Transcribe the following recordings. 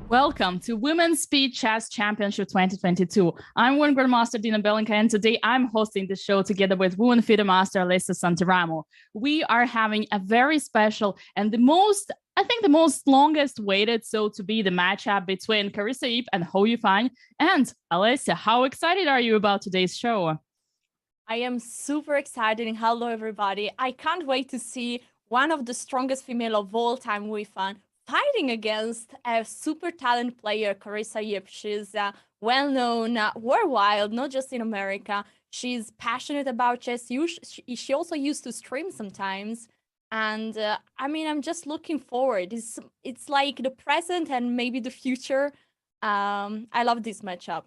Welcome to Women's Speed Chess Championship 2022. I'm Grandmaster Dina Belinka, and today I'm hosting the show together with Women FIDE Master Alessia Santaramo. We are having a very special and the most longest waited to be the matchup between Carissa Yip and Yifan. And Alessia, how excited are you about today's show? I am super excited, and hello everybody. I can't wait to see one of the strongest female of all time, Yifan, fighting against a super talent player, Carissa Yip. She's well-known worldwide, not just in America. She's passionate about chess. She also used to stream sometimes. And I mean, I'm just looking forward. It's like the present and maybe the future. I love this matchup.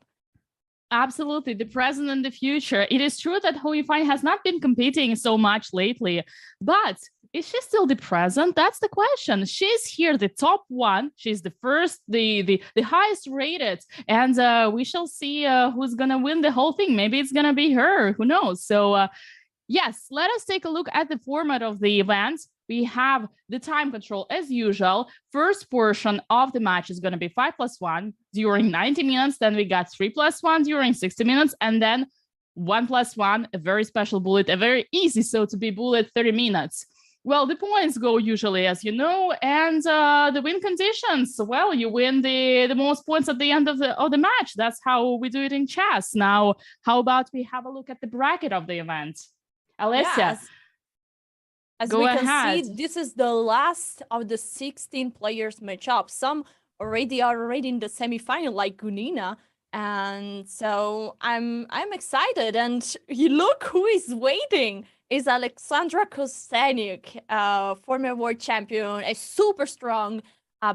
Absolutely, the present and the future. It is true that Yifan has not been competing so much lately, but is she still the present? That's the question. She's here, the top one. She's the first, the highest rated, and we shall see who's gonna win the whole thing. Maybe it's gonna be her. Who knows? So yes, let us take a look at the format of the event. We have the time control as usual. First portion of the match is going to be 5+1 during 90 minutes. Then we got 3+1 during 60 minutes. And then 1+1, a very special bullet, a very easy to be bullet, 30 minutes. Well, the points go usually, as you know, and the win conditions. Well, you win the most points at the end of the match. That's how we do it in chess. Now, how about we have a look at the bracket of the event? Alessia. Yes. As Go we can ahead. see, this is the last of the 16 players matchup. Some already are already in the semifinal, like Gunina. And so I'm excited. And you look who is waiting is Alexandra Kosteniuk, former world champion, a super strong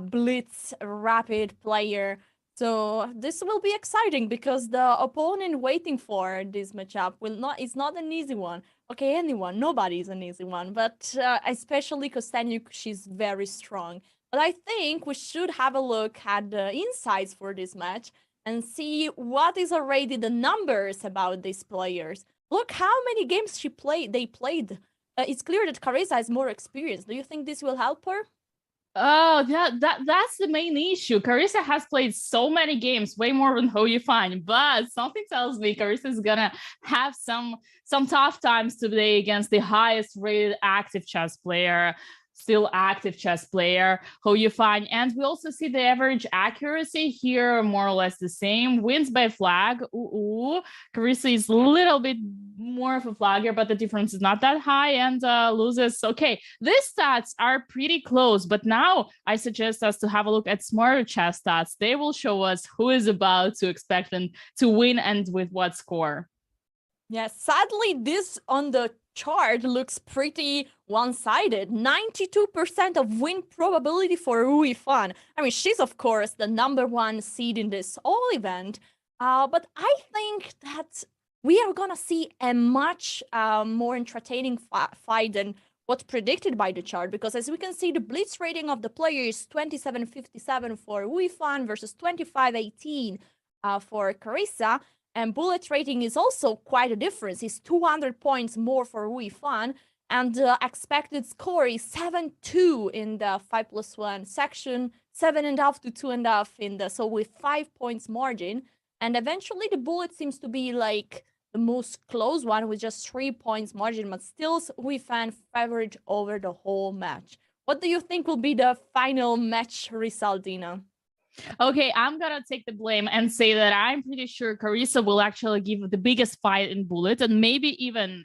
blitz rapid player. So this will be exciting because the opponent waiting for this matchup is not an easy one. Okay, nobody is an easy one, but especially Kosteniuk, she's very strong. But I think we should have a look at the insights for this match and see what is already the numbers about these players. Look how many games they played. It's clear that Carissa has more experience. Do you think this will help her? Oh, that's the main issue. Carissa has played so many games, way more than Yifan, but something tells me Carissa is gonna have some tough times today against the highest rated active chess player, still active chess player, Yifan. And we also see the average accuracy here, more or less the same. Wins by flag. Carissa is a little bit more of a flagger, but the difference is not that high, and loses. Okay, these stats are pretty close, but now I suggest us to have a look at smarter chess stats. They will show us who is about to expect them to win and with what score. Yeah, sadly, this on the chart looks pretty one-sided. 92% of win probability for Yifan. I mean, she's of course the #1 seed in this whole event. But I think that we are gonna see a much more entertaining fight than what's predicted by the chart, because as we can see, the blitz rating of the player is 2757 for Yifan versus 2518 for Carissa. And bullet rating is also quite a difference. It's 200 points more for Yifan. And the expected score is 7-2 in the 5+1 section, 7.5 to 2.5 in the, so with 5 points margin. And eventually the bullet seems to be like the most close one with just 3 points margin, but still Yifan favored over the whole match. What do you think will be the final match result, Dina? Okay, I'm gonna take the blame and say that I'm pretty sure Carissa will actually give the biggest fight in bullet and maybe even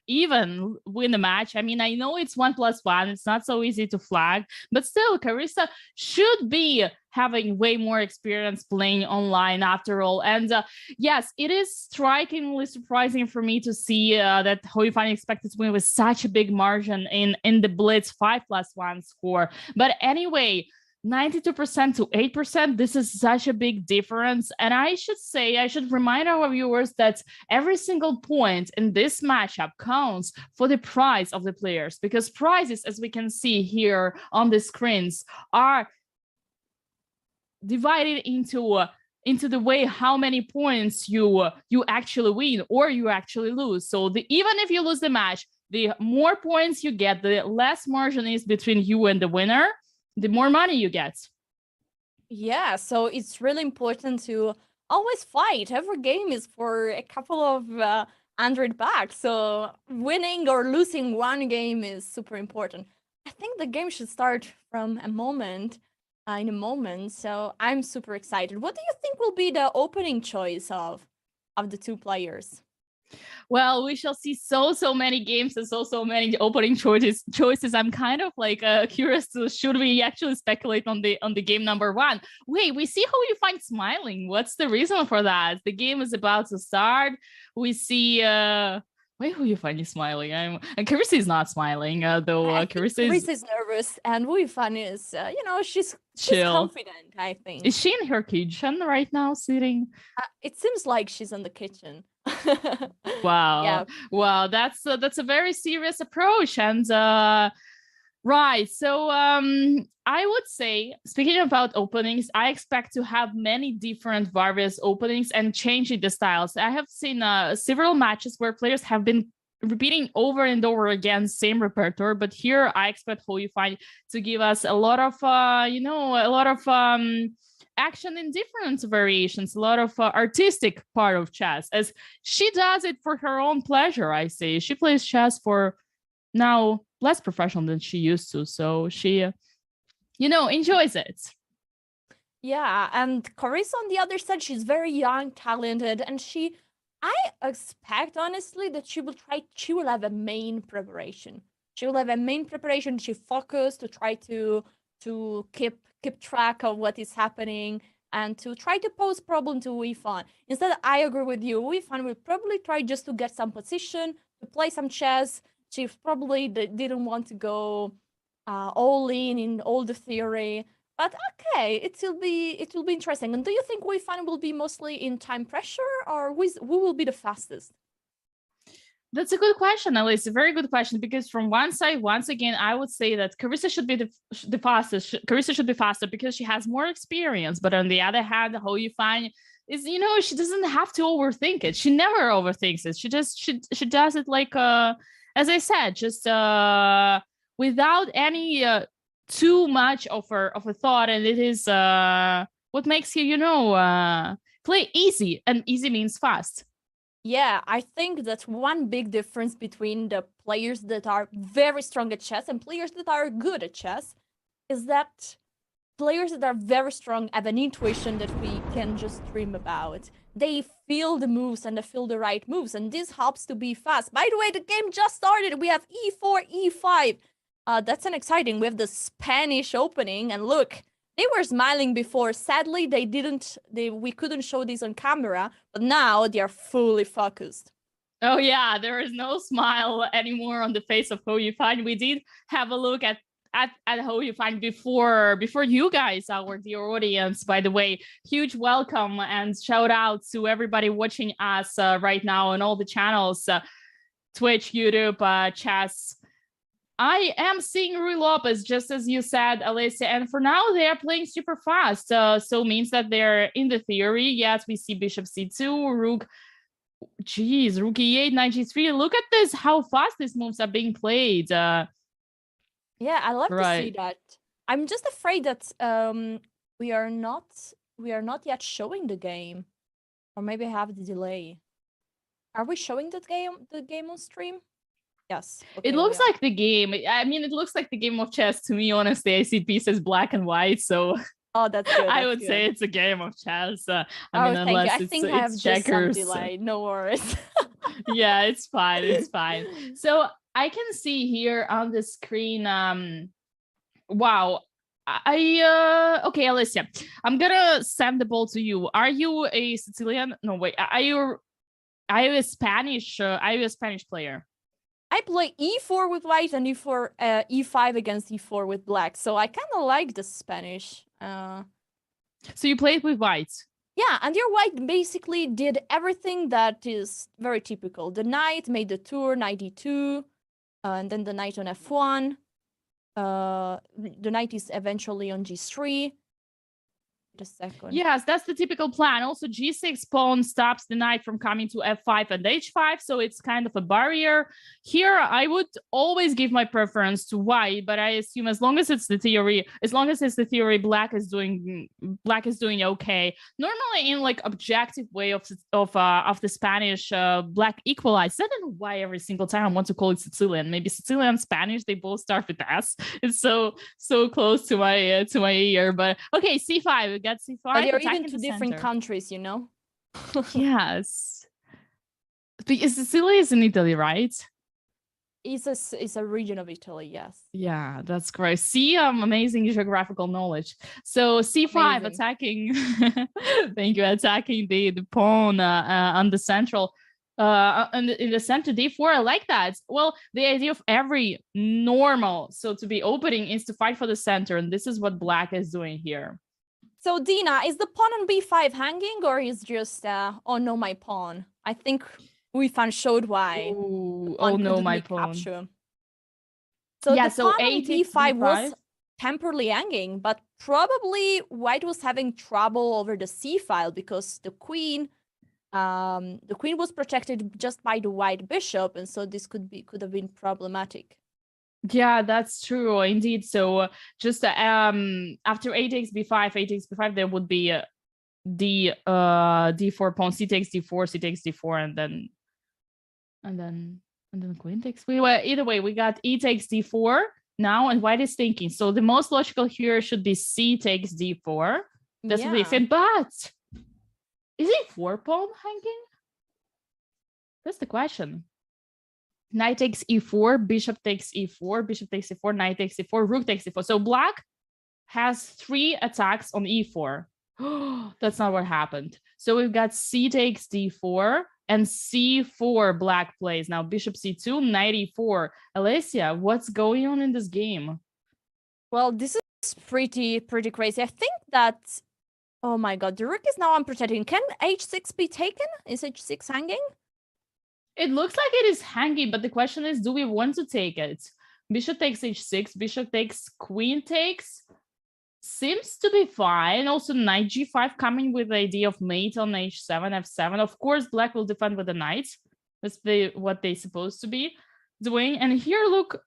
win the match. I mean, I know it's 1+1, it's not so easy to flag, but still Carissa should be having way more experience playing online after all. And yes, it is strikingly surprising for me to see that Yifan expected to win with such a big margin in the blitz 5+1 score. But anyway, 92% to 8%, this is such a big difference. And I should remind our viewers that every single point in this matchup counts for the prize of the players, because prizes, as we can see here on the screens, are divided into the way how many points you actually win or you actually lose. So even if you lose the match, the more points you get, the less margin is between you and the winner, the more money you get. Yeah, so it's really important to always fight. Every game is for a couple of $100. So winning or losing one game is super important. I think the game should start from a moment, in a moment. So I'm super excited. What do you think will be the opening choice of the two players? Well, we shall see so many games and so many opening choices. I'm kind of like curious to, should we actually speculate on the game #1? Wait, we see Yifan smiling. What's the reason for that? The game is about to start. We see wait, Yifan is smiling. And Carissa is not smiling, though. Carissa is nervous, and Yifan is, she's chill, confident. I think. Is she in her kitchen right now, sitting? It seems like she's in the kitchen. Wow. Yeah. Wow, that's a very serious approach. And right, so I would say, speaking about openings, I expect to have many different various openings and changing the styles. I have seen several matches where players have been repeating over and over again same repertoire, but here I expect Yifan to give us a lot of action in different variations, a lot of artistic part of chess, as she does it for her own pleasure. I say she plays chess for now less professional than she used to, so she enjoys it. Yeah, and Carissa on the other side, she's very young, talented, and I expect honestly that she will have a main preparation. She will have a main preparation. She focused to try to keep track of what is happening and to try to pose problem to Yifan. Instead, I agree with you. Yifan will probably try just to get some position, to play some chess. She probably didn't want to go all in all the theory. But okay, it will be interesting. And do you think Yifan will be mostly in time pressure, or who will be the fastest? That's a good question, Alice. A very good question, because from one side, once again, I would say that Carissa should be the fastest. Carissa should be faster because she has more experience. But on the other hand, how you find is, you know, she doesn't have to overthink it. She never overthinks it. She just she does it like as I said, just without any too much of a thought, and it is what makes you, you know, play easy, and easy means fast. Yeah, I think that's one big difference between the players that are very strong at chess and players that are good at chess is that players that are very strong have an intuition that we can just dream about. They feel the moves and they feel the right moves, and this helps to be fast. By the way, the game just started. We have e4, e5. That's an exciting. We have the Spanish opening, and look, they were smiling before. Sadly, we couldn't show this on camera, but now they are fully focused. Oh yeah, there is no smile anymore on the face of Ho Yifan. We did have a look at Ho Yifan before you guys, our dear audience. By the way, huge welcome and shout out to everybody watching us right now on all the channels, Twitch, YouTube, chess. I am seeing Rui Lopez, just as you said, Alicia, and for now they are playing super fast. So means that they're in the theory. Yes, we see Bishop C2, Rook. Geez, Rook E8, Knight G3. Look at this, how fast these moves are being played. Yeah, I love to see that. I'm just afraid that we are not yet showing the game, or maybe I have the delay. Are we showing the game on stream? Yes. Okay, it looks like the game. I mean, it looks like the game of chess to me, honestly. I see pieces black and white, so oh, that's good. I would say it's a game of chess. I mean, unless it's I have checkers. Just some delay. No worries. Yeah, it's fine. It's fine. So I can see here on the screen. Wow. Okay, Alicia, I'm gonna send the ball to you. Are you a Sicilian? No, wait. Are you a Spanish? Are you a Spanish player? I play e4 with white and e5 against e4 with black, so I kind of like the Spanish. So you played with white? Yeah, and your white basically did everything that is very typical. The knight made the tour, knight e2, and then the knight on f1. The knight is eventually on g3. A second. Yes, that's the typical plan. Also, g6 pawn stops the knight from coming to f5 and h5, so it's kind of a barrier. Here, I would always give my preference to white, but I assume as long as it's the theory, black is doing okay. Normally, in like objective way of the Spanish, black equalized. I don't know why every single time I want to call it Sicilian. Maybe Sicilian and Spanish, they both start with S. It's so close to my ear. But okay, c5. C5, but they're even two different countries, you know. Yes, because Sicily is in Italy, right? It's a region of Italy, yes. Yeah, that's great. See, amazing geographical knowledge. So c5 attacking. Thank you. Attacking the pawn on the central. In the center d4, I like that. Well, the idea of every normal, so to be opening, is to fight for the center, and this is what black is doing here. So Dina, is the pawn on b5 hanging, or is just oh no, my pawn? I think Yifan showed why. Ooh, oh no, my pawn. Capture. So yeah, the pawn on b5 was temporarily hanging, but probably white was having trouble over the c file because the queen was protected just by the white bishop, and so this could have been problematic. Yeah, that's true indeed. So just after a takes b5, there would be d4 pawn, c takes d4, c takes d4, and then queen takes. Either way, we got e takes d4 now, and white is thinking. So the most logical here should be c takes d4. That's what they said. But is e4 pawn hanging? That's the question. Knight takes e4, bishop takes e4, bishop takes e4, knight takes e4, rook takes e4. So black has 3 attacks on e4. That's not what happened. So we've got c takes d4 and c4 black plays. Now bishop c2, knight e4. Alessia, what's going on in this game? Well, this is pretty crazy. I think that, oh my god, the rook is now unprotected. Can h6 be taken? Is h6 hanging? It looks like it is hanging, but the question is, do we want to take it? Bishop takes h6, bishop takes, queen takes. Seems to be fine. Also, knight g5 coming with the idea of mate on h7, f7. Of course, black will defend with the knight. That's what they're supposed to be doing. And here, look,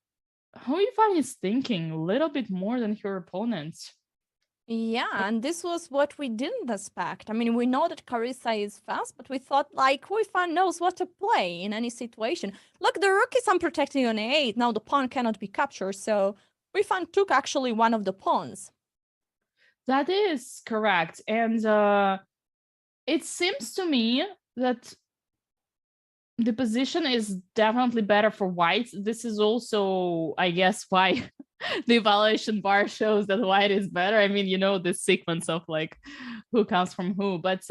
Yifan is thinking a little bit more than her opponent. Yeah, and this was what we didn't expect. I mean, we know that Carissa is fast, but we thought, like, Yifan knows what to play in any situation. Look, the rook is unprotected on a8. Now the pawn cannot be captured, so Yifan took actually one of the pawns. That is correct. And it seems to me that the position is definitely better for white. This is also, I guess, why the evaluation bar shows that white is better. I mean, you know, the sequence of like who comes from who. But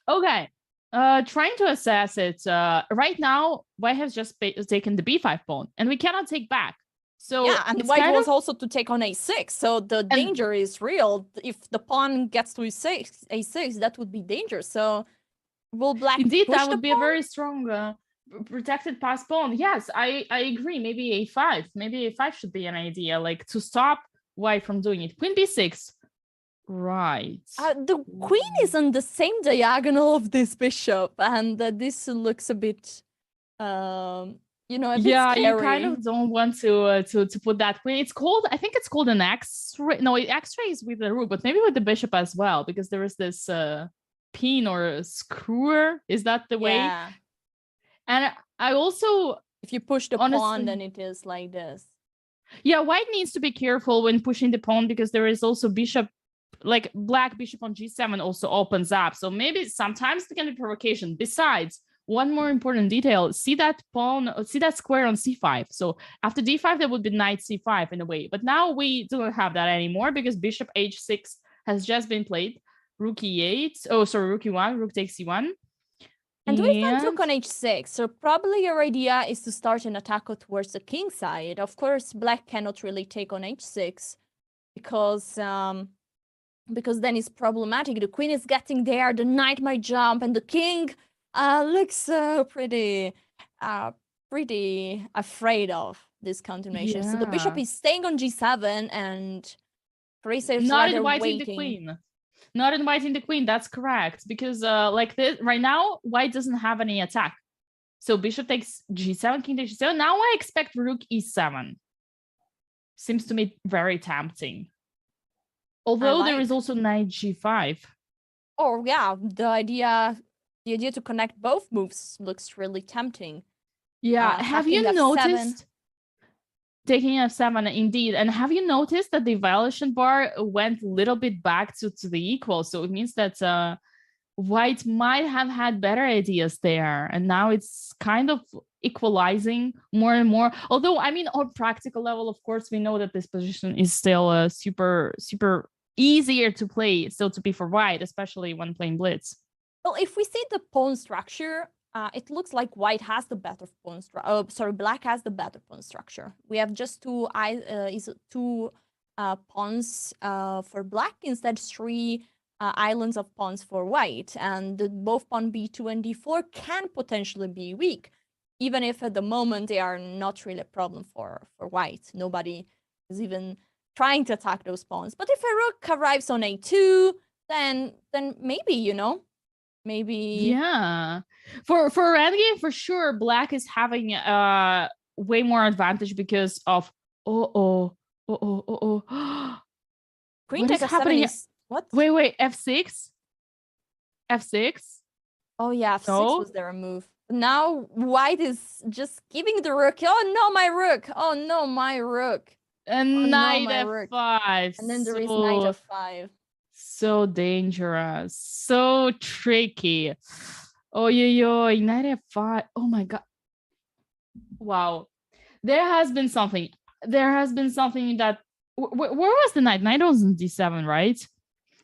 okay, trying to assess it. Right now, white has just taken the b5 pawn, and we cannot take back. So yeah, and white was also to take on a6, so the danger is real. If the pawn gets to a6, that would be danger. So will black indeed push that would be a pawn? very strong protected pass pawn. Yes, I agree. Maybe a5. Maybe a5 should be an idea, like to stop white from doing it. Queen b6. Right. The queen is on the same diagonal of this bishop, and this looks a bit you know, a bit scary. You kind of don't want to put that queen. It's called, I think it's called an X-ray. No, X-ray is with the rook, but maybe with the bishop as well, because there is this pin or screwer. Is that the way? Yeah. And I also, if you push the pawn, then it is like this. Yeah, white needs to be careful when pushing the pawn, because there is also bishop, like black bishop on g7 also opens up. So maybe sometimes it can be provocation. Besides, one more important detail, see that pawn, see that square on c5. So after d5, there would be knight c5 in a way. But now we don't have that anymore, because bishop h6 has just been played. Rook e8. Oh, sorry, rook e1, rook takes e1. And Yifan took on h6. So probably your idea is to start an attack towards the king side. Of course, black cannot really take on h6 because then it's problematic. The queen is getting there, the knight might jump, and the king looks pretty afraid of this continuation. Yeah. So the bishop is staying on g7, and Carissa is not rather inviting waiting. The queen. Not inviting the queen. That's correct, because like this right now, white doesn't have any attack. So bishop takes g7, king takes g7. Now I expect rook e7. Seems to me very tempting. Although there is also knight g5. Oh yeah, the idea to connect both moves looks really tempting. Yeah, have you noticed? Taking f7, indeed. And have you noticed that the evaluation bar went a little bit back to the equal? So it means that white might have had better ideas there. And now it's kind of equalizing more and more. Although, I mean, on practical level, of course, we know that this position is still super easier to play, still to be for white, especially when playing blitz. Well, if we see the pawn structure, it looks like white has the better pawn structure. Black has the better pawn structure. We have just two pawns for black, instead 3 islands of pawns for white. And both pawn b2 and d4 can potentially be weak, even if at the moment they are not really a problem for white. Nobody is even trying to attack those pawns. But if a rook arrives on a2, then maybe, you know, maybe. Yeah, for endgame, for sure, black is having way more advantage because of queen takes f7 is what? Wait, f6. Oh yeah, f6 was their move. Now white is just giving the rook. Oh no, my rook. Oh no, my rook. And knight f5. And then there is knight f5. So dangerous, so tricky. Oh, knight f5. Oh my god. Wow. There has been something. There has been something that where was the knight? Knight was in d7, right?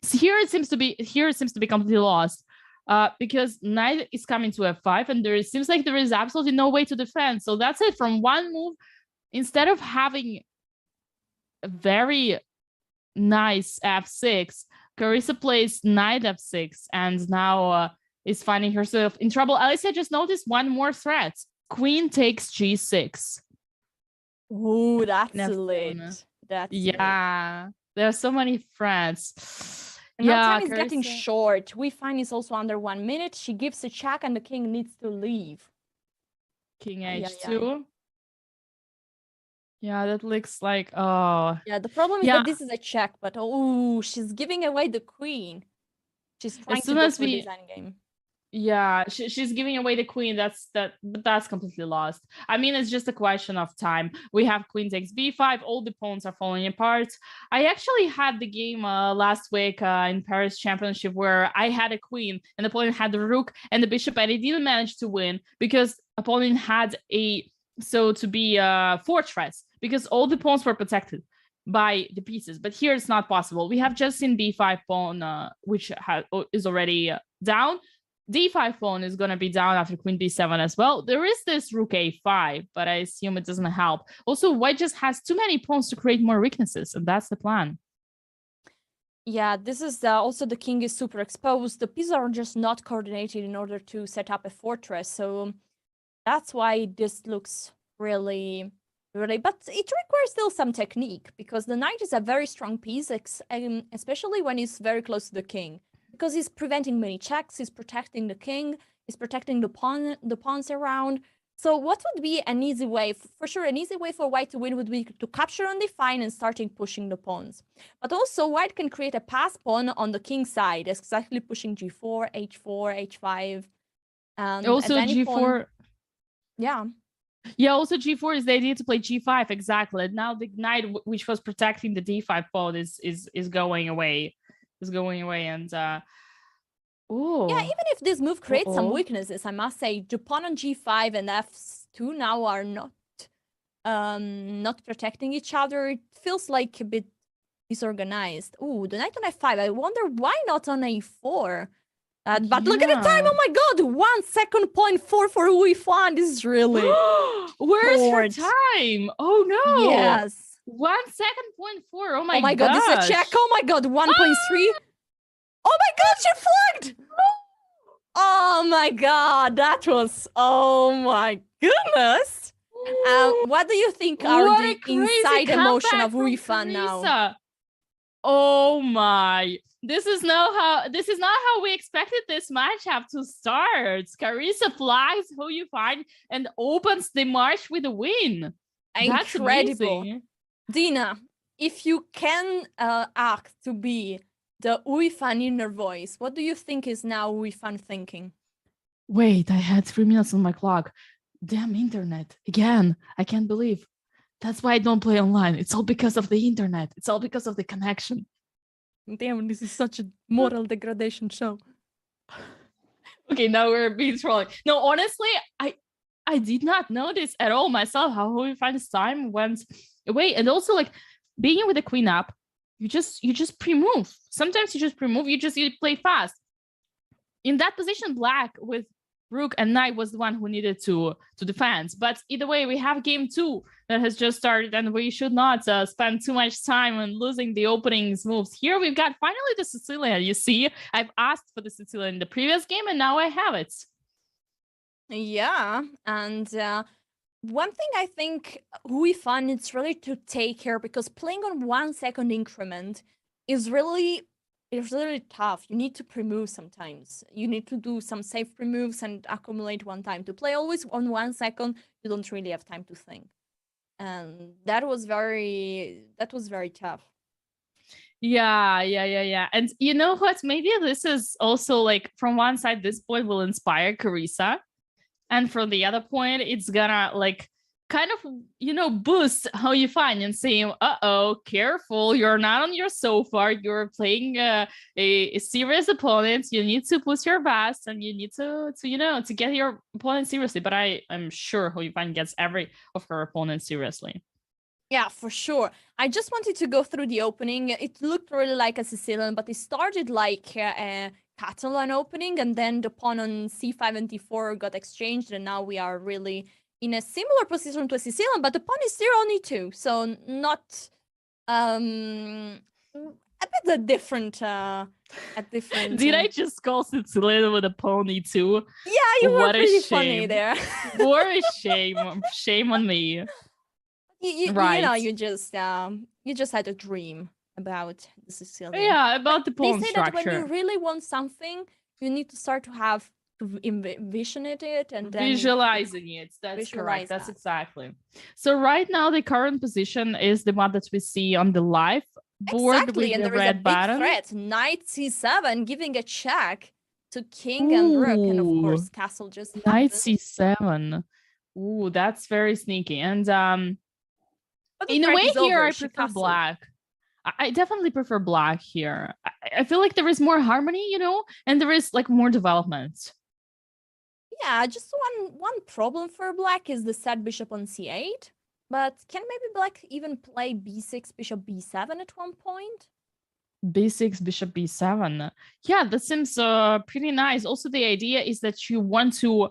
So here it seems to be completely lost. Because knight is coming to f5, and it seems like there is absolutely no way to defend. So that's it. From one move, instead of having a very nice f6, Carissa plays knight f6, and now is finding herself in trouble. Alicia just noticed one more threat. Queen takes g6. Ooh, that's lit. That's lit. There are so many threats. And now time is getting short. Yifan is also under 1 minute. She gives a check and the king needs to leave. King h2. Yeah, that looks like, oh. Yeah, the problem is that this is a check, but oh, she's giving away the queen. She's trying to go for this endgame. Yeah, she's giving away the queen. But that's completely lost. I mean, it's just a question of time. We have queen takes b5. All the pawns are falling apart. I actually had the game last week in Paris Championship where I had a queen and the opponent had the rook and the bishop, and it didn't manage to win because opponent had a fortress, because all the pawns were protected by the pieces. But here it's not possible. We have just seen b5 pawn, which is already down. d5 pawn is going to be down after queen b7 as well. There is this rook a5, but I assume it doesn't help. Also, white just has too many pawns to create more weaknesses, and that's the plan. Yeah, this is also the king is super exposed. The pieces are just not coordinated in order to set up a fortress. So that's why this looks really, but it requires still some technique, because the knight is a very strong piece, especially when he's very close to the king. Because he's preventing many checks, he's protecting the king, he's protecting the pawns around. So what would be an easy way? For sure, an easy way for white to win would be to capture on d5 and starting pushing the pawns. But also, white can create a pass pawn on the king side, exactly pushing g4, h4, h5. Also g4. Pawn... Yeah. Yeah, also g4 is the idea to play g5, exactly. Now the knight, which was protecting the d5 pawn, is going away. And yeah, even if this move creates some weaknesses, I must say the pawn on g5 and f2 now are not protecting each other. It feels like a bit disorganized. Ooh, the knight on f5. I wonder why not on a4. But look at the time. Oh my god, 1 second point 4 for Yifan. This is really where's her time? Oh no. Yes. 1 second point 4. Oh my god. Oh my god, this is a check. Oh my god, 1.3. Oh my god, she flagged. Oh my god, that was, oh my goodness. What do you think are the inside emotion of Yifan now? Oh my. This is not how we expected this matchup to start. Carissa flags Yifan and opens the march with a win. That's incredible. Amazing. Dina, if you can act to be the Yifan inner voice, what do you think is now Yifan thinking? Wait, I had 3 minutes on my clock. Damn internet. Again, I can't believe. That's why I don't play online. It's all because of the internet. It's all because of the connection. Damn, this is such a moral degradation show. Okay, now we're being trolling. No, honestly, I did not notice at all myself how Yifan's time went away. And also, like, being with the queen up, you just pre-move. Sometimes you just pre-move, you play fast. In that position, black with rook and knight was the one who needed to defend. But either way, we have game 2 that has just started, and we should not spend too much time on losing the openings moves. Here we've got finally the Sicilian. You see, I've asked for the Sicilian in the previous game, and now I have it. Yeah, and one thing I think Yifan it's really to take care, because playing on 1 second increment is really tough. You need to pre-move sometimes. You need to do some safe pre-moves and accumulate one time. To play always on 1 second, you don't really have time to think. And that was very tough. Yeah. And you know what? Maybe this is also like, from one side, this point will inspire Carissa. And from the other point, it's gonna like kind of, boost how you find and saying, uh-oh, careful, you're not on your sofa, you're playing a serious opponent, you need to push your best and you need to get your opponent seriously. But I'm sure how you find gets every of her opponents seriously. Yeah, for sure. I just wanted to go through the opening. It looked really like a Sicilian, but it started like a Catalan opening, and then the pawn on c5 and d4 got exchanged, and now we are really in a similar position to a Sicilian, but the pawn is still on e2, so not a bit different. Did I just call Sicilian with a pawn e2? Yeah, you were what pretty a shame. funny there. What a shame! Shame on me. Right. You just had a dream about the Sicilian. Yeah, about the pawn structure. They say structure. that when you really want something, you need to start to envision it and then visualizing it. That's correct. That's exactly. So right now the current position is the one that we see on the live board with and the there red is a button. Big threat. Knight c7, giving a check to king and rook, and of course castle just Knight c7. Ooh, that's very sneaky. And in a way here I prefer black. I definitely prefer black here. I feel like there is more harmony, and there is like more development. Yeah, just one problem for black is the set bishop on c8. But can maybe black even play b6, bishop b7 at one point? b6, bishop b7. Yeah, that seems pretty nice. Also, the idea is that you want to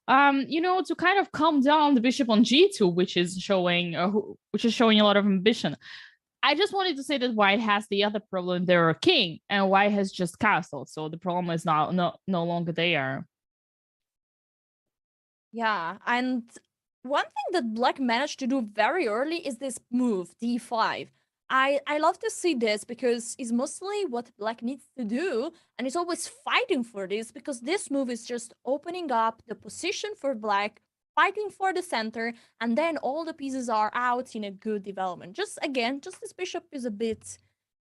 to kind of calm down the bishop on g2, which is showing a lot of ambition. I just wanted to say that white has the other problem. They're a king, and white has just castle, so the problem is no longer there. Yeah, and one thing that black managed to do very early is this move, d5. I love to see this because it's mostly what black needs to do, and it's always fighting for this because this move is just opening up the position for black, fighting for the center, and then all the pieces are out in a good development. Just this bishop is a bit...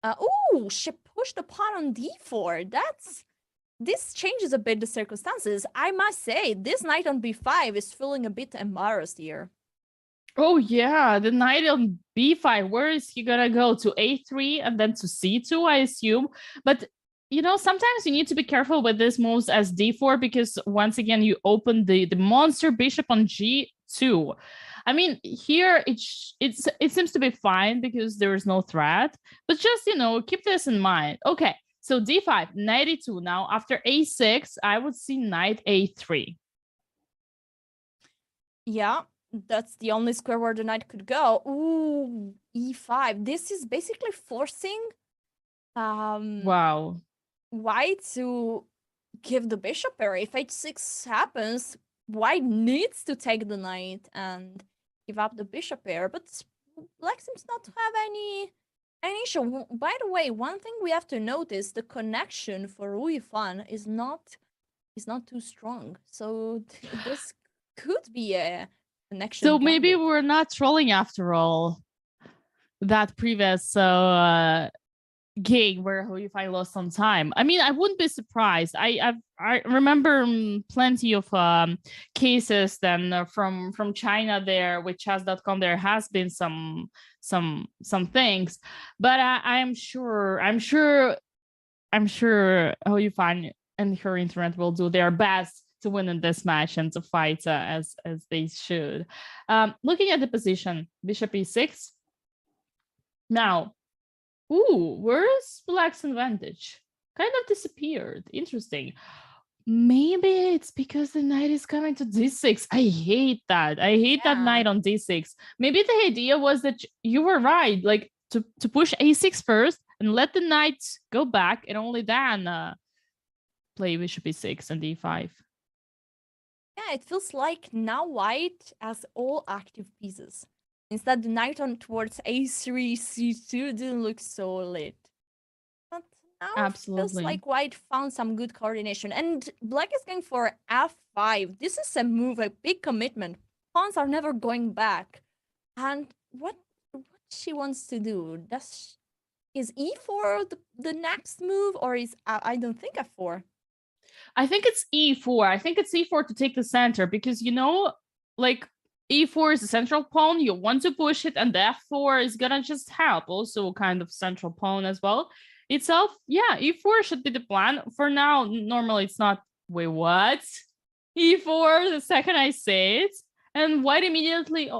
oh, she pushed the pawn on d4. This changes a bit the circumstances. I must say, this knight on b5 is feeling a bit embarrassed here. Oh yeah, the knight on b5. Where is he gonna go? To a3 and then to c2, I assume. But sometimes you need to be careful with these moves as d4 because once again you open the monster bishop on g2. I mean, here it seems to be fine because there is no threat. But just keep this in mind. Okay, so d5, knight e2. Now after a6, I would see knight a3. Yeah. That's the only square where the knight could go. Ooh, e5. This is basically forcing wow, white to give the bishop pair. If h6 happens, white needs to take the knight and give up the bishop pair. But black seems not to have any issue. By the way, one thing we have to notice: the connection for Yifan is not too strong. So this could be a connection. So maybe we're not trolling after all. That previous game where Yifan lost some time. I mean, I wouldn't be surprised. I remember plenty of cases then from China there with chess.com. There has been some things, but I'm sure Yifan and her internet will do their best to win in this match and to fight as they should. Looking at the position, bishop e6. Now, where's black's advantage? Kind of disappeared. Interesting. Maybe it's because the knight is coming to d6. I hate that. I hate that knight on d6. Maybe the idea was that you were right, like to push a6 first and let the knight go back and only then play bishop e6 and d5. Yeah, it feels like now white has all active pieces. Instead, the knight on towards a3, c2 didn't look so lit. But now absolutely. It feels like white found some good coordination. And black is going for f5. This is a move, a big commitment. Pawns are never going back. And what she wants to do? Is e4 the next move, or is I don't think f4? I think it's e4. I think it's e4 to take the center because like E4 is a central pawn. You want to push it, and the F4 is gonna just help. Also, kind of central pawn as well. Itself, yeah, E4 should be the plan for now. Normally, it's not. Wait, what? E4 the second I say it, and white immediately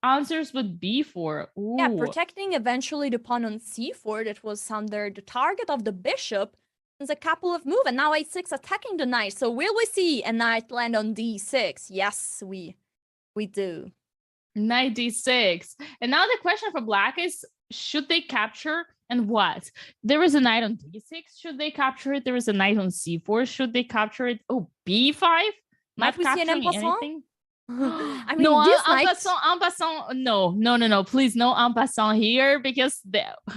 answers with B4. Ooh. Yeah, protecting eventually the pawn on C4 that was under the target of the bishop. There's a couple of moves, and now A6 attacking the knight. So will we see a knight land on D6? Yes, we do. Knight D6. And now the question for black is, should they capture and what? There is a knight on D6. Should they capture it? There is a knight on C4. Should they capture it? Oh, B5? Might we see an en passant? Anything? I mean, no, this en passant, no, please, no en passant here, because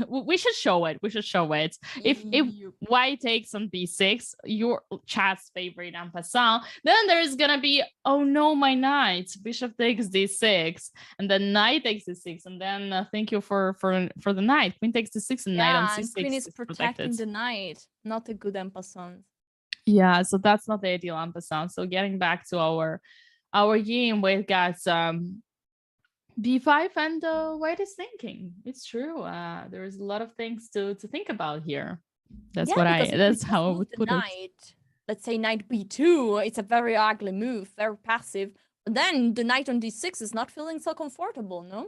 we should show it. We should show it. If white takes on b6, your chat's favorite en passant, then there's gonna be, oh no, my knight, bishop takes d6, and then knight takes d6, and then thank you for the knight, queen takes d6, and knight on c6. Queen is protecting the knight, not a good en passant. Yeah, so that's not the ideal en passant. So getting back to our game, we got b5, and white is thinking. It's true. There is a lot of things to think about here. That's how I would put it. Let's say knight b2. It's a very ugly move, very passive. But then the knight on d6 is not feeling so comfortable, no?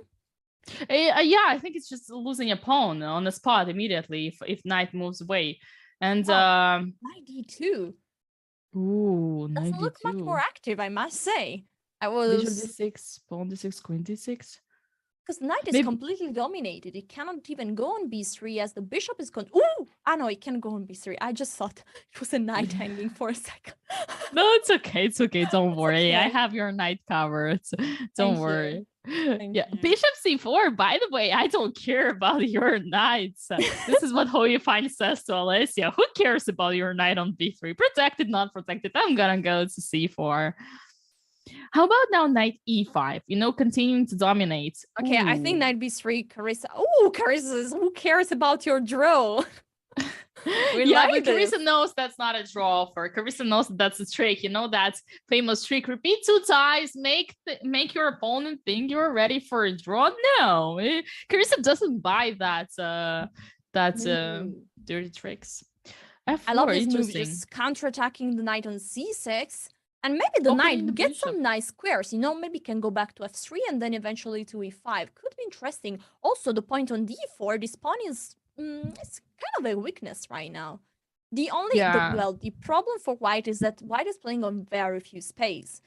Yeah, I think it's just losing a pawn on the spot immediately if knight moves away. And knight d2. Ooh, doesn't look much more active, I must say. Bishop d6, pawn d6, queen d6. Because knight is completely dominated. It cannot even go on b3 as the bishop is going. Ooh! Ah, no, it can go on b3. I just thought it was a knight hanging for a second. No, it's okay. It's okay. Don't worry. Okay. I have your knight covered. Don't worry. Yeah, bishop c4. By the way, I don't care about your knights. This is what Yifan says to Alessia. Who cares about your knight on b3? Protected, not protected. I'm gonna go to c4. How about now knight e5? You know, continuing to dominate. Okay, I think knight b3, Carissa. Oh, Carissa, who cares about your draw? Yeah, but Carissa knows that's not a draw for her. Carissa knows that's a trick. You know that famous trick. Repeat 2 times. Make your opponent think you're ready for a draw. No, Carissa doesn't buy that dirty tricks. F4, I love this move, just counterattacking the knight on c6. And maybe the knight gets some nice squares, you know, maybe can go back to f3 and then eventually to e5. Could be interesting. Also, the point on d4, this pawn is it's kind of a weakness right now. The problem for white is that white is playing on very few space.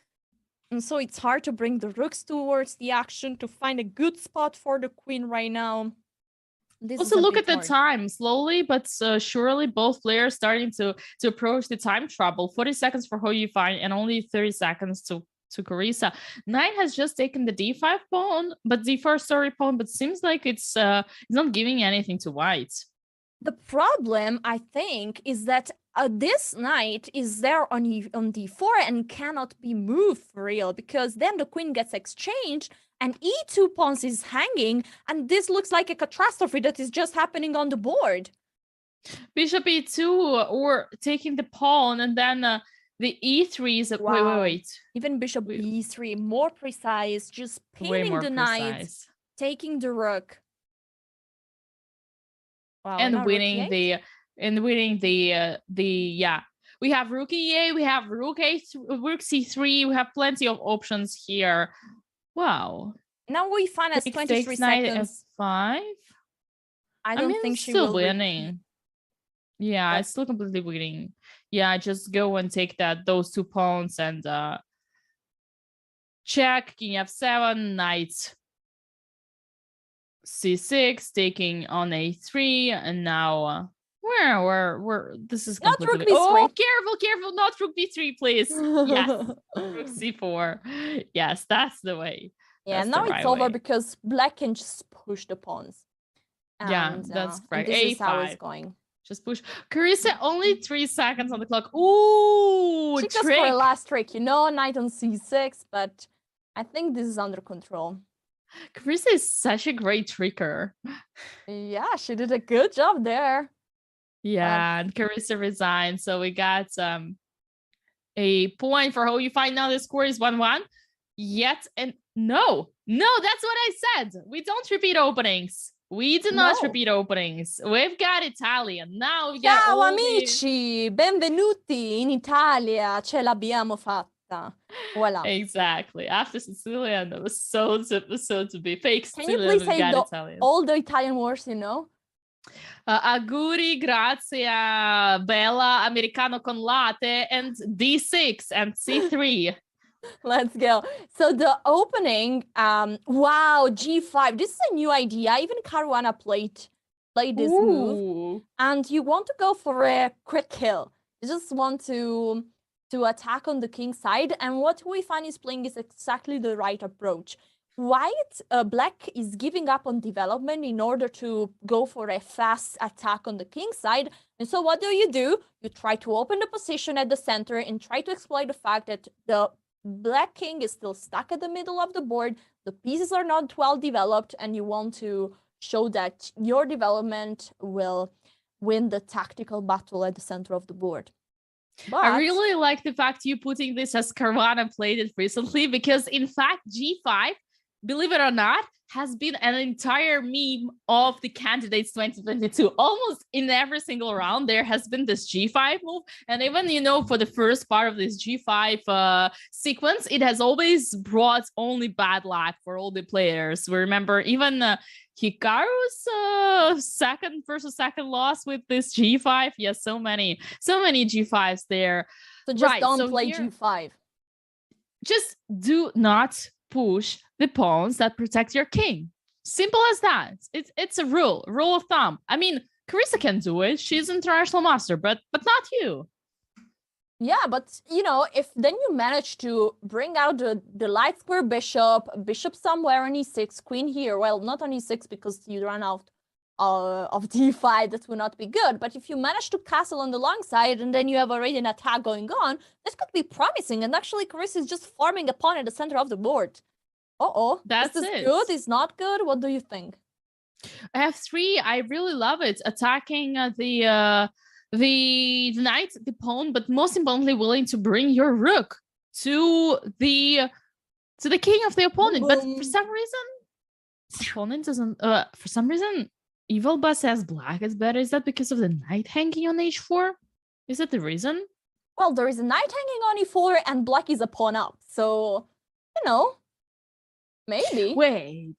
And so it's hard to bring the rooks towards the action, to find a good spot for the queen right now. Also, look at the time. Slowly but surely, both players starting to approach the time trouble. 40 seconds for Yifan and only 30 seconds to Carissa. Knight has just taken the d5 pawn, but d4 story pawn, but seems like it's not giving anything to white. The problem, I think, is that this knight is there on d4 and cannot be moved for real, because then the queen gets exchanged and e2 pawns is hanging, and this looks like a catastrophe that is just happening on the board. Bishop e2 or taking the pawn, and then the e3 is wait. Even bishop e3, more precise, just pinning the knight, taking the rook. Wow, and winning the we have rook e8, we have rook c3, we have plenty of options here. Wow. Now we find us 23 seconds. F5. I don't think she still will winning. Yeah, it's still completely winning. Yeah, just go and take those 2 pawns and check. King f7, knight c6, taking on a3, and now we're this is not rook b3. Oh, careful, not rook b3, please. Yes, rook c4. Yes, that's the way. Yeah, that's now it's over because black can just push the pawns. And, yeah, that's correct. This is how it's going. Just push. Carissa, only 3 seconds on the clock. Ooh, she goes for a last trick, you know, knight on c6, but I think this is under control. Carissa is such a great tricker. Yeah, she did a good job there. Yeah, and Carissa resigned. So we got a point for Yifan. Now the score is 1-1. Yet No, that's what I said. We don't repeat openings. We do not repeat openings. We've got Italian. Now we got Ciao amici, benvenuti in Italia. Ce l'abbiamo fatta. Voilà. Exactly. After Sicilian, that was so to be fake Sicilian. Can you please say all the Italian words you know? Auguri, grazia, bella, americano con latte, and D6 and C3. Let's go. So the opening, wow, G5. This is a new idea. Even Caruana played this move. And you want to go for a quick kill. You just want to attack on the king side. And what Yifan is playing is exactly the right approach. White, black is giving up on development in order to go for a fast attack on the king side. And so what do? You try to open the position at the center and try to exploit the fact that the black king is still stuck at the middle of the board. The pieces are not well developed, and you want to show that your development will win the tactical battle at the center of the board. But I really like the fact you putting this as Caruana played it recently, because in fact, G5, believe it or not, has been an entire meme of the candidates 2022. Almost in every single round, there has been this G5 move. And even, you know, for the first part of this G5 sequence, it has always brought only bad luck for all the players. We remember even Hikaru's second loss with this G5. Yes, so many G5s there. So just don't play G5. Just do not push the pawns that protect your king. Simple as that. It's a rule of thumb. I mean, Carissa can do it. She's international master, but not you. Yeah, but you know, if then you manage to bring out the light square bishop somewhere on e6, queen here. Well, not on e6 because you run out of d5, that will not be good. But if you manage to castle on the long side and then you have already an attack going on, this could be promising. And actually, Carissa is just farming a pawn at the center of the board. That's this is good. It's not good. What do you think? F3, I really love it. Attacking the knight, the pawn, but most importantly, willing to bring your rook to the king of the opponent. But for some reason, the opponent doesn't. For some reason, Evilba says black is better. Is that because of the knight hanging on h4? Is that the reason? Well, there is a knight hanging on e4, and black is a pawn up. So, you know. Maybe. Wait,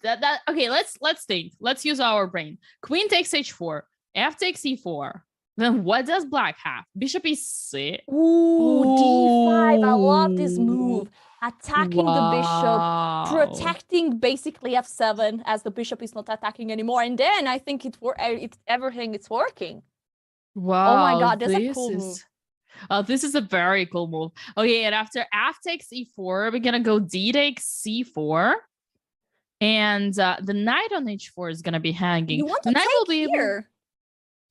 okay, let's think. Let's use our brain. Queen takes h4, f takes e4. Then what does black have? Bishop e6. Ooh, d5. I love this move. Attacking the bishop, protecting basically f7 as the bishop is not attacking anymore. And then I think everything is working. Wow. Oh my god, that's a cool move. This is a very cool move. Okay, and after f takes e4, we're gonna go d takes c4. And the knight on h4 is going to be hanging. You want to take here?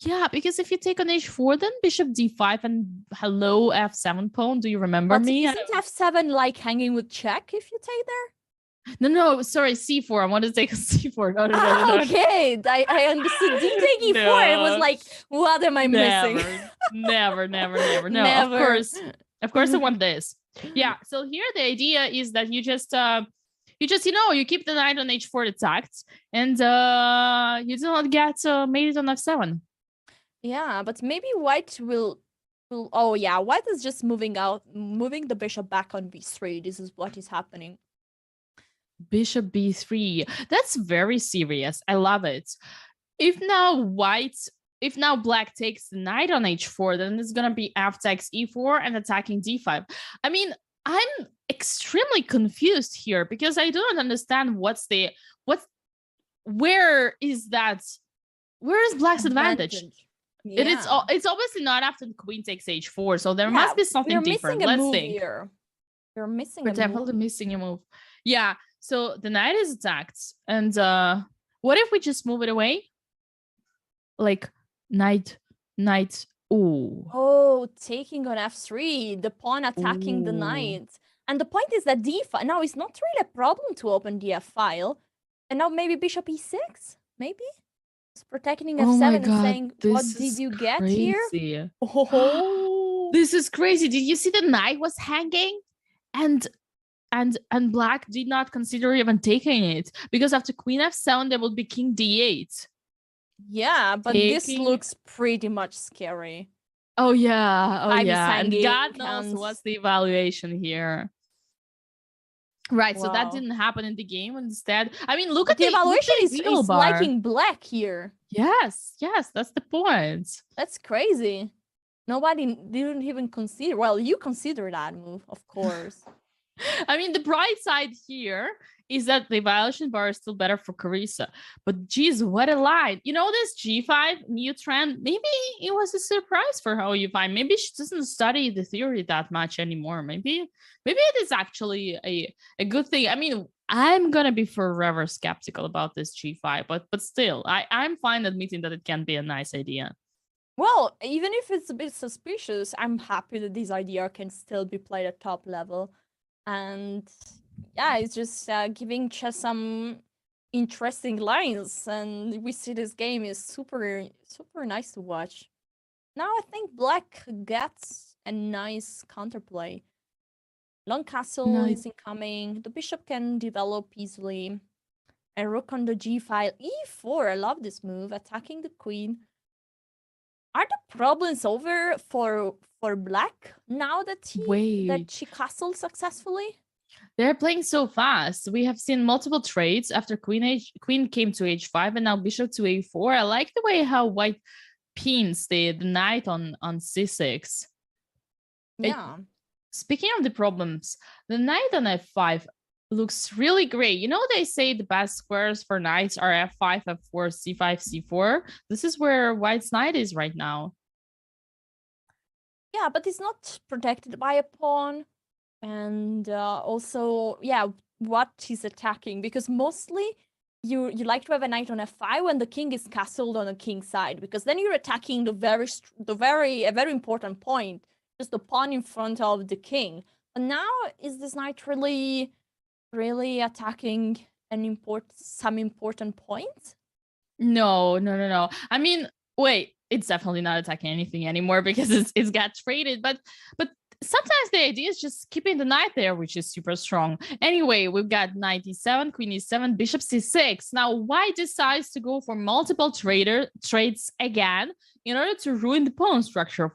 Yeah, because if you take on h4, then bishop d5 and hello f7 pawn. Do you remember me? Isn't f7 like hanging with check if you take there? No, sorry, c4. I wanted to take a c4. No. Okay, I understood. D take e4. It was like, what am I missing? Never. Of course, I want this. Yeah. So here the idea is that you just you keep the knight on h4 attacked, and you do not get mated on f7. Yeah, but maybe white will. Oh yeah, white is just moving the bishop back on b3. This is what is happening. Bishop b3. That's very serious. I love it. If now black takes the knight on h4, then it's gonna be f takes e4 and attacking d5. I mean, I'm extremely confused here because I don't understand where is black's advantage? Yeah. It's obviously not after the queen takes h4, so there must be something different. Let's think. We're definitely missing a move. Yeah, so the knight is attacked, and what if we just move it away? Like knight. Oh, taking on f3, the pawn attacking the knight. And the point is that d5, now it's not really a problem to open the f file. And now maybe bishop e6, maybe? It's protecting f7 and saying, what did you get here? Oh, this is crazy. Did you see the knight was hanging? And and black did not consider even taking it, because after queen f7 there would be king d8. Yeah, but this Taking... looks pretty much scary. Oh yeah, and Vying God knows what's the evaluation here. Right, so that didn't happen in the game. Instead, I mean, look at the evaluation is bar. liking black here. Yes, that's the point. That's crazy. Nobody didn't even consider. Well, you consider that move, of course. I mean, the bright side here is that the evaluation bar is still better for Carissa. But geez, what a lie. You know, this G5 new trend, maybe it was a surprise for how you find. Maybe she doesn't study the theory that much anymore. Maybe it is actually a good thing. I mean, I'm gonna be forever skeptical about this G5, but still, I'm fine admitting that it can be a nice idea. Well, even if it's a bit suspicious, I'm happy that this idea can still be played at top level. And yeah, it's just giving chess some interesting lines, and we see this game is super nice to watch. Now I think black gets a nice counterplay. Long castle is incoming. The bishop can develop easily. A rook on the g file. e4. I love this move. Attacking the queen. Are the problems over for black now that she castled successfully? They're playing so fast. We have seen multiple trades after queen came to h5 and now bishop to a4. I like the way how white pins the knight on c6. Yeah. Speaking of the problems, the knight on f5 looks really great. You know, they say the best squares for knights are f5, f4, c5, c4. This is where white's knight is right now. Yeah, but it's not protected by a pawn. And also, yeah, what he's attacking. Because mostly you like to have a knight on f5 when the king is castled on the king's side. Because then you're attacking a very important point. Just the pawn in front of the king. But now, is this knight really attacking some important point? No. I mean, wait, it's definitely not attacking anything anymore because it's got traded. But sometimes the idea is just keeping the knight there, which is super strong. Anyway, we've got knight e7, queen e7, bishop c6. Now, white decides to go for multiple trades again in order to ruin the pawn structure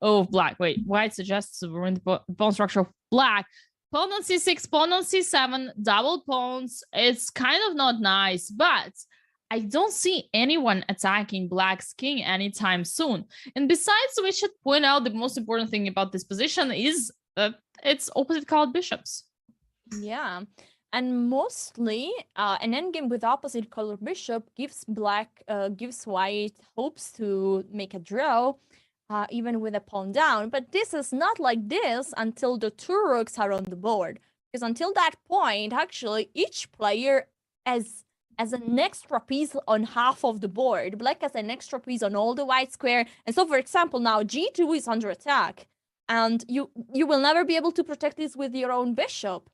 of black. Wait, white suggests to ruin the pawn structure of black. Pawn on c6, pawn on c7, double pawns. It's kind of not nice, but I don't see anyone attacking black's king anytime soon. And besides, we should point out the most important thing about this position is that it's opposite colored bishops. Yeah, and mostly an endgame with opposite colored bishop gives white hopes to make a draw, even with a pawn down. But this is not like this until the two rooks are on the board. Because until that point, actually, each player has an extra piece on half of the board. Black has an extra piece on all the white square. And so, for example, now g2 is under attack. And you will never be able to protect this with your own bishop.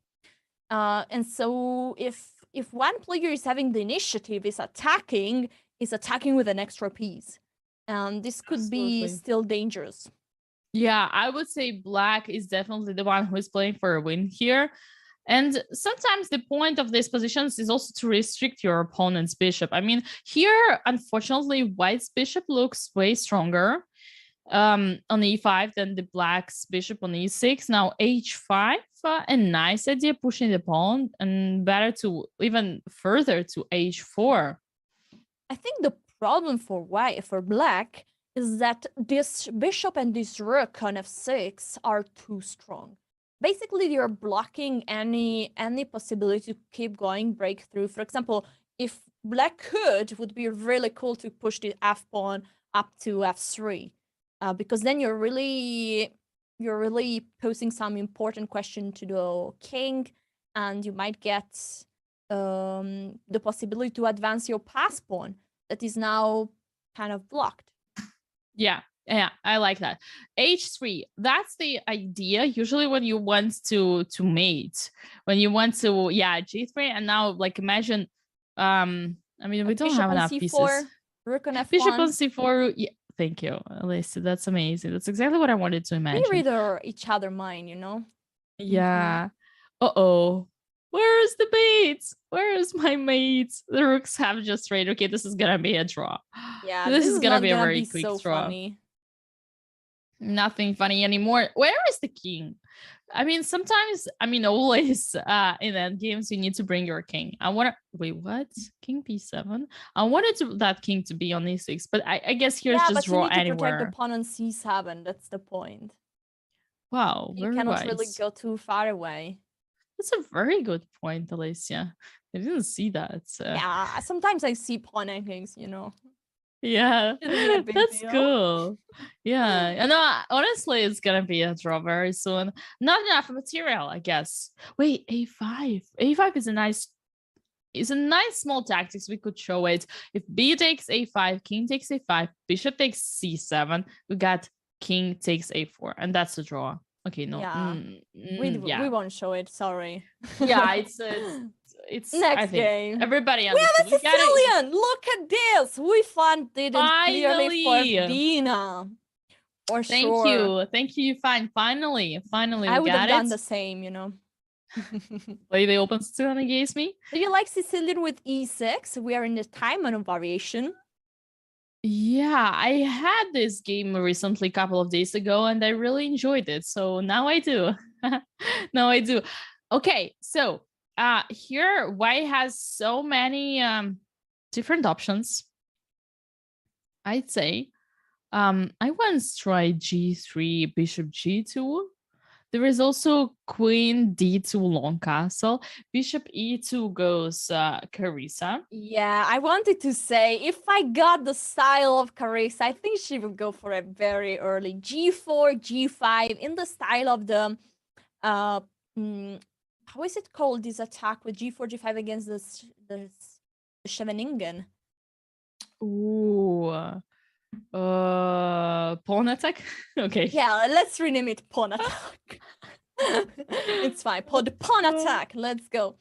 And so if one player is having the initiative, is attacking with an extra piece. This could be still dangerous. Yeah, I would say black is definitely the one who is playing for a win here. And sometimes the point of these positions is also to restrict your opponent's bishop. I mean, here, unfortunately, white's bishop looks way stronger on e5 than the black's bishop on e6. Now, h5, a nice idea, pushing the pawn, and better to even further to h4. I think the problem for black is that this bishop and this rook on f6 are too strong. Basically, you're blocking any possibility to keep going, breakthrough. For example, if black would be really cool to push the f pawn up to f3, because then you're really posing some important question to the king, and you might get the possibility to advance your pass pawn that is now kind of blocked. Yeah, I like that. h3, that's the idea usually when you want to mate, when you want to g3. And now, like, imagine I mean, we don't have enough pieces. Rook on f1. Bishop on c4. Yeah, thank you, Alyssa. That's amazing. That's exactly what I wanted to imagine. We read each other mind, you know. Yeah. Uh-oh. Where is the mate? Where is my mate? The rooks have just raid. Okay, this is gonna be a draw. Yeah, This this is is gonna not be a gonna very be quick so draw. funny. Nothing funny anymore. Where is the king? I mean, sometimes, I mean, always in end games, you need to bring your king. I want to, wait, what? King b7? I wanted that king to be on e6, but I guess here's just but you draw need to protect the anywhere. pawn on c7. That's the point. Wow, You very cannot really wise. go too far away. That's a very good point, Alicia. I didn't see that. Yeah, sometimes I see pawn hangings, Yeah, Shouldn't be a big that's deal. cool. Yeah, and honestly, it's gonna be a draw very soon. Not enough material, I guess. Wait, a5. A5 is a nice. It's a nice small tactics. We could show it. If b takes a5, king takes a5, bishop takes c7. We got king takes a4, and that's a draw. Okay, no. Yeah, Yeah. we won't show it. Sorry. Yeah, it's Next I think game. everybody We have understood. a Sicilian. Look at this. Yifan did it clearly for Finally. Dina. For Thank sure. Thank you, Fine. Finally, I we would got have done it. the same, Play the open still against me. Do you like Sicilian with e6? We are in the time variation. Yeah, I had this game recently, a couple of days ago, and I really enjoyed it. So now I do. Now I do. Okay, so here white has so many different options. I'd say I once tried g3, bishop g2. There is also queen d2 long castle. Bishop e2 goes Carissa. Yeah, I wanted to say, if I got the style of Carissa, I think she would go for a very early g4, g5, in the style of the, how is it called, this attack with g4, g5 against the Scheveningen? Ooh. Pawn attack? Okay. Yeah, let's rename it pawn attack. It's fine. The pawn attack. Let's go.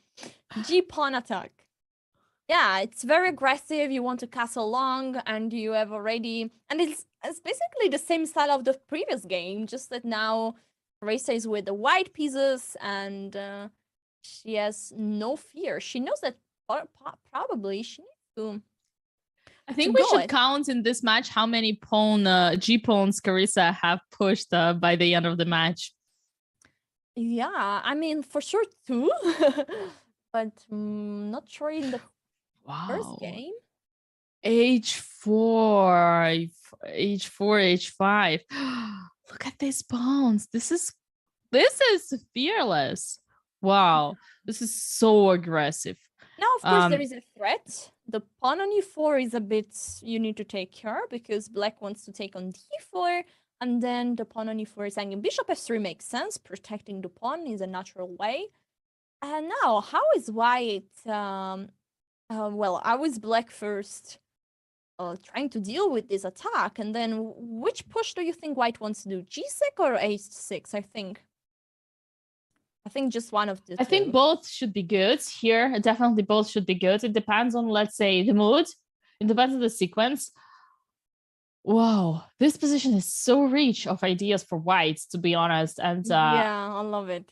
G pawn attack. Yeah, it's very aggressive. You want to castle long, and you have already, and it's basically the same style of the previous game, just that now Raisa is with the white pieces, and she has no fear. She knows that probably she needs to. I think we should count in this match how many G pawns Carissa have pushed by the end of the match. Yeah, I mean, for sure two, but not sure in the first game. H4, H5. Look at these pawns. This is fearless. Wow, this is so aggressive. Now, of course, there is a threat. The pawn on e4 is a bit, you need to take care, because black wants to take on d4, and then the pawn on e4 is hanging. Bishop f3 makes sense. Protecting the pawn is a natural way. And now, how is white? Well, how is black first trying to deal with this attack? And then, which push do you think white wants to do? g6 or h6, I think? I think just one of the two. I think both should be good here. Definitely both should be good. It depends on, let's say, the mood. It depends on the sequence. Wow, this position is so rich of ideas for whites, to be honest. And yeah, I love it.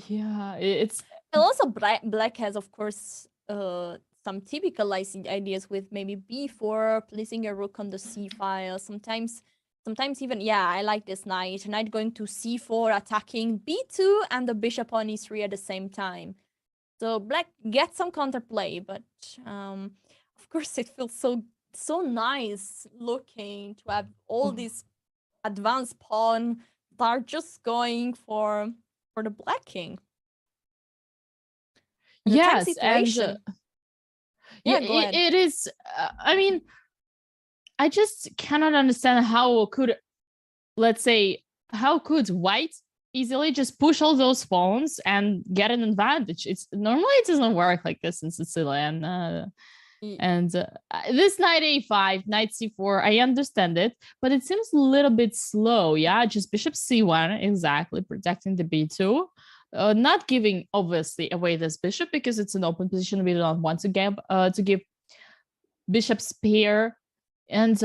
Yeah, it's... And also black has, of course, some typical ideas with maybe b4, placing a rook on the c file. Sometimes even, yeah, I like this knight going to c4, attacking b2 and the bishop on e3 at the same time. So black gets some counterplay, but of course it feels so nice looking to have all these advanced pawns that are just going for the black king. Yes, and yeah, it is. I mean, I just cannot understand how could white easily just push all those pawns and get an advantage. It's normally it doesn't work like this in Sicilian. And this knight a5, knight c4, I understand it, but it seems a little bit slow. Yeah, just bishop c1, exactly, protecting the b2. Not giving, obviously, away this bishop because it's an open position. We don't want to give bishop's pair. And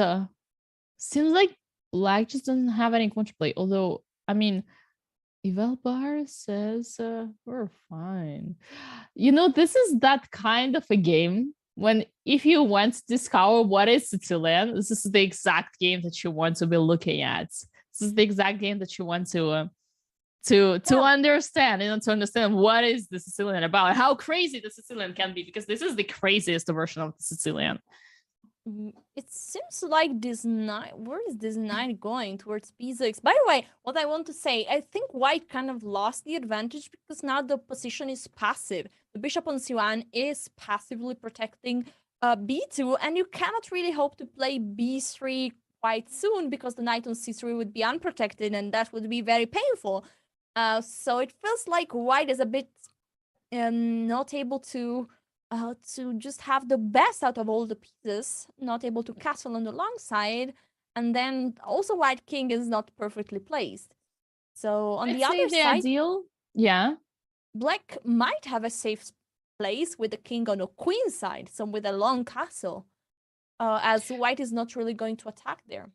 seems like black just doesn't have any counterplay. Although, I mean, Eval Bar says we're fine. You know, this is that kind of a game when if you want to discover what is Sicilian, this is the exact game that you want to be looking at. This is the exact game that you want to understand, to understand what is the Sicilian about, how crazy the Sicilian can be, because this is the craziest version of the Sicilian. It seems like this knight, where is this knight going? Towards b6. By the way, what I want to say, I think white kind of lost the advantage because now the position is passive. The bishop on c1 is passively protecting b2, and you cannot really hope to play b3 quite soon because the knight on c3 would be unprotected, and that would be very painful. So it feels like white is a bit not able to just have the best out of all the pieces, not able to castle on the long side, and then also white king is not perfectly placed. So on the other side, ideal, black might have a safe place with the king on the queen side, so with a long castle, as white is not really going to attack there.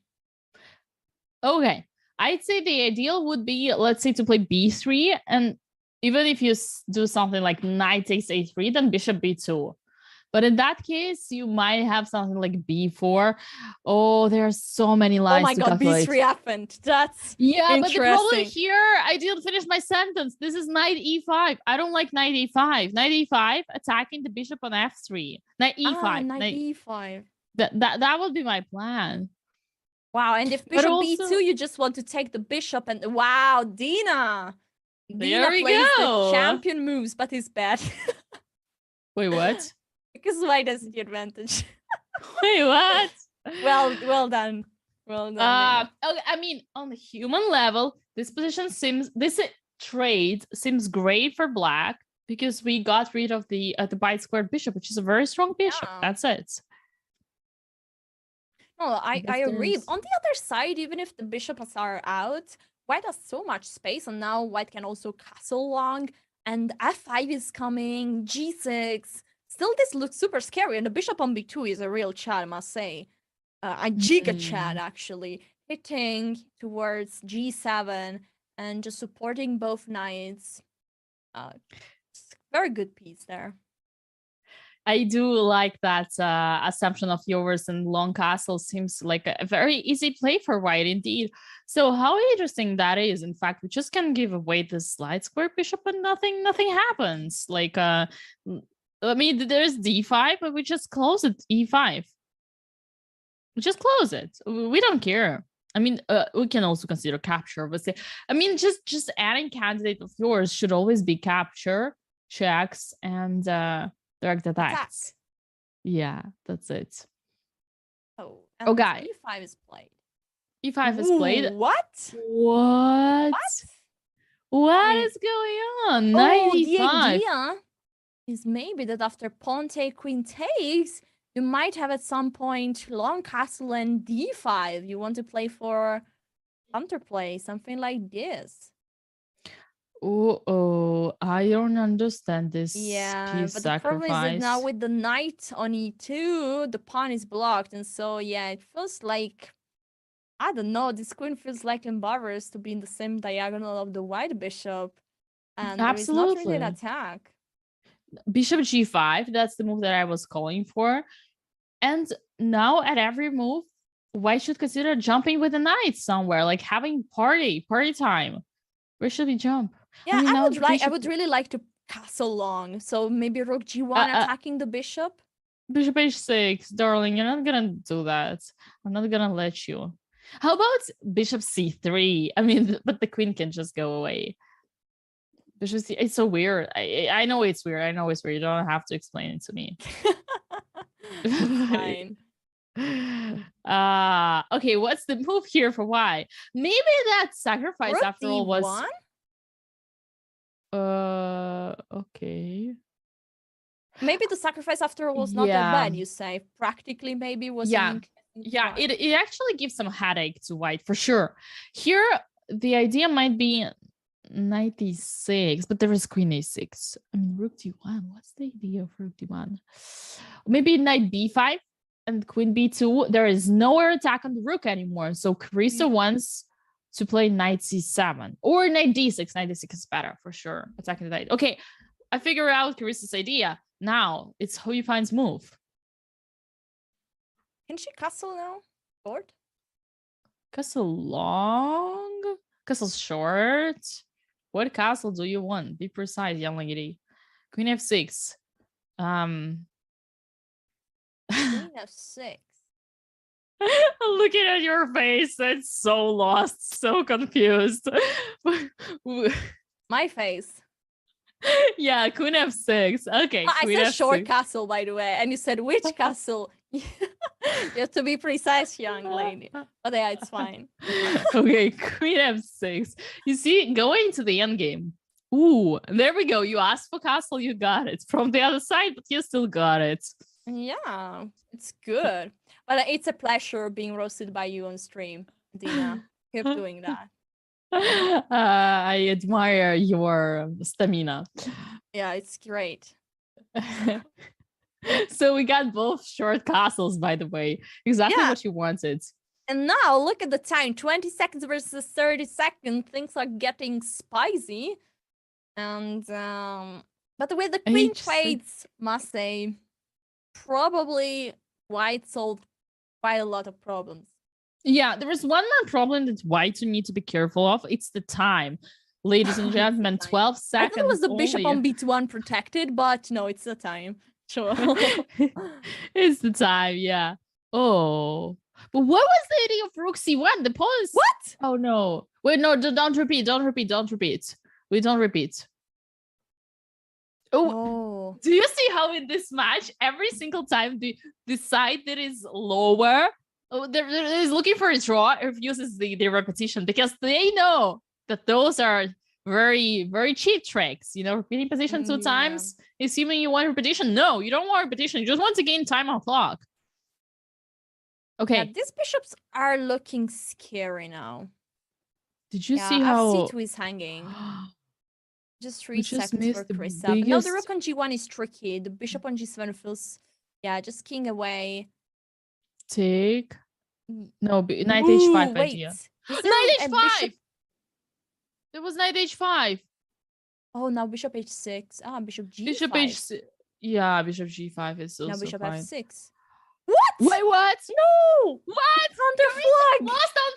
Okay, I'd say the ideal would be, let's say, to play b3, and even if you do something like knight takes a3, then bishop b2. But in that case, you might have something like b4. Oh, there are so many lines. Oh my god, calculate. b3 happened. That's but the problem here, I didn't finish my sentence. This is knight e5. I don't like knight e5. Knight e5 attacking the bishop on f3. Knight e5. Knight e5. That would be my plan. Wow, and if bishop b2, you just want to take the bishop, and wow, Dina plays the champion moves, but it's bad. Wait, what? Because white has the advantage. Wait, what? Well done. Well done. Okay, I mean, on the human level, this trade seems great for black because we got rid of the byte squared bishop, which is a very strong bishop. Yeah. That's it. No, I agree. On the other side, even if the bishops are out, white has so much space, and now white can also castle long, and f5 is coming, g6. Still, this looks super scary, and the bishop on b2 is a real chat, I must say. A giga chat, actually. Hitting towards g7 and just supporting both knights. Very good piece there. I do like that assumption of yours, and long castle seems like a very easy play for white indeed. So how interesting that is. In fact, we just can give away this light square bishop and nothing happens. Like, I mean, there's d5, but we just close it, e5. We just close it. We don't care. I mean, we can also consider capture, but I mean, just adding candidate of yours should always be capture, checks, and direct attacks. Yeah, that's it. Oh, okay. e5 is played. e5 is played. What? What is going on? The idea is maybe that after pawn take, queen takes, you might have at some point long castle and d5. You want to play for counterplay, something like this. I don't understand this. Yeah, but the problem is that now with the knight on e2, the pawn is blocked, and so yeah, it feels like, I don't know, this queen feels like embarrassed to be in the same diagonal of the white bishop, and there is not really an attack. Bishop g5, that's the move that I was calling for, and now at every move, white should consider jumping with the knight somewhere, like having party time. Where should we jump? Yeah, I would really like to castle long. So maybe rook g1 attacking the bishop. Bishop h6, darling. You're not gonna do that. I'm not gonna let you. How about bishop c3? I mean, but the queen can just go away. Bishop c. It's so weird. I know it's weird. I know it's weird. You don't have to explain it to me. Fine. Okay. What's the move here for why? Maybe that sacrifice rook after all was. D1? Okay. Maybe the sacrifice after all was not that bad, you say. Practically, maybe was. Yeah, it actually gives some headache to white for sure. Here, the idea might be knight d6, but there is queen a6. I mean, rook d1. What's the idea of rook d1? Maybe knight b5 and queen b2. There is no air attack on the rook anymore. So Carissa wants to play knight c7 or knight d6. Knight d6 is better for sure. Attacking the knight. Okay, I figured out Carissa's idea. Now it's Hou Yifan's move. Can she castle now? Short? Castle long? Castle short? What castle do you want? Be precise, young lady. Queen f6. Queen f6. Looking at your face, it's so lost, so confused. My face. Yeah, Queen f6. Okay. I Queen said f6. short castle, by the way, and you said which castle? You have to be precise, young lady. But yeah, it's fine. Okay, Queen f6. You see, going to the end game. Ooh, there we go. You asked for castle, you got it. From the other side, but you still got it. Yeah, it's good. But it's a pleasure being roasted by you on stream, Dina. Keep doing that. I admire your stamina. Yeah, it's great. So we got both short castles, by the way. Exactly Yeah. what you wanted. And now look at the time, 20 seconds versus 30 seconds. Things are getting spicy. And but with the queen trades, must say, probably white solved quite a lot of problems. Yeah, there is one more problem that whites need to be careful of. It's the time. Ladies and gentlemen, 12 seconds. I thought it was the bishop only. on b2 protected, but no, it's the time. Sure. It's the time, yeah. Oh. But what was the idea of rook c1? The pawn is... What? Oh, no. Wait, no, don't repeat. We don't repeat. Oh. Do you see how in this match, every single time the side that is lower, there is looking for a draw, refuses the repetition because they know that those are very, very cheap tricks. You know, repeating position 2 times, assuming you want repetition. No, you don't want repetition. You just want to gain time on clock. Okay. Yeah, these bishops are looking scary now. Did you see how c2 is hanging? Just 3 seconds for Carissa. Biggest... No, the rook on g1 is tricky. The bishop on g7 feels, yeah, just king away. Take. No, knight h5 idea. Knight h5! Bishop... There was knight h5. Oh, now bishop h6. Ah, bishop g5. Bishop h6. Yeah, bishop g5 is also now bishop fine. f6. What? Wait, what? No! What? Counter flag! Lost on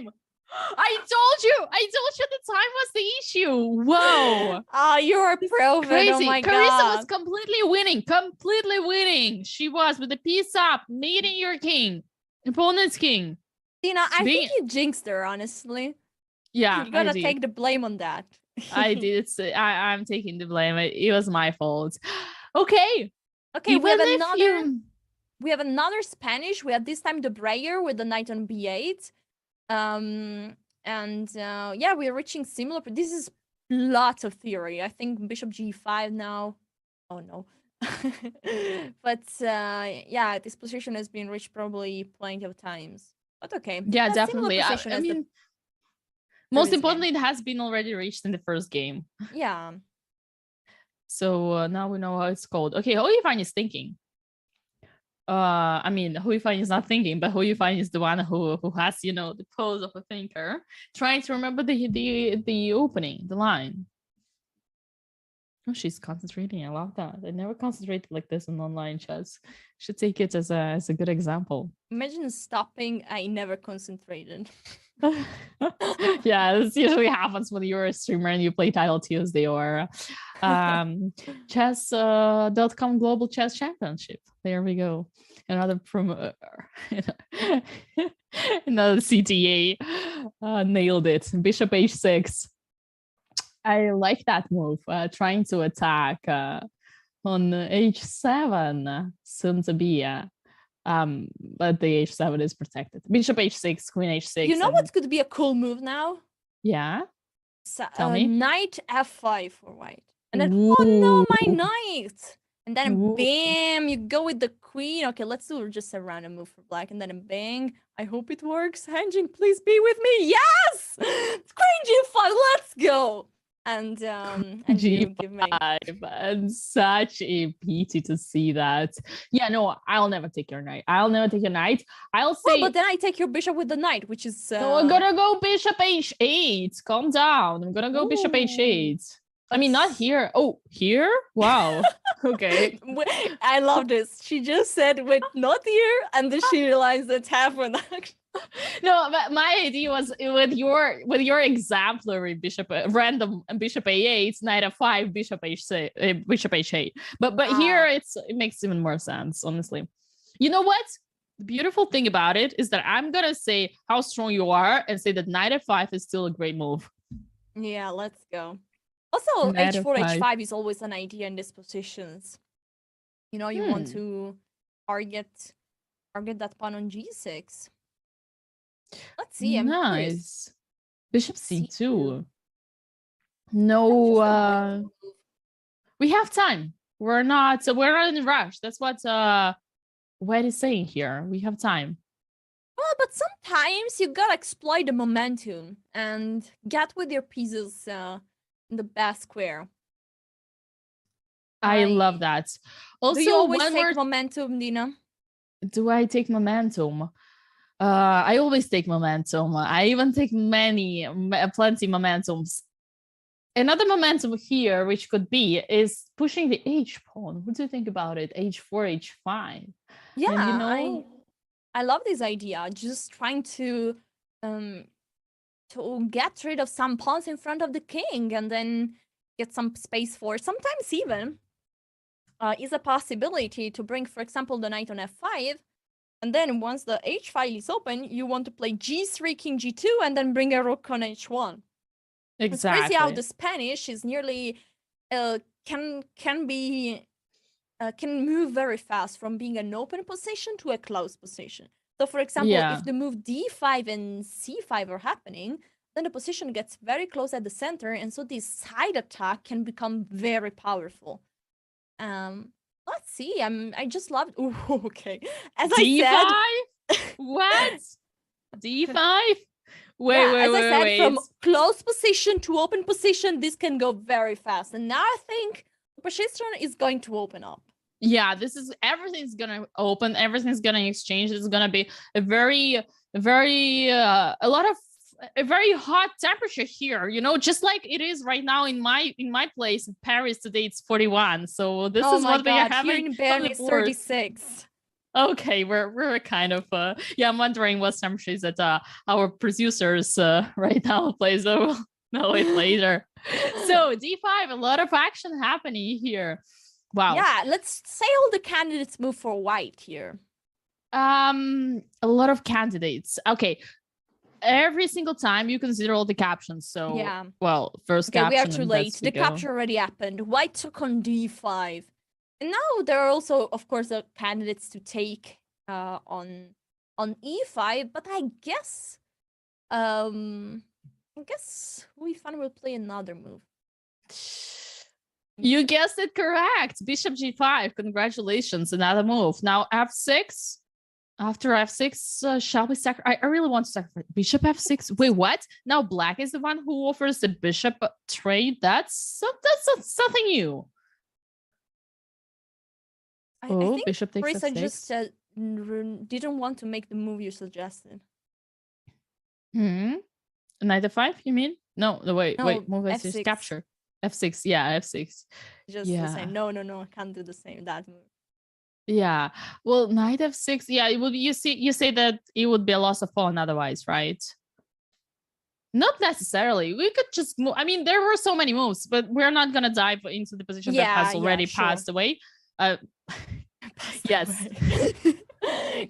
time! I told you the time was the issue. Whoa. Ah, you're a pro. Crazy. Oh my Carissa God. was completely winning. She was with the piece up, meeting your king, opponent's king. Dina, I think you jinxed her, honestly. Yeah, you gotta take the blame on that. I did. I'm taking the blame. It was my fault. Okay. Okay, we have another Spanish. We have this time the Breyer with the knight on b8. Yeah, we're reaching similar. This is lots of theory. I think bishop g5 now. Oh no. But yeah, this position has been reached probably plenty of times. But okay. Yeah, definitely. I mean, most importantly, it has been already reached in the first game. Yeah. So now we know how it's called. Okay, Hou Yifan is thinking. I mean, Hou Yifan is not thinking, but Hou Yifan is the one who has, you know, the pose of a thinker, trying to remember the opening, the line. Oh, she's concentrating. I love that. I never concentrated like this in online chess. Should take it as a good example. Imagine stopping. I never concentrated. Yeah, this usually happens when you're a streamer and you play Title Tuesday or chess.com Global Chess Championship. There we go. Another another CTA nailed it. Bishop h6. I like that move, trying to attack on h7, soon to be. But the h7 is protected. Bishop h6, queen h6. You know what could be a cool move now? Yeah. Tell me. Knight f5 for white. And then, oh no, my knight! And then bam, you go with the queen. Okay, let's do just a random move for black. And then bang. I hope it works. Hanjin, please be with me. Yes! Queen g5, let's go! and you give mate. And such a pity to see that. Yeah, no, I'll never take your knight. I'll say, well, but then I take your bishop with the knight, which is no, I'm gonna go bishop h8. Calm down. I'm gonna go bishop h8. I mean, not here. Oh, here? Wow. Okay. I love this. She just said, wait, not here, and then she realized it's happened. No, but my idea was with your exemplary bishop, random bishop a8, knight f5, bishop h6, bishop h8. But here it makes even more sense, honestly. You know what? The beautiful thing about it is that I'm gonna say how strong you are and say that knight f5 is still a great move. Yeah, let's go. Also, Knight h4, f5. h5 is always an idea in these positions. You know, you want to target that pawn on g6. Let's see. I'm curious. Bishop c2. No, we have time. We're not in a rush. That's what White is saying here. We have time. Well, but sometimes you gotta exploit the momentum and get with your pieces in the best square. I love that. Also, do you always take momentum, Dina? Do I take momentum? I always take momentum. I even take plenty momentums. Another momentum here, which could be, is pushing the h pawn. What do you think about it? h4, h5. Yeah, and, you know, I love this idea. Just trying to get rid of some pawns in front of the king and then get some space for. Sometimes even is a possibility to bring, for example, the knight on f5. And then once the h file is open, you want to play g3, king g2, and then bring a rook on h1. Exactly. It's crazy how the Spanish is nearly can move very fast from being an open position to a closed position. So, for example, if the move d5 and c5 are happening, then the position gets very close at the center, and so this side attack can become very powerful. Let's see. I just love. Ooh, okay. As D5? I said, what? D5? Wait. From close position to open position, this can go very fast. And now I think the position is going to open up. Yeah, everything's gonna open. Everything's gonna exchange. It's gonna be a very hot temperature here, you know, just like it is right now in my place in Paris. Today it's 41, so this is what we are having. Here in Bern it's 36. Okay, we're kind of I'm wondering what temperature is at our producers right now place. So we'll know it later. So d5, a lot of action happening here. Wow. Yeah, let's say all the candidates move for white here. A lot of candidates. Okay. Every single time you consider all the captions. So yeah. Well, first caption. We are too late. The capture already happened. White took on d5. And now there are also, of course, the candidates to take on e5, but I guess Yifan will play another move. You guessed it correct. Bishop g5. Congratulations. Another move. Now f6. After f6, shall we sacrifice? I really want to sacrifice bishop f6. Wait, what? Now black is the one who offers the bishop trade. That's something new. I think bishop takes Carissa f6. just didn't want to make the move you suggested. Knight f5, you mean? No, wait, move f6. Capture. f6, yeah, f6. Just the same. No, I can't do the same, that move. Yeah, well, knight f6, yeah, it would. You say that it would be a loss of pawn otherwise, right? Not necessarily. We could just move. I mean, there were so many moves, but we're not gonna dive into the position that has already passed away. Yes.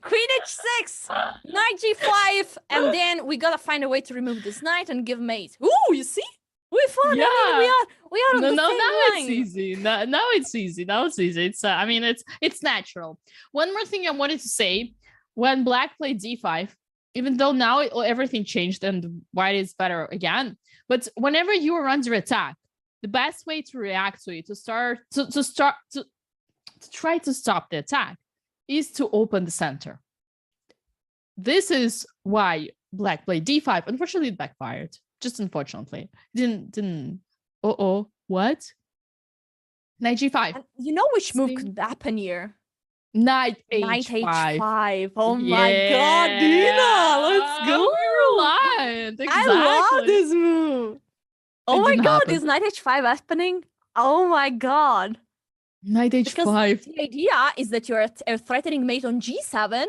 Queen h6, knight g5, and then we gotta find a way to remove this knight and give mate. Ooh, you see? We fought. Yeah. I mean, we are on the same line. It's easy. Now it's easy. It's I mean, it's natural. One more thing I wanted to say: when black played d5, even though now everything changed and white is better again, but whenever you are under attack, the best way to react to it, to try to stop the attack, is to open the center. This is why black played d5. Unfortunately, it backfired. Just unfortunately, didn't Uh-oh. What? Knight G5. And you know which move See? could happen here? Knight Knight H5. H5. Oh my God, Yeah. Dina, let's go. We were aligned. Exactly. I love this move. Oh It my didn't God, happen. is Knight H5 happening? Oh my God. Knight Because H5. the idea is that you're a threatening mate on G7,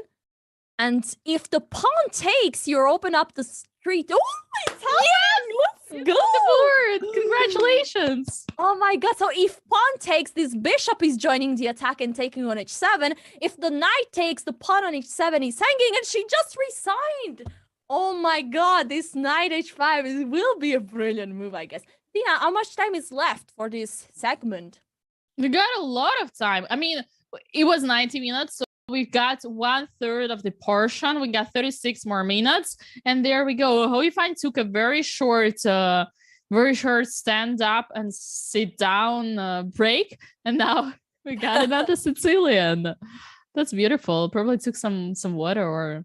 and if the pawn takes, you open up the street. Oh, it's happening! Let's go! The board. Congratulations. Oh my God. So if pawn takes, this bishop is joining the attack and taking on H7. If the knight takes, the pawn on H7 is hanging, and she just resigned. Oh my God. This knight H5 will be a brilliant move, I guess. Dina, how much time is left for this segment? We got a lot of time. I mean, it was 90 minutes, so we got 1/3 of the portion. We got 36 more minutes, and there we go. Yifan took a very short stand up and sit down break, and now we got another Sicilian. That's beautiful. Probably took some water or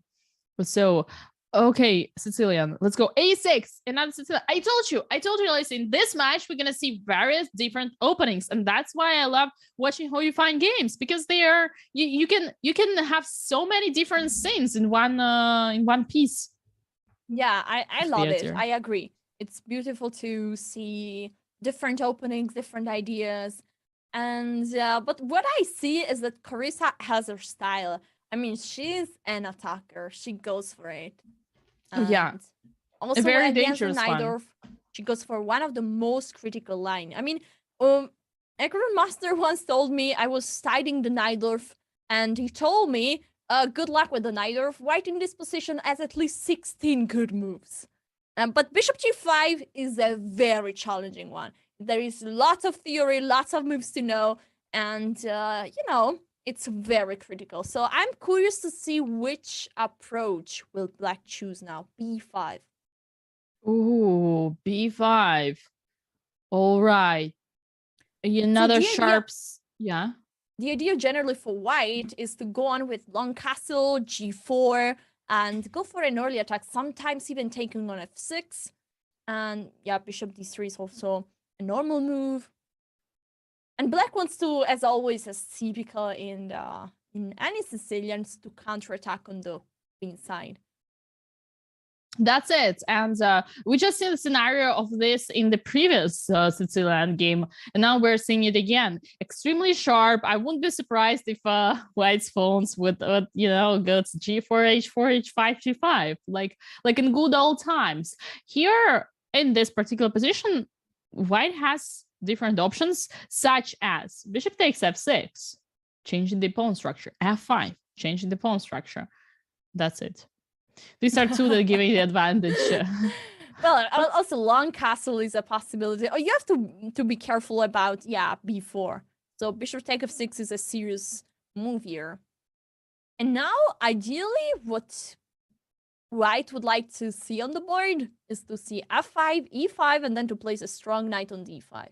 so. Okay, Sicilian, let's go. A6, another Sicilian. I told you, Lisa, in this match, we're gonna see various different openings, and that's why I love watching how you find games, because they are you can have so many different scenes in one piece. Yeah, I love it. Theater. I agree. It's beautiful to see different openings, different ideas. And but what I see is that Carissa has her style. I mean, she's an attacker. She goes for it. Yeah. Also, A very against dangerous one. she goes for one of the most critical line. I mean, a Grandmaster once told me I was studying the Najdorf, and he told me, good luck with the Najdorf. White in this position has at least 16 good moves. But Bishop G5 is a very challenging one. There is lots of theory, lots of moves to know, and you know, it's very critical. So I'm curious to see which approach will Black choose now. B5. Ooh, B5. All right. Another sharps. Yeah. The idea generally for White is to go on with long castle, G4, and go for an early attack, sometimes even taking on F6. And yeah, Bishop D3 is also a normal move. And Black wants to, as always, as typical in any Sicilians, to counterattack on the queen side. That's it. And we just seen the scenario of this in the previous Sicilian game, and now we're seeing it again. Extremely sharp. I wouldn't be surprised if White's phones would, go to G4, H4, H5, G5, like in good old times. Here, in this particular position, White has different options, such as Bishop takes F6, changing the pawn structure, F5, changing the pawn structure. That's it. These are two that give me the advantage. Well, also long castle is a possibility. Oh, you have to be careful about, B4. So bishop take f6 is a serious move here. And now, ideally, what White would like to see on the board is to see f5, e5, and then to place a strong knight on d5.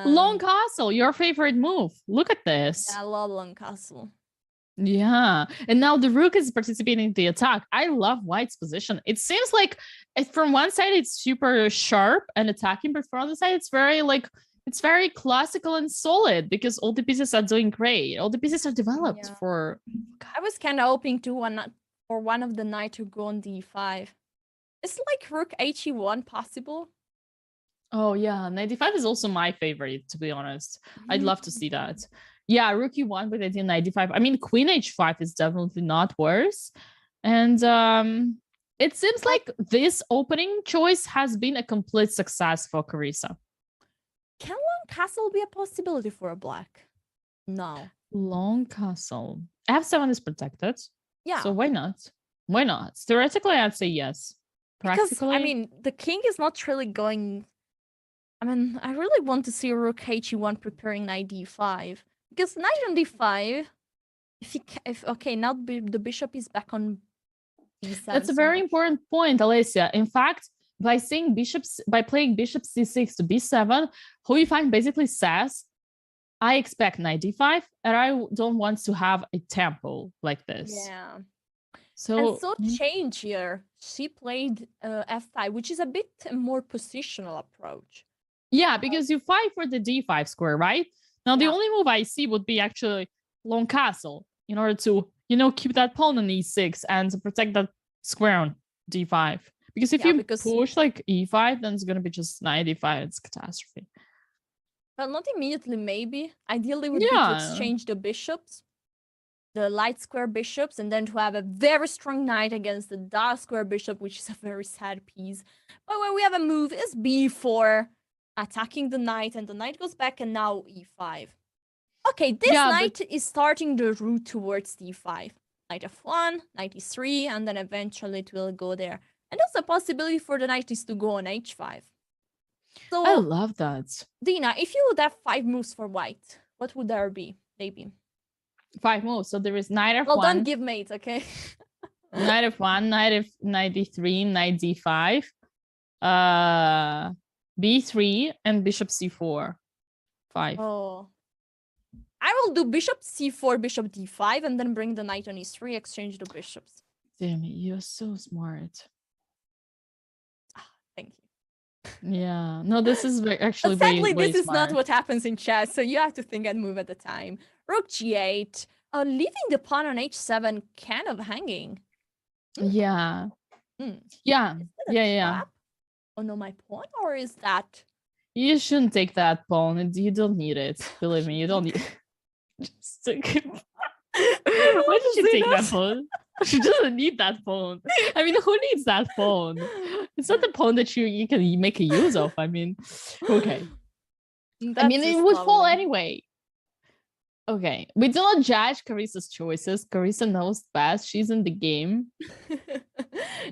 Long castle, your favorite move. Look at this. Yeah, I love long castle. Yeah, and now the rook is participating in the attack. I love White's position. It seems like from one side it's super sharp and attacking, but from the other side it's very classical and solid, because all the pieces are doing great. All the pieces are developed for. I was kind of hoping for one of the knight to go on d5. Is like rook he1 possible? Oh yeah, knight d5 is also my favorite, to be honest. I'd love to see that. Yeah, rook e1 with idea knight d5. I mean, queen h5 is definitely not worse. And it seems like this opening choice has been a complete success for Carissa. Can long castle be a possibility for a black? No. Long castle. F7 is protected. Yeah. So why not? Why not? Theoretically, I'd say yes. Because, I mean, the king is not really going... I mean, I really want to see rook he1 preparing knight d5. Because knight on d5, okay, now the bishop is back on d7. That's a very important point, Alessia. In fact, by playing bishop c6 to b7, Yifan basically says, I expect knight d5, and I don't want to have a tempo like this. Yeah. So change here. She played f5, which is a bit more positional approach. Yeah, because you fight for the d5 square, right? Now, the only move I see would be actually long castle in order to, keep that pawn on e6 and to protect that square on d5. Because if you push like e5, then it's going to be just knight e5. It's catastrophe. Well, not immediately, maybe. Ideally, would be to exchange the bishops, the light square bishops, and then to have a very strong knight against the dark square bishop, which is a very sad piece. But when we have a move is b4, attacking the knight, and the knight goes back, and now e5. Okay, this knight is starting the route towards d5. Knight f1, knight e3, and then eventually it will go there. And also a possibility for the knight is to go on h5. So I love that. Dina, if you would have 5 moves for white, what would there be? Maybe 5 moves. So there is knight f1. Well, don't give mate, okay? Knight f1, knight d3, knight d5, b3, and bishop c4. 5. Oh. I will do bishop c4, bishop d5, and then bring the knight on e3, exchange the bishops. Damn it, you're so smart. Thank you. Yeah, no, this is actually sadly, way this is smart. not what happens in chess, so you have to think and move at the time. Rook g8, leaving the pawn on h7, kind of hanging. Yeah. Yeah. Trap? Oh no, my pawn, or is that? You shouldn't take that pawn. You don't need it. Believe me, you don't need. Just take it. Why did you take that pawn? She doesn't need that pawn. I mean, who needs that pawn? It's not the pawn that you can make a use of. I mean, okay. I mean, it would fall anyway. Okay, we do not judge Carissa's choices. Carissa knows best. She's in the game.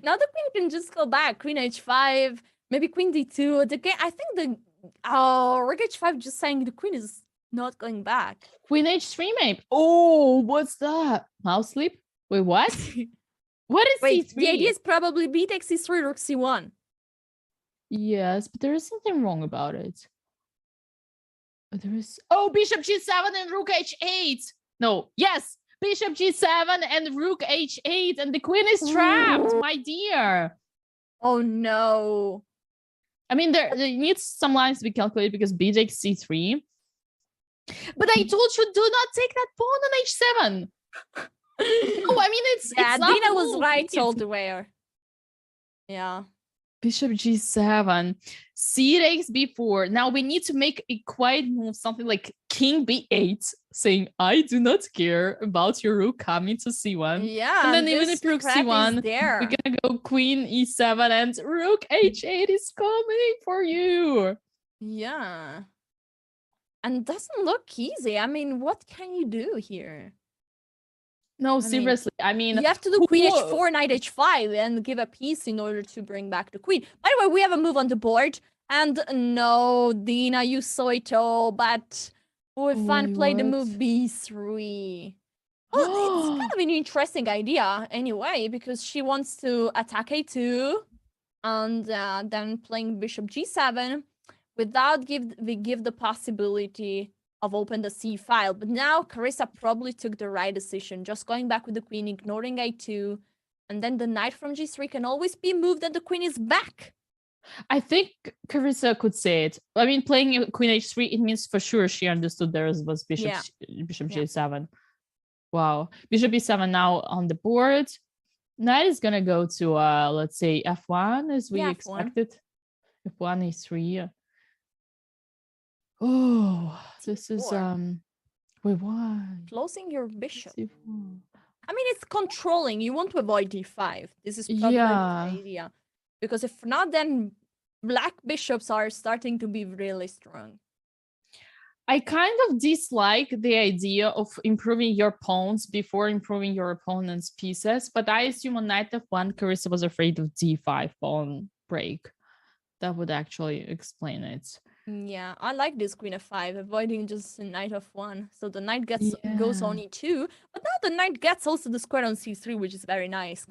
Now the queen can just go back. Queen h5, maybe queen d2. The game, I think rook h5 just saying the queen is not going back. Queen h3 maybe. Oh, what's that? Mouse sleep? Wait, what? What is c3? The idea is probably b takes c3, rook c1. Yes, but there is something wrong about it. There is bishop g7 and rook h8. No, yes, bishop g7 and rook h8, and the queen is trapped, my dear. Oh no. I mean, there needs some lines to be calculated because b takes c3. But I told you, do not take that pawn on h7. No, I mean, it's not Dina was right all the way. Yeah. Bishop g7, c takes b4. Now we need to make a quiet move, something like king b8, saying, I do not care about your rook coming to c1. Yeah, and then even if rook c1, we're gonna go queen e7 and rook h8 is coming for you. Yeah. And doesn't look easy. I mean, what can you do here? No, seriously. I mean, you have to do queen h4, knight h5, and give a piece in order to bring back the queen. By the way, we have a move on the board. And no, Dina, you saw it all, but Yifan played the move b3. Well, it's kind of an interesting idea anyway, because she wants to attack a2 and then playing bishop g7 without give the possibility of open the c file. But now Carissa probably took the right decision, just going back with the queen, ignoring a2, and then the knight from g3 can always be moved and the queen is back. I think Carissa could say it. I mean, playing queen h3, it means for sure she understood there was bishop g7. Wow. Bishop e7 now on the board. Knight is gonna go to let's say f1 as we expected. F1 e3. Oh, this is wait, why? Closing your bishop. I mean, it's controlling. You want to avoid d5. This is probably the idea. Because if not, then black bishops are starting to be really strong. I kind of dislike the idea of improving your pawns before improving your opponent's pieces, but I assume on knight f1, Carissa was afraid of d5 pawn break. That would actually explain it. Yeah, I like this queen f5, avoiding just knight f1. So the knight goes on e2, but now the knight gets also the square on c3, which is very nice.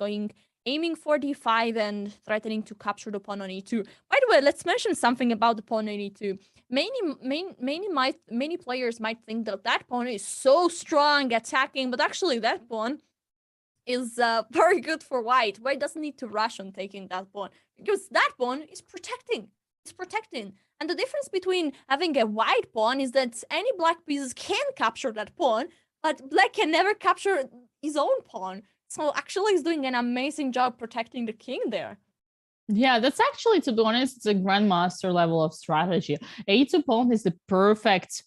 Aiming for d5 and threatening to capture the pawn on e2. By the way, let's mention something about the pawn on e2. Many players might think that pawn is so strong attacking, but actually that pawn is very good for white. White doesn't need to rush on taking that pawn because that pawn is protecting. It's protecting. And the difference between having a white pawn is that any black pieces can capture that pawn, but black can never capture his own pawn. So actually he's doing an amazing job protecting the king there. Yeah, that's actually, to be honest, it's a grandmaster level of strategy. A2 pawn is the perfect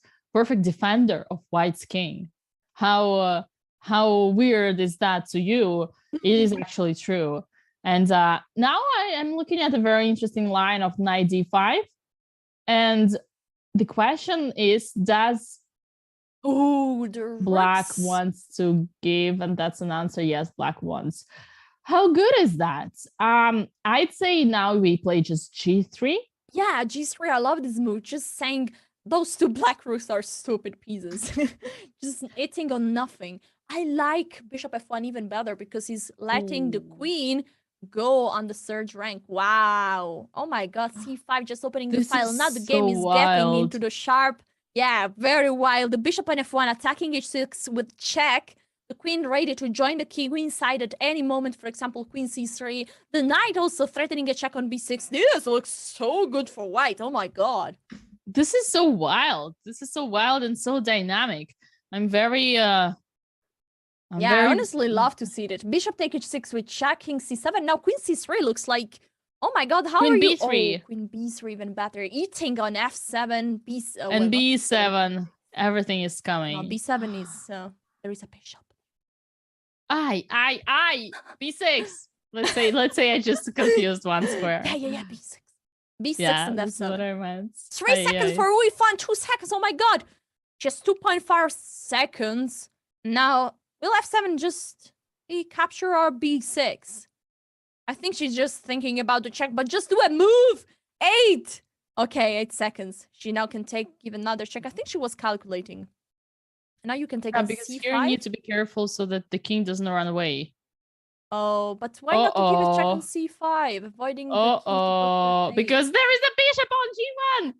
defender of white's king. How weird is that to you? It is actually true. And now I am looking at a very interesting line of knight d5. And the question is, does black wants to give? And that's an answer, yes, black wants. How good is that? I'd say now we play just g3. Yeah, g3, I love this move. Just saying those two black rooks are stupid pieces. Just hitting on nothing. I like bishop f1 even better because he's letting the queen go on the surge rank. Wow. Oh my god, c5 just opening the file. Now the game is getting into the sharp. Yeah, very wild. The bishop on f1 attacking h6 with check. The queen ready to join the queen side at any moment. For example, queen c3. The knight also threatening a check on b6. This looks so good for white. Oh my god. This is so wild. This is so wild and so dynamic. I'm very I honestly love to see it. Bishop take h6 with check, king c7. Now queen c3 looks like, oh my god, how queen are you? b3. Oh, queen b3 even better. Eating on f7, and b7. Everything is coming. No, b7 is there is a bishop. B6. Let's say I just confused one square. Yeah, b6. B6 yeah, and that's f7. what I meant. 3 seconds for Yifan, 2 seconds. Oh my god. Just 2.5 seconds. Now, will f7 just capture our b6? I think she's just thinking about the check, but just do a move. 8. Okay, 8 seconds. She now can give another check. I think she was calculating. And now you can take on because c5. here you need to be careful so that the king doesn't run away. Oh, but why not to give a check on c5, avoiding the because there is a bishop on g1.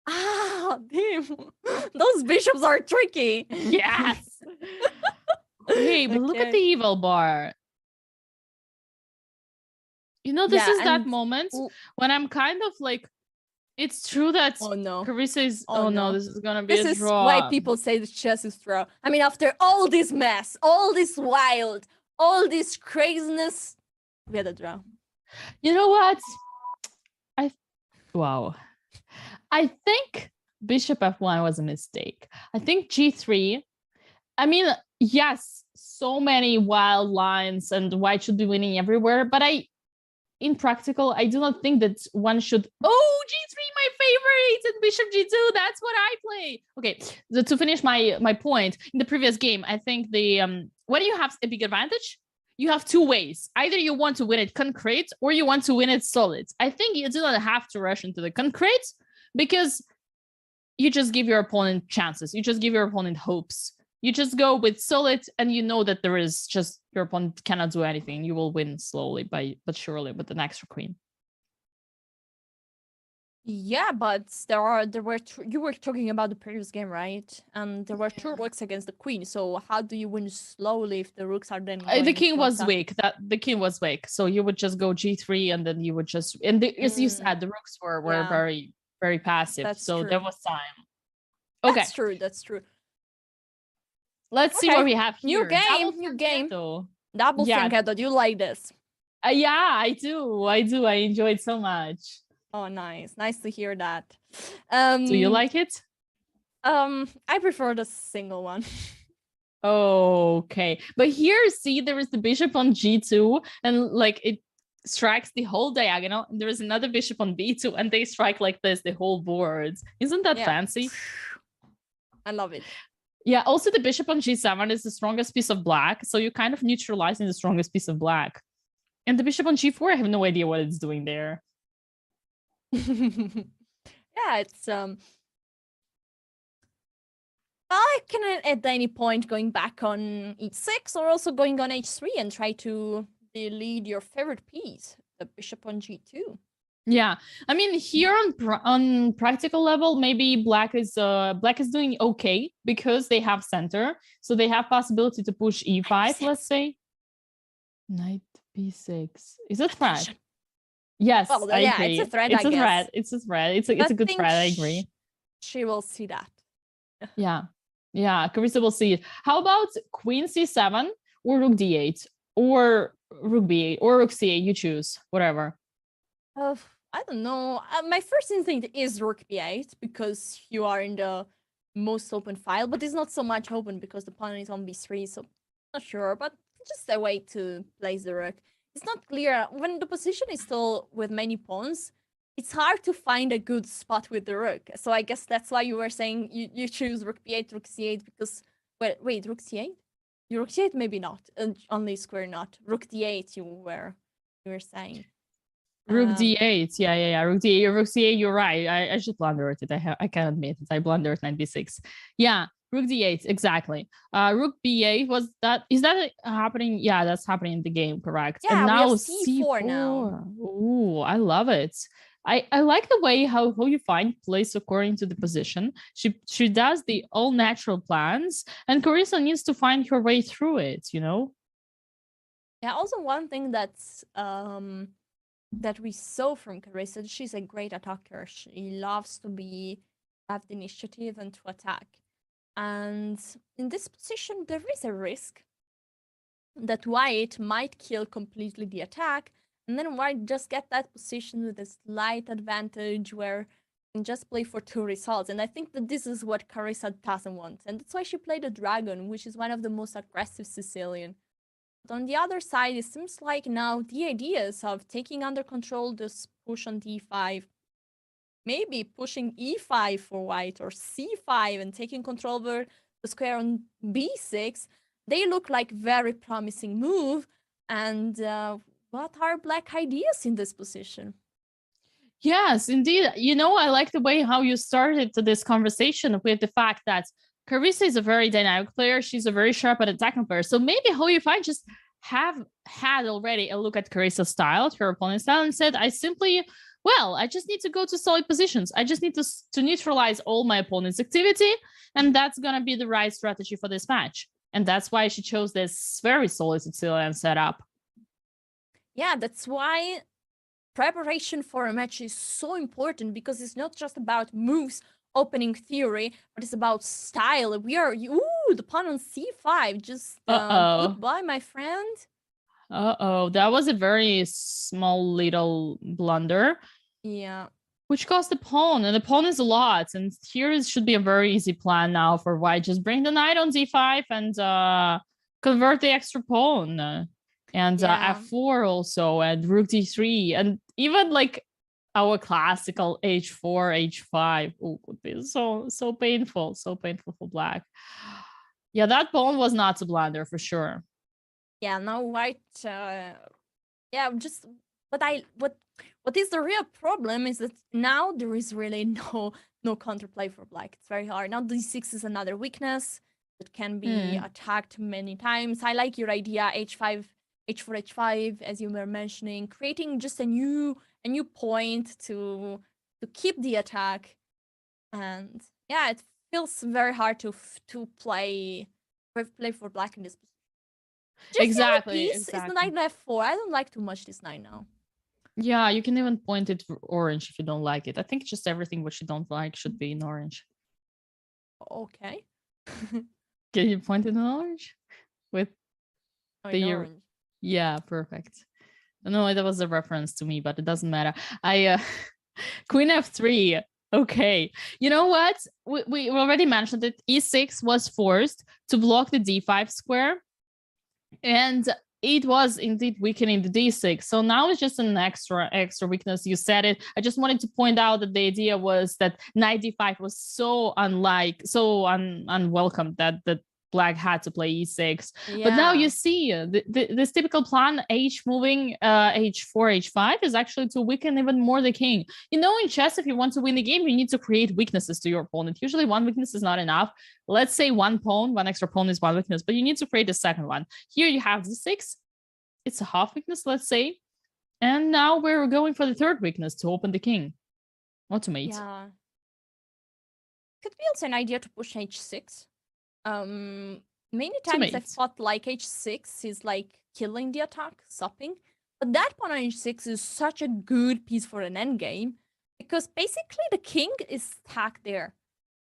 Ah, damn. Those bishops are tricky. Yes. Hey, but look at the evil bar. You know, this is that moment when I'm kind of like, it's true that Carissa is, oh no, this is gonna be a draw. This is why people say the chess is draw. I mean, after all this mess, all this wild, all this craziness, we had a draw. You know what? Wow. I think bishop f1 was a mistake. I think g3, I mean, yes, so many wild lines and white should be winning everywhere, but in practical, I do not think that one should, g3, my favorite, and bishop g2, that's what I play. Okay, so to finish my point, in the previous game, I think when you have a big advantage, you have two ways. Either you want to win it concrete or you want to win it solid. I think you do not have to rush into the concrete because you just give your opponent chances. You just give your opponent hopes. You just go with solid and you know that there is just, your opponent cannot do anything. You will win slowly but surely with an extra queen. Yeah, but you were talking about the previous game, right? And there were 2 rooks against the queen. So how do you win slowly if the rooks are then the king was weak. The king was weak. So you would just go g3 and then you would just, and as you said, the rooks were very, very passive. That's so true. there was time. Okay. That's true. Let's see what we have here. New game. Double finger. Do you like this? Yeah, I do. I enjoy it so much. Oh, nice to hear that. Do you like it? I prefer the single one. Okay, but here, see, there is the bishop on g2 and like it strikes the whole diagonal, and there is another bishop on b2 and they strike like this the whole board. Isn't that fancy? I love it. Yeah, also the bishop on g7 is the strongest piece of black, so you're kind of neutralizing the strongest piece of black. And the bishop on g4, I have no idea what it's doing there. Yeah, it's I can at any point going back on h6 or also going on h3 and try to lead your favorite piece, the bishop on g2. Yeah, I mean, here on practical level, maybe black is doing okay because they have center, so they have possibility to push e5. Let's say knight b6. Is that threat? Yes, Well, I yeah, it's a agree. threat, It's I a guess. threat. It's a threat. It's a But good think threat. I agree. she will see that. Yeah. Yeah. Carissa will see it. How about Queen C7 or Rook D8 or Rook B8 or Rook C8? You choose, whatever. I don't know. My first instinct is Rook B8 because you are in the most open file, but it's not so much open because the pawn is on B3, so not sure, but just a way to place the rook. It's not clear. When the position is still with many pawns, it's hard to find a good spot with the rook. So I guess that's why you were saying you choose Rook B8, Rook C8 because, well, wait, Rook C8? Rook C8 maybe not, only square not. Rook D8 you were saying. Rook D8. Yeah. Rook D8, Rook C8, you're right. I should blunder it. I can admit it. I blundered knight B6. Yeah, Rook D8, exactly. Rook B8, is that happening? Yeah, that's happening in the game, correct? Yeah, and we have now C4 now. Ooh, I love it. I like the way how Yifan plays according to the position. She does the all natural plans, and Carissa needs to find her way through it, you know? Yeah, also one thing that's that we saw from Carissa, she's a great attacker. She loves to have the initiative and to attack. And in this position, there is a risk that White might kill completely the attack, and then White just get that position with a slight advantage where you can just play for 2 results. And I think that this is what Carissa doesn't want. And that's why she played a dragon, which is one of the most aggressive Sicilian. But on the other side, it seems like now the ideas of taking under control this push on d5, maybe pushing e5 for white or c5 and taking control over the square on b6, they look like very promising move. And what are black ideas in this position? Yes, indeed. You know, I like the way how you started this conversation with the fact that Carissa is a very dynamic player. She's a very sharp and attacking player. So maybe how if I just have had already a look at Carissa's style, her opponent's style, and said, I just need to go to solid positions. I just need to neutralize all my opponent's activity. And that's going to be the right strategy for this match. And that's why she chose this very solid Sicilian setup. Yeah, that's why preparation for a match is so important, because it's not just about moves, opening theory, but it's about style. The pawn on c5, just goodbye, my friend. That was a very small little blunder. Yeah. Which cost the pawn, and the pawn is a lot. And here should be a very easy plan now for white. Just bring the knight on d5 and convert the extra pawn. And f4 also, and rook d3, and even like our classical h4, h5. Oh, could be so painful for black. Yeah, that pawn was not a blunder for sure. Yeah, now white. Just what is the real problem is that now there is really no counterplay for black. It's very hard. Now d6 is another weakness that can be attacked many times. I like your idea, h5. h4, h5, as you were mentioning, creating just a new point to keep the attack. And yeah, it feels very hard to play for black in this position. Just exactly. Is the knight on f4. I don't like too much this knight now. Yeah, you can even point it for orange if you don't like it. I think just everything what you don't like should be in orange. Okay. Can you point it in orange? With the orange. Yeah, perfect. No, that was a reference to me, but it doesn't matter. Queen f3. Okay. You know what? We already mentioned that e6 was forced to block the d5 square. And it was indeed weakening the d6. So now it's just an extra weakness. You said it. I just wanted to point out that the idea was that knight d5 was so unwelcome that black had to play e6. Yeah. But now you see this typical plan, h moving h4, h5 is actually to weaken even more the king. You know, in chess, if you want to win the game, you need to create weaknesses to your opponent. Usually one weakness is not enough. Let's say one extra pawn is one weakness, but you need to create a second one. Here you have d6. It's a half weakness, let's say. And now we're going for the third weakness to open the king. Automate. Yeah. Could be also an idea to push h6. Many times I thought like h6 is like killing the attack, stopping. But that pawn on h6 is such a good piece for an endgame, because basically the king is stuck there.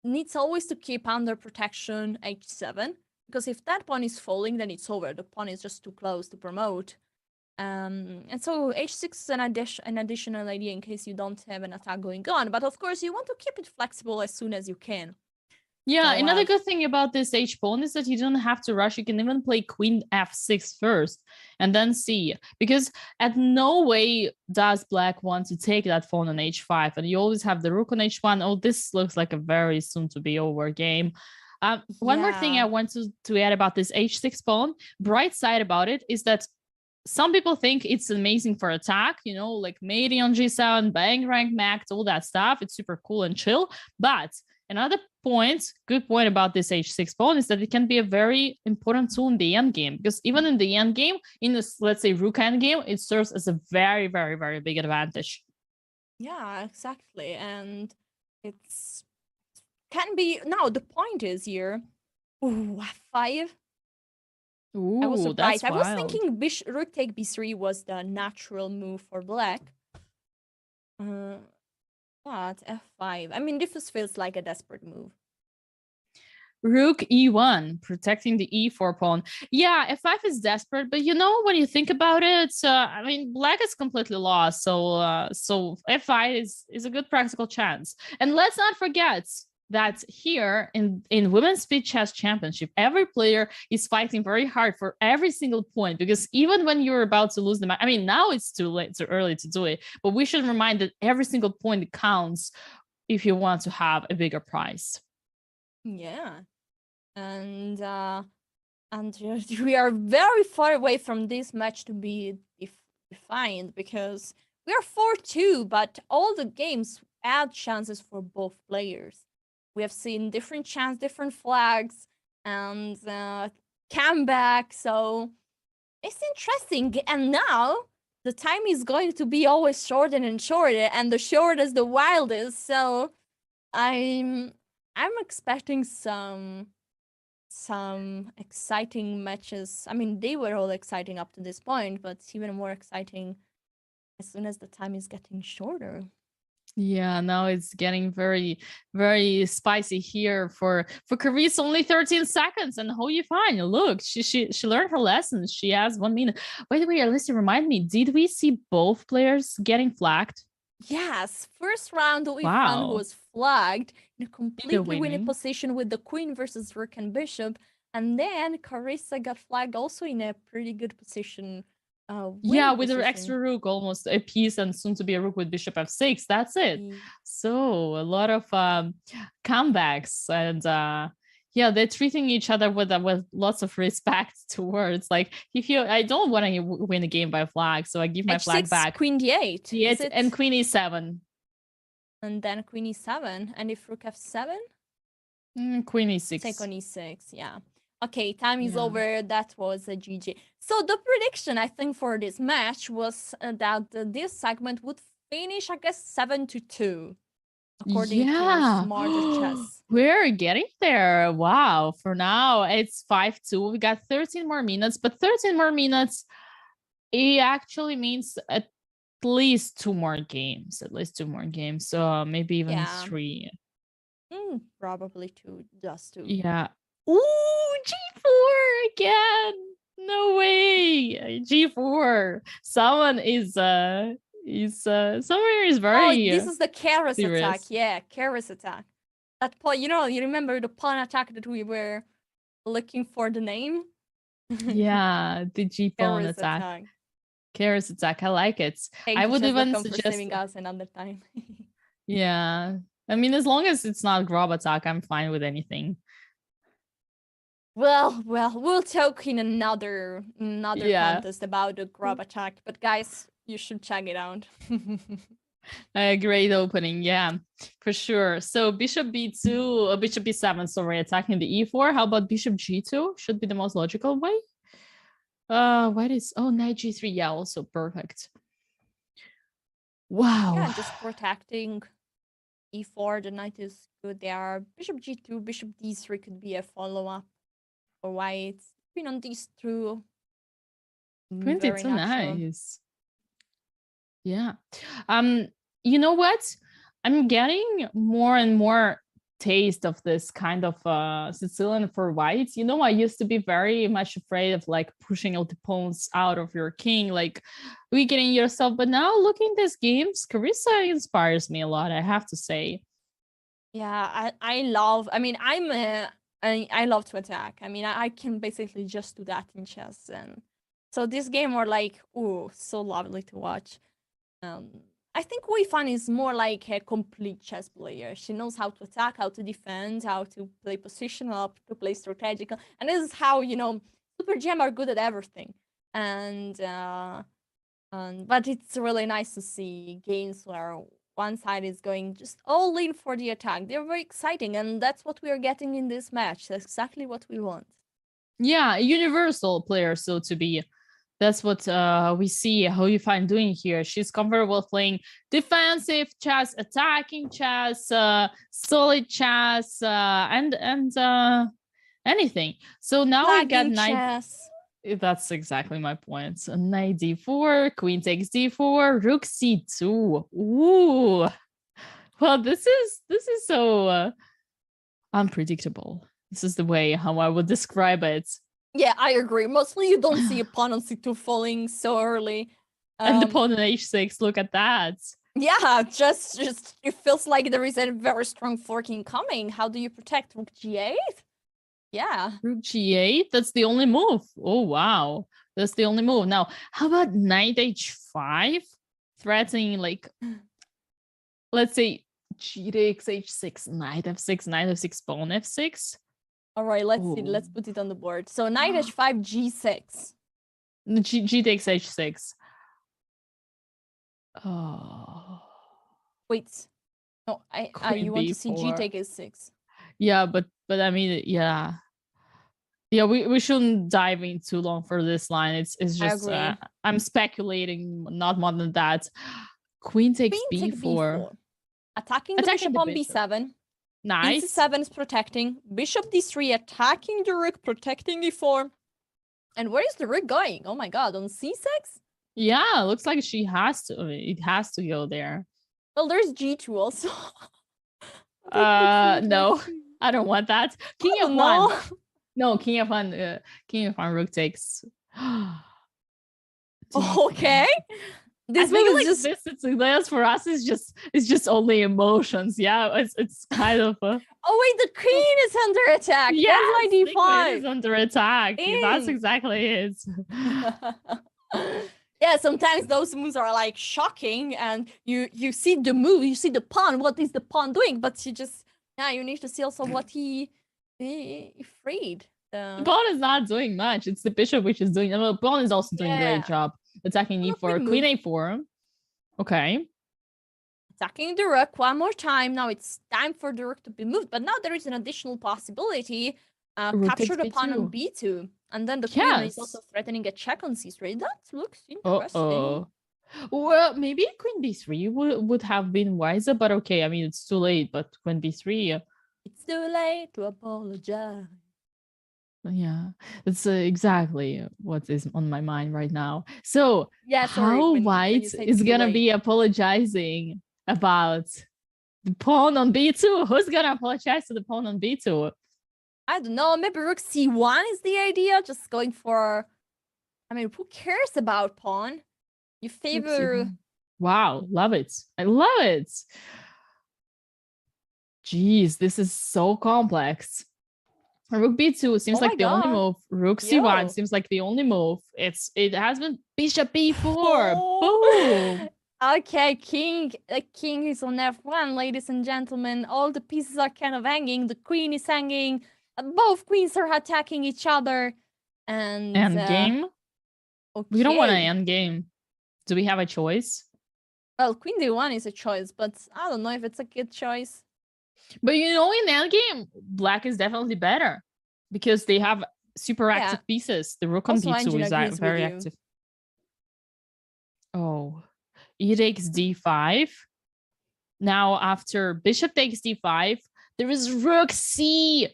Needs always to keep under protection h7, because if that pawn is falling, then it's over. The pawn is just too close to promote. And so h6 is an additional idea in case you don't have an attack going on. But of course, you want to keep it flexible as soon as you can. Yeah, So, another good thing about this h pawn is that you don't have to rush. You can even play queen f6 first and then c, because at no way does black want to take that pawn on h5, and you always have the rook on h1. Oh, this looks like a very soon to be over game. One more thing I want to add about this h6 pawn, bright side about it is that some people think it's amazing for attack, you know, like mating on g7, bang rank max, all that stuff. It's super cool and chill. But another good point about this h6 pawn is that it can be a very important tool in the endgame, because even in the endgame, in this, let's say, rook endgame, it serves as a very, very, very big advantage. Yeah, exactly. And it's can be, now the point is here, ooh, f5. Ooh, I was surprised. that's I was wild. thinking rook take b3 was the natural move for black. But f5. I mean, this feels like a desperate move. Rook e1, protecting the e4 pawn. Yeah, f5 is desperate, but you know, when you think about it, I mean, black is completely lost. So f5 is a good practical chance. And let's not forget that here in Women's Speed Chess Championship, every player is fighting very hard for every single point, because even when you're about to lose the match, I mean, now it's too early to do it, but we should remind that every single point counts if you want to have a bigger prize. Yeah. And we are very far away from this match to be defined, because we are 4-2, but all the games add chances for both players. We have seen different different flags, and comeback, so it's interesting. And now the time is going to be always shorter and shorter, and the shortest the wildest. So I'm expecting some exciting matches. I mean, they were all exciting up to this point, but it's even more exciting as soon as the time is getting shorter. Yeah, now it's getting very, very spicy here for Carissa. Only 13 seconds, and how you find? Look, she learned her lessons. She has 1 minute. By the way, Alyssa, remind me, did we see both players getting flagged? Yes, first round Yifan Wow. was flagged in a completely winning winning position with the queen versus rook and bishop, and then Carissa got flagged also in a pretty good position. Yeah, with an extra rook, almost a piece, and soon to be a rook with bishop f6. That's it. So a lot of comebacks, and yeah, they're treating each other with lots of respect towards. Like, if you, I don't want to win a game by flag, so I give my flag back. Queen d8. D8 and queen e7. And then queen e7, and if rook f7, queen e6. take on e6. Yeah. Okay, time is over. That was a GG. So the prediction, I think, for this match was that this segment would finish, I guess, 7-2, according to Smarter Chess. We're getting there. Wow. For now, it's 5-2. We got 13 more minutes, but 13 more minutes, it actually means at least 2 more games. At least 2 more games. So maybe even 3. Probably 2, just 2. Yeah. Ooh, G4 again. No way. G4. Someone is somewhere is very this is the Keras attack. Yeah, Keras attack. That pawn, you know, you remember the pawn attack that we were looking for the name? Yeah, the G pawn attack. Keras attack. I like it. I would even suggest for saving us another time. Yeah. I mean, as long as it's not grab attack, I'm fine with anything. Well, we'll talk in another contest about the grab attack. But guys, you should check it out. A great opening, yeah, for sure. So bishop b2, bishop b7, sorry, attacking the e4. How about bishop g2? Should be the most logical way. What is, knight g3? Yeah, also perfect. Wow. Yeah, just protecting e4. The knight is good there. Bishop g2, bishop d3 could be a follow-up for white. Queen on these two. Queen d2, nice. Yeah. You know what? I'm getting more and more taste of this kind of Sicilian for whites. You know, I used to be very much afraid of like pushing out the pawns out of your king, like weakening yourself. But now looking at these games, Carissa inspires me a lot, I have to say. Yeah, I love. I mean, I love to attack. I mean, I can basically just do that in chess, and so this game are like, oh, so lovely to watch. Um, I think Yifan is more like a complete chess player. She knows how to attack, how to defend, how to play positional, to play strategical, and this is how Super Gem are good at everything. And but it's really nice to see games where one side is going just all in for the attack. They're very exciting, and that's what we are getting in this match. That's exactly what we want. Yeah, universal player, so to be. That's what we see how Yifan doing here. She's comfortable playing defensive chess, attacking chess, solid chess, and anything. So now we got knight. Chess. That's exactly my point. So knight d4, queen takes d4, rook c2. Ooh, well, this is so unpredictable. This is the way how I would describe it. Yeah, I agree. Mostly you don't see a pawn on c2 falling so early. And the pawn on h6, look at that. Yeah, just it feels like there is a very strong forking coming. How do you protect? Rook g8? Yeah. Rook g8, that's the only move. Oh, wow. That's the only move. Now, how about knight h5? Threatening, like, let's say g takes h6, knight f6, knight f6, pawn f6. All right, let's see. Let's put it on the board. So knight h5, g6. G takes h6. Oh. Wait. No, you want to see g take h6. Yeah, but I mean, yeah. Yeah, we shouldn't dive in too long for this line. It's just I'm speculating, not more than that. Queen takes b4. Attacking the bishop on b7. Nice. c7 is protecting. Bishop d3 attacking the rook, protecting e4. And where is the rook going? Oh my god, on c6? Yeah, looks like she has to. It has to go there. Well, there's g2 also. No, I don't want that. King f1. No, king f1. King f1. Rook takes. Okay. This move is like this for us is just only emotions. Yeah, it's kind of. Oh wait, the queen is under attack. Yeah, my d5. The queen is under attack. That's exactly it. Yeah, sometimes those moves are like shocking, and you see the move, you see the pawn. What is the pawn doing? But you need to see also what he freed. The pawn is not doing much. It's the bishop which is doing. The pawn is also doing a great job. Attacking e4, queen a4. Okay. Attacking the rook one more time. Now it's time for the rook to be moved. But now there is an additional possibility. Capture the pawn on b2. And then the queen is also threatening a check on c3. That looks interesting. Well, maybe queen b3 would have been wiser, but okay. I mean, it's too late, but queen b3. It's too late to apologize. Yeah, that's exactly what is on my mind right now. So how white is gonna be apologizing about the pawn on b2? Who's gonna apologize to the pawn on b2? I don't know. Maybe rook c1 is the idea. Just going for. I mean, who cares about pawn? You favor. Wow, love it. I love it. Jeez, this is so complex. Rook b2 seems like the only move. Rook c1 seems like the only move. It has been bishop b4. Boom. Okay, the king is on f1, ladies and gentlemen. All the pieces are kind of hanging. The queen is hanging. Both queens are attacking each other. And game. Okay. We don't want an end game. Do we have a choice? Well, queen d1 is a choice, but I don't know if it's a good choice. But in that game, black is definitely better because they have super active pieces. The rook on b2 is very active. Oh, e takes d5. Now after bishop takes d5, there is rook c1.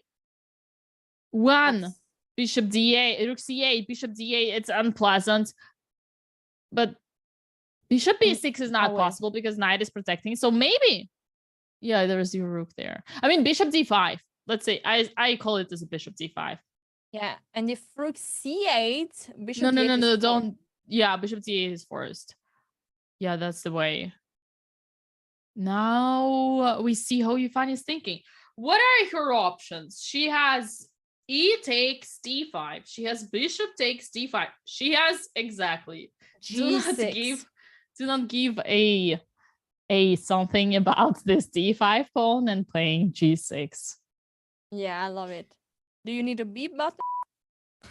Bishop d8, rook c8, bishop d8. It's unpleasant. But Bishop b6 is not way. possible because knight is protecting. So maybe, yeah, there's your rook there. I mean, bishop d5. Let's say I call it as a bishop d5. Yeah, and if rook c8, bishop No, d8 is don't. Yeah, bishop d8 is forced. Yeah, that's the way. Now we see how Yifan is thinking. What are her options? She has e takes d5. She has bishop takes d5. She has exactly. g6. Do not give a something about this d5 pawn and playing g6. Yeah, I love it. Do you need a beep button?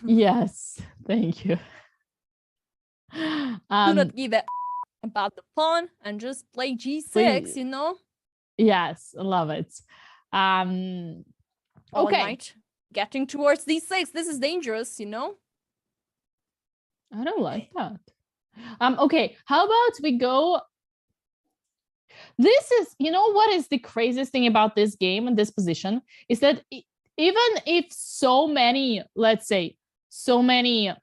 Yes, thank you. Do not give a about the pawn and just play g6, please. you know? Yes, I love it. Okay. Knight getting towards d6. This is dangerous, you know? I don't like that. Okay, how about we go? This is, you know what is the craziest thing about this game and this position is that even if so many, let's say, so many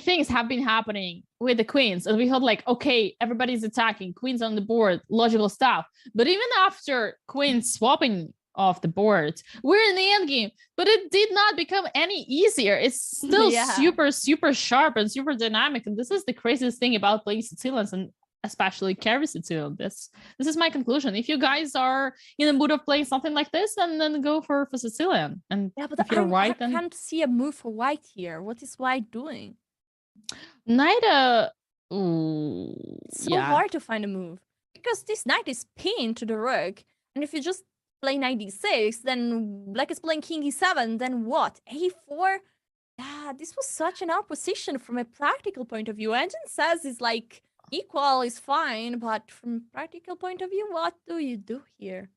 things have been happening with the queens, and we thought like, okay, everybody's attacking, queens on the board, logical stuff. But even after queens swapping off the board, we're in the end game, but it did not become any easier. It's still super sharp and super dynamic. And this is the craziest thing about playing Sicilians, and especially carry Sicilian. This is my conclusion. If you guys are in the mood of playing something like this, then go for Sicilian. And yeah, but if you're white, I can't see a move for white here. What is white doing? Knight, it's so hard to find a move because this knight is pinned to the rook, and if you just play knight d6, then black is playing king e7. Then what? a4. Yeah, this was such an opposition from a practical point of view. Engine says it's like equal is fine, but from practical point of view, what do you do here?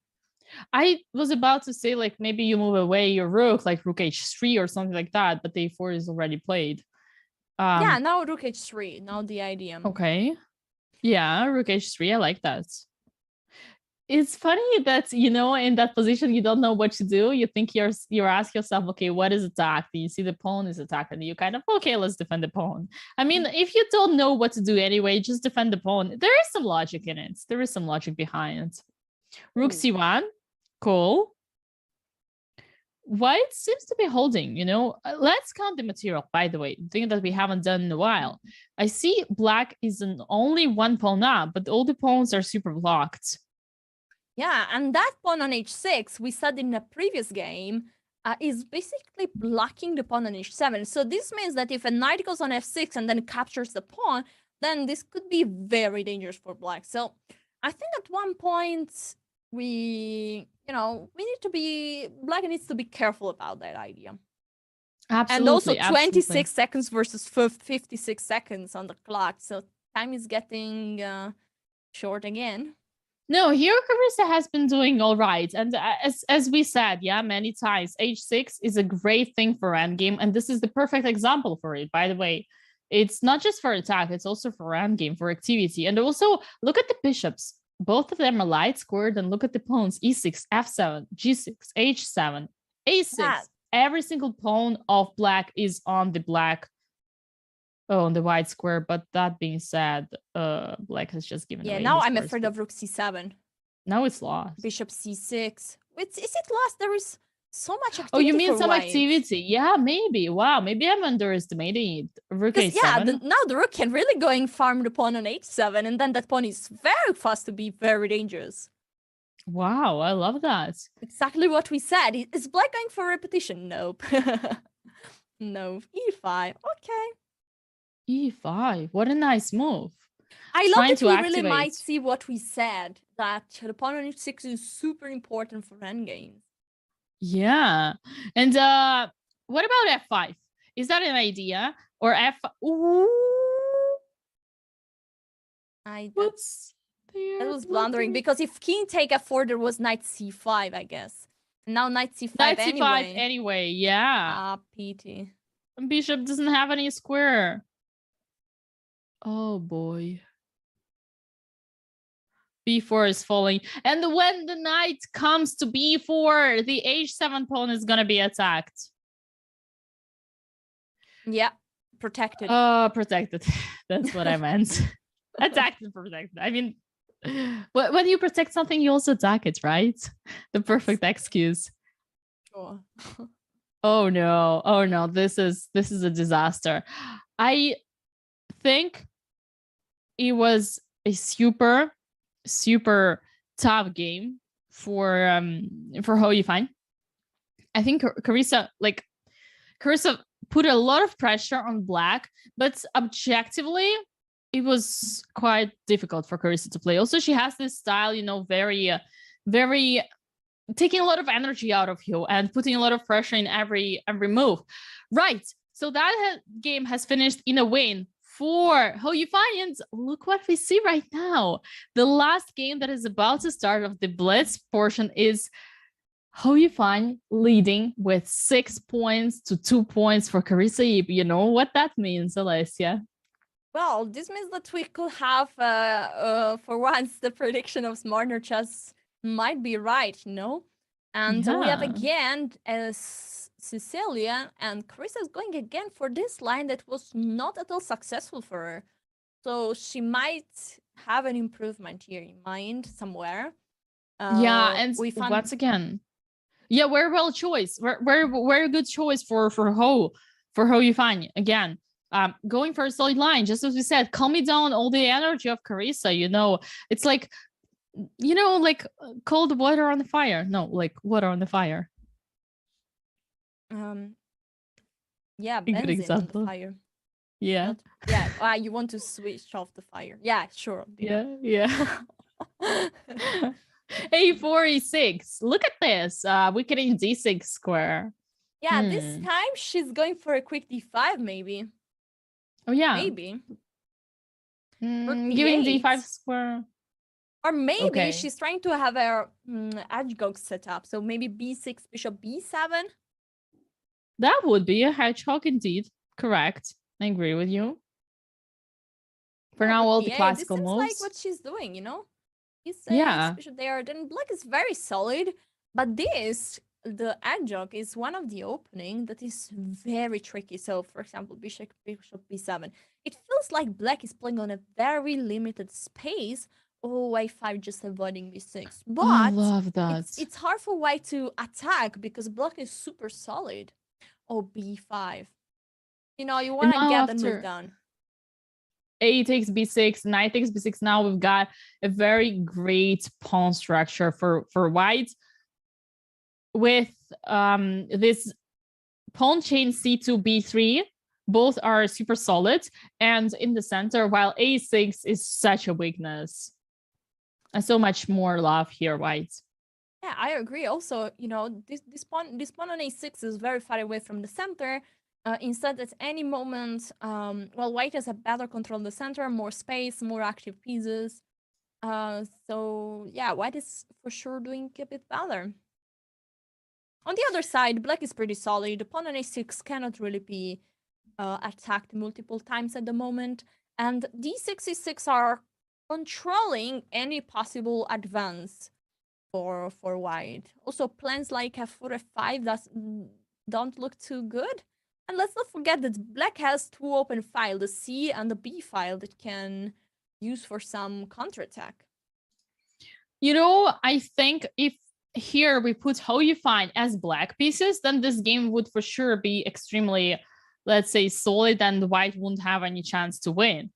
I was about to say like maybe you move away your rook, like rook h3 or something like that, but the a4 is already played. Yeah, now rook h3. Now the idea. Okay. Yeah, rook h3. I like that. It's funny that, you know, in that position, you don't know what to do. You think you're asking yourself, okay, what is attack? You see the pawn is attacked, and you kind of, okay, let's defend the pawn. I mean, if you don't know what to do anyway, just defend the pawn. There is some logic in it. There is some logic behind it. Rook c1. Cool. White seems to be holding, you know. Let's count the material, by the way, thing that we haven't done in a while. I see black is only one pawn up, but all the pawns are super blocked. Yeah, and that pawn on h6, we said in a previous game, is basically blocking the pawn on h7. So this means that if a knight goes on f6 and then captures the pawn, then this could be very dangerous for black. So I think at one point, black needs to be careful about that idea. Absolutely. And also 26 seconds versus 56 seconds on the clock. So time is getting short again. No, here Carissa has been doing all right. And as we said, yeah, many times, h6 is a great thing for endgame. And this is the perfect example for it, by the way. It's not just for attack, it's also for endgame, for activity. And also, look at the bishops. Both of them are light squared, and look at the pawns, e6, f7, g6, h7, a6. Yeah. Every single pawn of black is on the black, on the white square. But that being said, black has just given away. Yeah, now I'm afraid of rook c7. Now it's lost. Bishop c6. Is it lost? There is so much activity. Oh, you mean some white. activity? Yeah, maybe. Wow, maybe I'm underestimating it. Rook a7. Yeah, now the rook can really go and farm the pawn on h7, and then that pawn is very fast to be very dangerous. Wow, I love that. Exactly what we said. Is black going for repetition? Nope. No. e5. Okay. e5. What a nice move. I love that we really might see what we said, that the pawn on h6 is super important for endgames. Yeah. And what about f5? Is that an idea? Or f... Ooh. What's there? That was blundering, because if king take f4, there was knight c5, I guess. And now knight c5 knight c5 anyway, yeah. Ah, pity. Bishop doesn't have any square. Oh, boy. b4 is falling. And when the knight comes to b4, the h7 pawn is going to be attacked. Yeah, protected. Protected. That's what I meant. Attack and protect. I mean, when you protect something, you also attack it, right? The perfect excuse. Sure. Oh no, this is a disaster. I think it was a super tough game for Yifan. I think Carissa put a lot of pressure on Black, but objectively it was quite difficult for Carissa to play. Also, she has this style, you know, very taking a lot of energy out of you and putting a lot of pressure in every move. Right. So that game has finished in a win for Yifan, and look what we see right now. The last game that is about to start of the Blitz portion is Yifan leading with 6 points to 2 points for Carissa Yip. You know what that means, Alessia? Well, this means that we could have, for once, the prediction of Smarter Chess might be right, you know? And we have again Cecilia, and Carissa is going again for this line that was not at all successful for her. So she might have an improvement here in mind somewhere. Yeah, and once again, yeah, very well choice. Very good choice for Yifan again. Going for a solid line, just as we said, calming down all the energy of Carissa. You know, it's like, you know, like cold water on the fire. No, like water on the fire. Yeah, benzene on the fire. Yeah. Yeah. You want to switch off the fire. Yeah, sure. Yeah. A4, E6. Look at this. We're getting D6 square. Yeah, this time she's going for a quick D5, maybe. Oh, yeah. Maybe. Giving D5 square. Or maybe she's trying to have her hedgehog set up. So maybe B6, bishop B7. That would be a hedgehog indeed. Correct. I agree with you. For now, all the classical moves. This is like what she's doing, you know? Bishop there. Then Black is very solid. But the hedgehog is one of the opening that is very tricky. So, for example, bishop B7. It feels like Black is playing on a very limited space. Oh, A5 just avoiding B6. But I love that. It's hard for White to attack because Black is super solid. Oh, B5. You know, you want to get the move done. A takes B6, Knight takes B6. Now we've got a very great pawn structure for White. With this pawn chain C2, B3, both are super solid. And in the center, while A6 is such a weakness. And so much more love here, White. Yeah, I agree. Also, you know, this pawn on A6 is very far away from the center. Instead, at any moment, White has a better control in the center, more space, more active pieces. So, yeah, White is for sure doing a bit better. On the other side, Black is pretty solid. The pawn on A6 cannot really be attacked multiple times at the moment. And D6, E6 are controlling any possible advance for White. Also, plans like F4, F5 don't look too good. And let's not forget that Black has two open files, the C and the B file that can use for some counterattack. You know, I think if here we put Yifan as Black pieces, then this game would for sure be extremely, let's say, solid, and White wouldn't have any chance to win.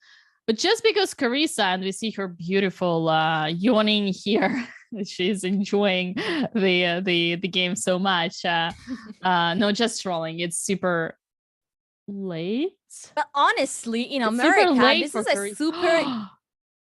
But just because Carissa, and we see her beautiful yawning here, she's enjoying the game so much. No, just trolling. It's super late. But honestly, in America, this is a super...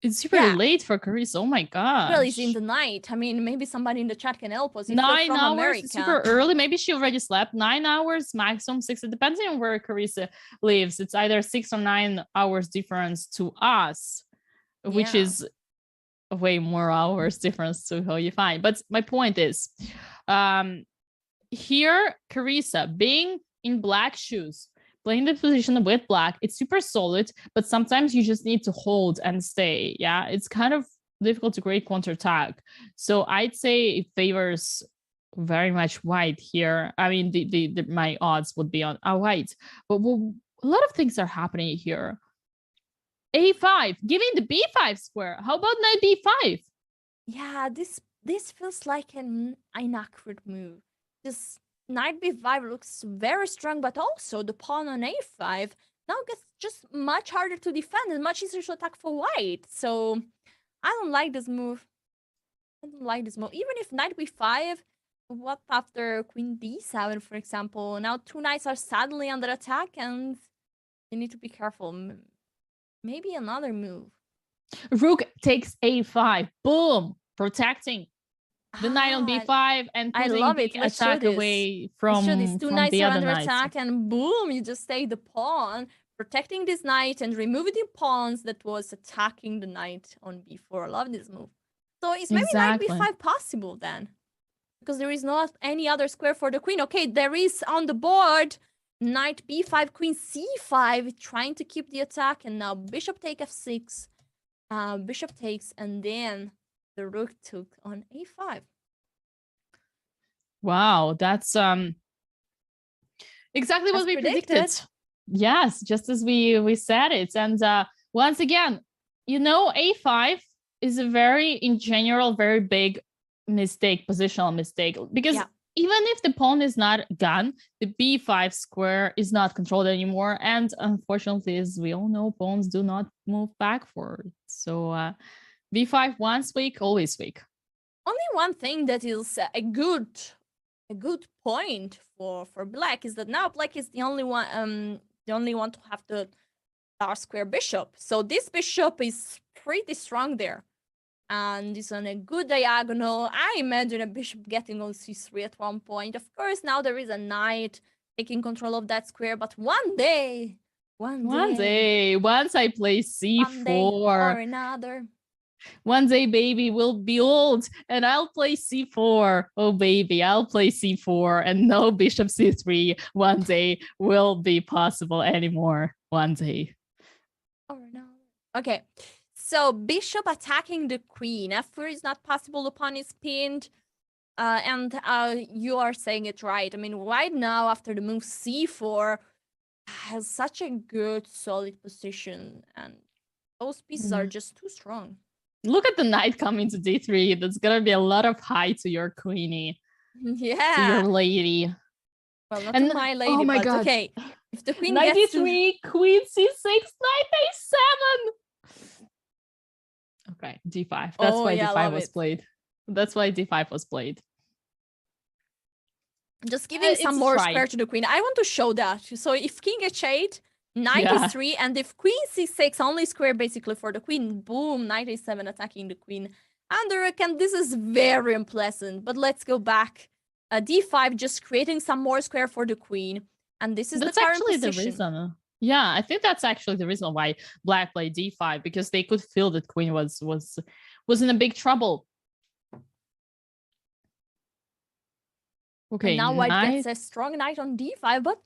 It's super late for Carissa. Oh my god. Well, it's in the night. I mean, maybe somebody in the chat can help us. 9 hours, America. Super early. Maybe she already slept. 9 hours, maximum 6. It depends on where Carissa lives. It's either 6 or 9 hours difference to us, which is way more hours difference to Yifan. But my point is, here, Carissa being in Black shoes, playing the position with Black, it's super solid, but sometimes you just need to hold and stay. Yeah, it's kind of difficult to create counterattack. So I'd say it favors very much White here. I mean, my odds would be on White, but a lot of things are happening here. A5, giving the B5 square. How about knight B5? Yeah, this feels like an inaccurate move. This knight b5 looks very strong, but also the pawn on a5 now gets just much harder to defend and much easier to attack for white. So I don't like this move. I don't like this move. Even if knight b5, what after queen d7, for example? Now two knights are suddenly under attack and you need to be careful. Maybe another move. Rook takes a5. Boom. Protecting the knight on b5 and I putting love the it. Let's attack show this. away from Two knights the are other under knights. attack, and boom, you just take the pawn, protecting this knight and removing the pawns that was attacking the knight on b4. I love this move. So is maybe Exactly. knight b5 possible then? Because there is not any other square for the queen. Okay, there is on the board knight b5, queen c5, trying to keep the attack, and now bishop take f6, bishop takes, and then the rook took on a5. Wow, that's exactly what we predicted. Yes, just as we said it. And once again, you know, a5 is a very, in general, very big mistake, positional mistake, because even if the pawn is not gone, the b5 square is not controlled anymore. And unfortunately, as we all know, pawns do not move back forward. So b5 once weak, always weak. Only one thing that is a good point for black is that now black is the only one to have the dark square bishop. So this bishop is pretty strong there, and is on a good diagonal. I imagine a bishop getting on c3 at one point. Of course, now there is a knight taking control of that square, but one day, once I play c4 one day or another. One day, baby, will be old, and I'll play c4. Oh, baby, I'll play c4, and no bishop c3 one day will be possible anymore. One day. Oh, no. Okay, so bishop attacking the queen. f4 is not possible. The pawn is pinned, and you are saying it right. I mean, right now, after the move c4, has such a good, solid position, and those pieces are just too strong. Look at the knight coming to d3. That's gonna be a lot of height to your queenie. Yeah. To your lady. Well, not to my lady, but God. Okay. If the queen knight gets d3, queen c6, knight a7. Okay, d5. That's why d5 was played. That's why d5 was played. Just giving some more square to the queen. I want to show that. So if king h8, knight e3, and if queen c6, only square basically for the queen, boom, knight a7 attacking the queen and the rook, and this is very unpleasant. But let's go back. d5 just creating some more square for the queen, and this is the current position. The reason. Yeah, I think that's actually the reason why black played d5, because they could feel that queen was in a big trouble. Okay, and now white gets a strong knight on d5, but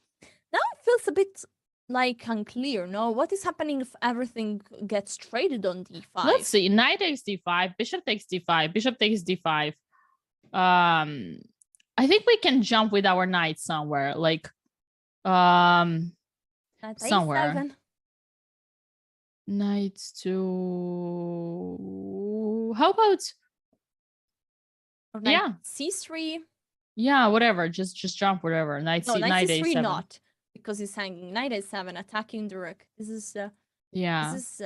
now it feels a bit like unclear. No, what is happening if everything gets traded on d5? Let's see. Knight takes d5, bishop takes d5, bishop takes d5. I think we can jump with our knight somewhere, like somewhere. A7. Knight to, how about c3? Yeah, whatever. Just jump whatever. Knight a7. Not. Because he's hanging knight a7, attacking the rook. This is nice.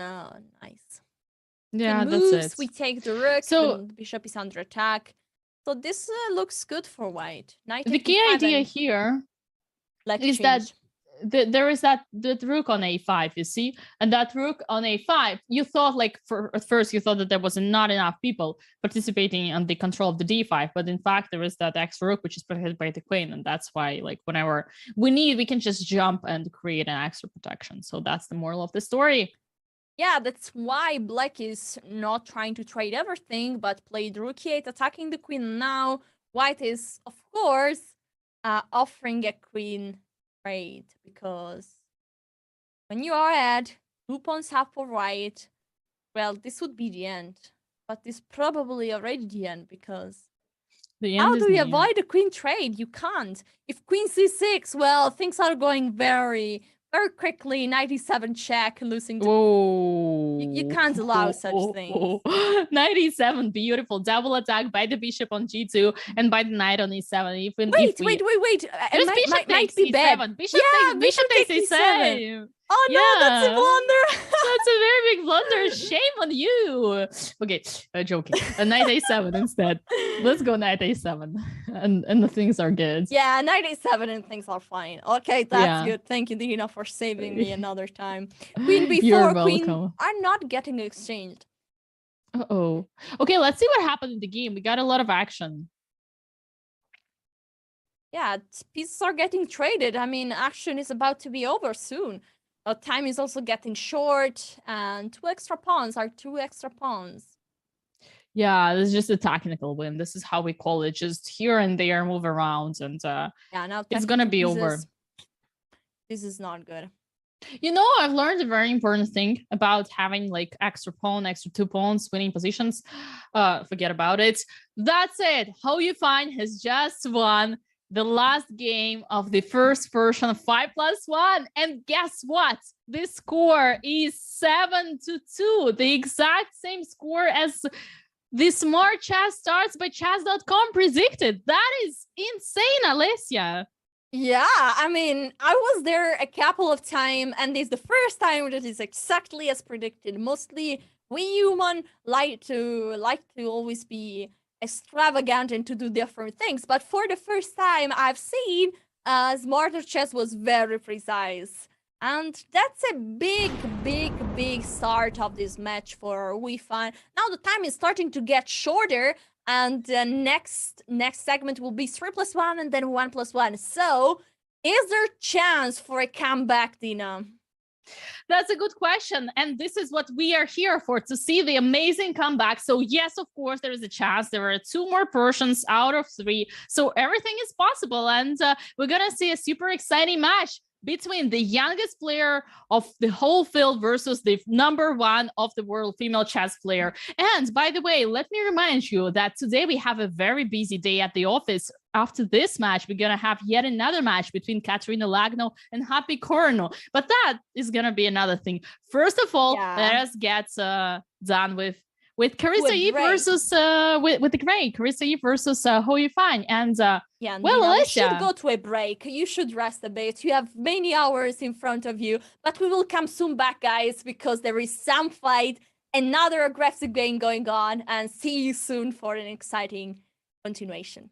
Yeah, moves, that's it. We take the rook. So the bishop is under attack. So this looks good for white. Knight the key idea here is that there is that rook on a5, you see, and that rook on a5, you thought, like, at first you thought that there was not enough people participating on the control of the d5, but in fact there is that extra rook which is protected by the queen, and that's why, like, whenever we can just jump and create an extra protection. So that's the moral of the story. Yeah, that's why black is not trying to trade everything, but played rook e8, attacking the queen. Now white is, of course, offering a queen trade, because when you are ahead, 2 pawns up for white, well, this would be the end. But it's probably already the end, because how do you avoid a queen trade? You can't. If queen c6, well, things are going very, very quickly, 97 check, losing. Oh, You can't allow such things. 97, beautiful. Double attack by the bishop on g2 and by the knight on e7. Wait. There's bishop takes be bad. e7. Bishop takes e7. Oh no, that's a blunder. That's a very big blunder. Shame on you. Okay, joking. A knight a7 instead. Let's go knight a7, and the things are good. Yeah, knight a7 and things are fine. Okay, that's good. Thank you, Dina, for saving me another time. Queen b4, queen are not getting exchanged. Uh-oh. Okay, let's see what happened in the game. We got a lot of action. Yeah, pieces are getting traded. I mean, action is about to be over soon. Time is also getting short, and 2 extra pawns are 2 extra pawns. Yeah, this is just a technical win. This is how we call it. Just here and there, move around, and yeah, now it's gonna be over. This is not good. You know, I've learned a very important thing about having like extra pawn, extra 2 pawns, winning positions. Forget about it. That's it. How Yifan has just won the last game of the first version of 5+1. And guess what? This score is 7-2, the exact same score as the Smart Chess Starts by Chess.com predicted. That is insane, Alessia. Yeah, I mean, I was there a couple of times, and this is the first time that is exactly as predicted. Mostly, we human like to always be extravagant and to do different things, but for the first time I've seen Smarter Chess was very precise, and that's a big start of this match for Yifan. Now the time is starting to get shorter, and the next segment will be 3+1 and then 1+1. So is there chance for a comeback, Dina? That's a good question. And this is what we are here for, to see the amazing comeback. So yes, of course, there is a chance. There are 2 more Persians out of 3. So everything is possible. And we're going to see a super exciting match between the youngest player of the whole field versus the #1 of the world female chess player. And by the way, let me remind you that today we have a very busy day at the office. After this match, we're going to have yet another match between Katerina Lagno and Happy Corno. But that is going to be another thing. First of all, let us get done with Carissa Yip versus with the Gray. Carissa Yip versus Ho Yifan. And yeah, well, Alessia, we should go to a break. You should rest a bit. You have many hours in front of you, but we will come soon back, guys, because there is some fight, another aggressive game going on, and see you soon for an exciting continuation.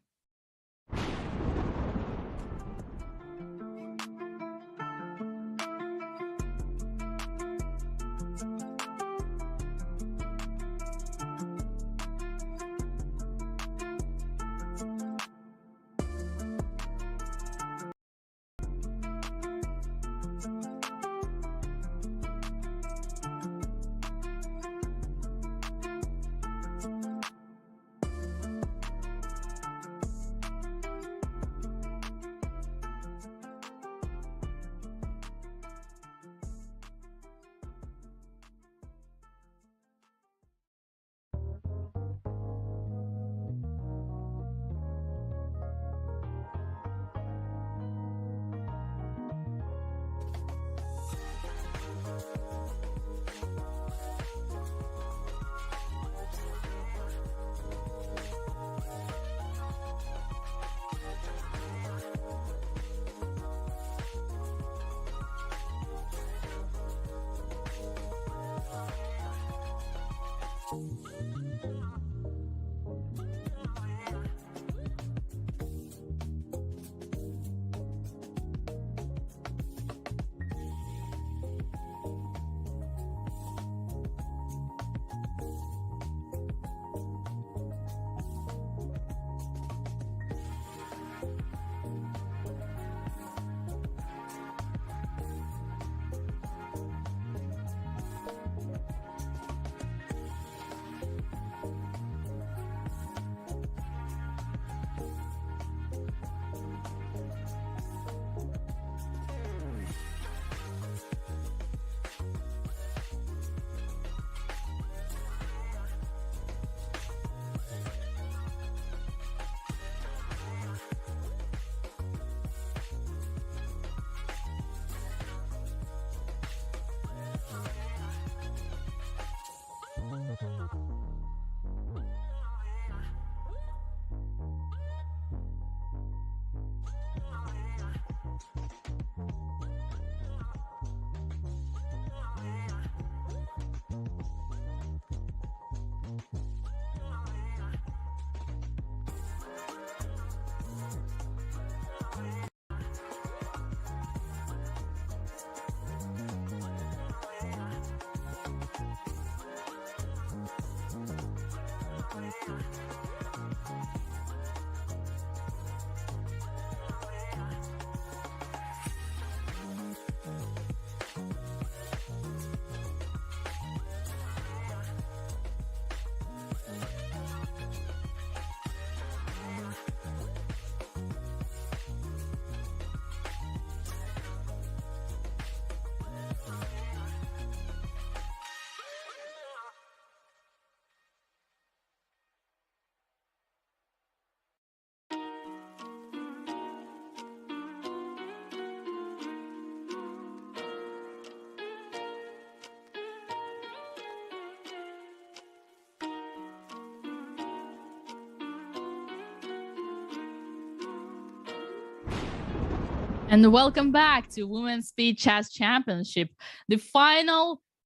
And welcome back to Women's Speed Chess Championship, the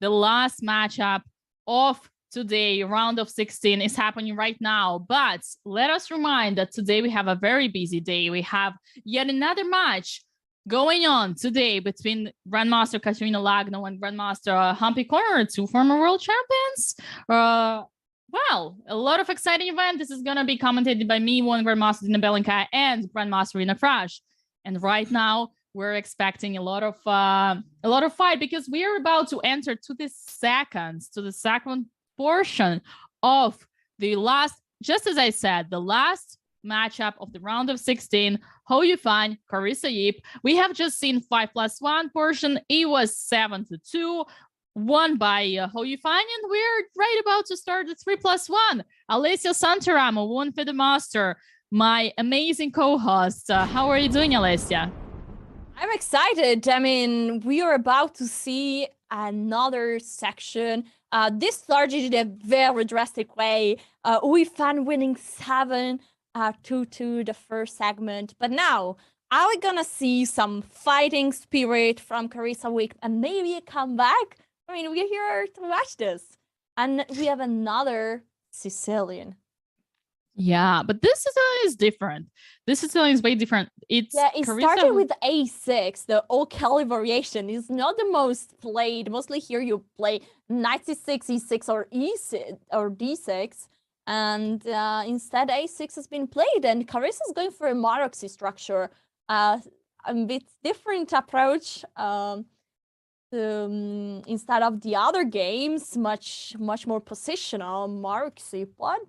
last matchup of today, round of 16 is happening right now. But let us remind that today we have a very busy day. We have yet another match going on today between Grandmaster Katerina Lagno and Grandmaster Humpy Corner, two former world champions. Well, a lot of exciting event. This is going to be commentated by me, one Grandmaster Dina Belenka, and Grandmaster Rina Crash. And right now, we're expecting a lot of fight because we are about to enter to the second portion of the last, just as I said, the last matchup of the round of 16, Hou Yifan, Carissa Yip. We have just seen 5+1 portion. It was 7-2. Won by Hou Yifan, and we're right about to start the 3+1. Alessia Santaramo, one FIDE master, my amazing co-host. How are you doing, Alessia? I'm excited. I mean, we are about to see another section. This started in a very drastic way. Hou Yifan winning 7-2 the first segment, but now are we gonna see some fighting spirit from Carissa Yip and maybe a comeback? I mean, we're here to watch this. And we have another Sicilian. Yeah, but this is different. This Sicilian is way different. It started with A6, the O'Kelly variation. Is not the most played. Mostly here you play knight c6, e6, or e6 or d6. And instead A6 has been played, and Carissa is going for a Maroczy structure. A bit different approach. Instead of the other games, much more positional, Maroczy, but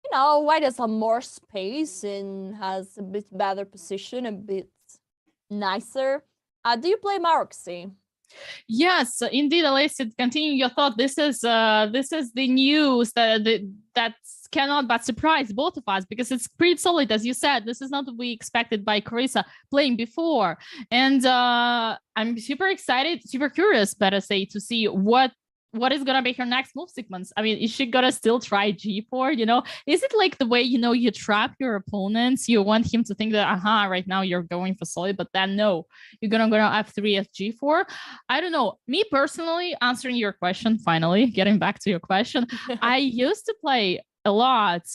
you know, White has some more space and has a bit better position, a bit nicer. Do you play Maroczy? Yes, indeed, Alessia. Continue your thought. This is the news that cannot but surprise both of us because it's pretty solid, as you said. This is not what we expected by Carissa playing before, and I'm super excited, super curious, better say, to see what is gonna be her next move sequence. I mean, is she gonna still try G4? You know, is it like the way, you know, you trap your opponents? You want him to think that right now you're going for solid, but then no, you're gonna go to F3 at G4. I don't know. Me personally, answering your question, finally getting back to your question, I used to play a lot.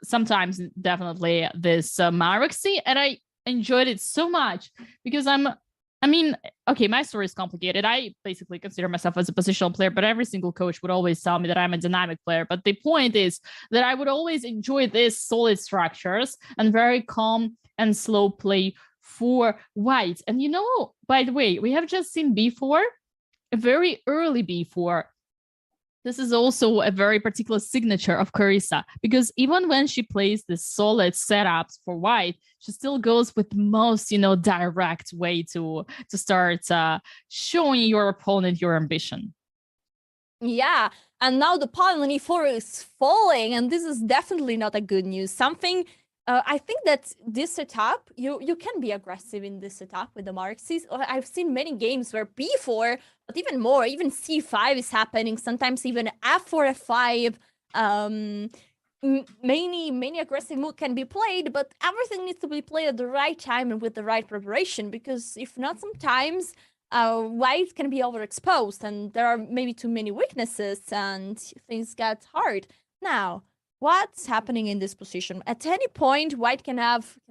Sometimes definitely this Maroczy, and I enjoyed it so much because I mean, okay, my story is complicated. I basically consider myself as a positional player, but every single coach would always tell me that I'm a dynamic player. But the point is that I would always enjoy these solid structures and very calm and slow play for White. And you know, by the way, we have just seen B4, a very early B4. This is also a very particular signature of Carissa, because even when she plays the solid setups for White, she still goes with the most, you know, direct way to start showing your opponent your ambition. Yeah, and now the pawn on e4 is falling, and this is definitely not a good news. Something I think that this setup, you can be aggressive in this setup with the Maroczys. I've seen many games where b4, but even more, even c5 is happening. Sometimes even f4, f5. Many aggressive moves can be played, but everything needs to be played at the right time and with the right preparation. Because if not, sometimes White can be overexposed, and there are maybe too many weaknesses, and things get hard. Now, what's happening in this position? At any point, White can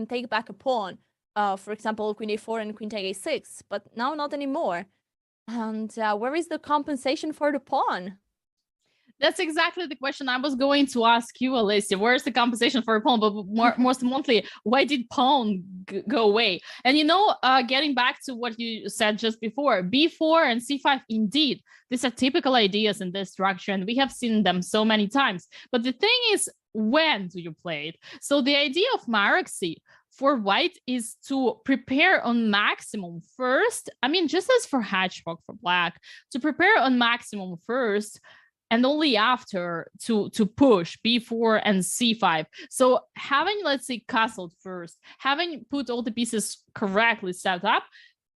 take back a pawn. For example, queen a4 and queen take a6, but now not anymore. And where is the compensation for the pawn? That's exactly the question I was going to ask you, Alessia. Where's the compensation for a pawn? But most importantly, why did pawn go away? And you know, getting back to what you said just before, b4 and c5, indeed, these are typical ideas in this structure, and we have seen them so many times. But the thing is, when do you play it? So the idea of Maroczy for White is to prepare on maximum first. I mean, just as for Hedgehog for Black, to prepare on maximum first, and only after to push b4 and c5. So having, let's say, castled first, having put all the pieces correctly set up,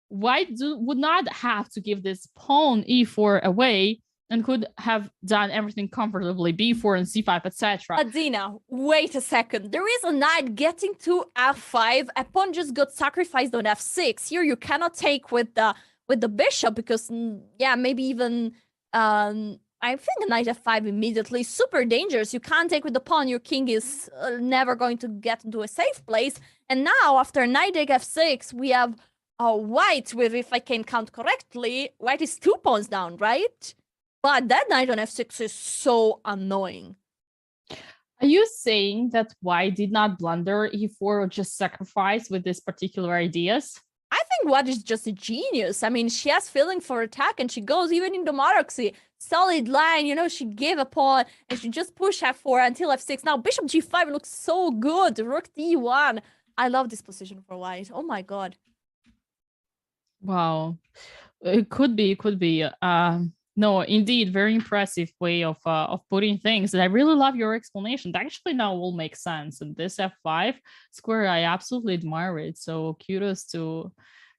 White would not have to give this pawn e4 away and could have done everything comfortably, b4 and c5, etc. Adina, wait a second. There is a knight getting to f5. A pawn just got sacrificed on f6. Here you cannot take with the bishop because, yeah, maybe even I think a knight f5 immediately. Super dangerous. You can't take with the pawn. Your king is never going to get into a safe place. And now, after knight take f6, we have white with, if I can count correctly, white is 2 pawns down, right? But that knight on f6 is so annoying. Are you saying that white did not blunder e4 or just sacrifice with these particular ideas? I think white is just a genius. I mean, she has feeling for attack and she goes even into monarchy. Solid line, you know, she gave a pawn and she just pushed f4 until f6. Now bishop g5 looks so good. Rook d1. I love this position for white. Oh my god. Wow. It could be. No, indeed, very impressive way of putting things. And I really love your explanation. That actually now will make sense. And this f5 square, I absolutely admire it. So kudos to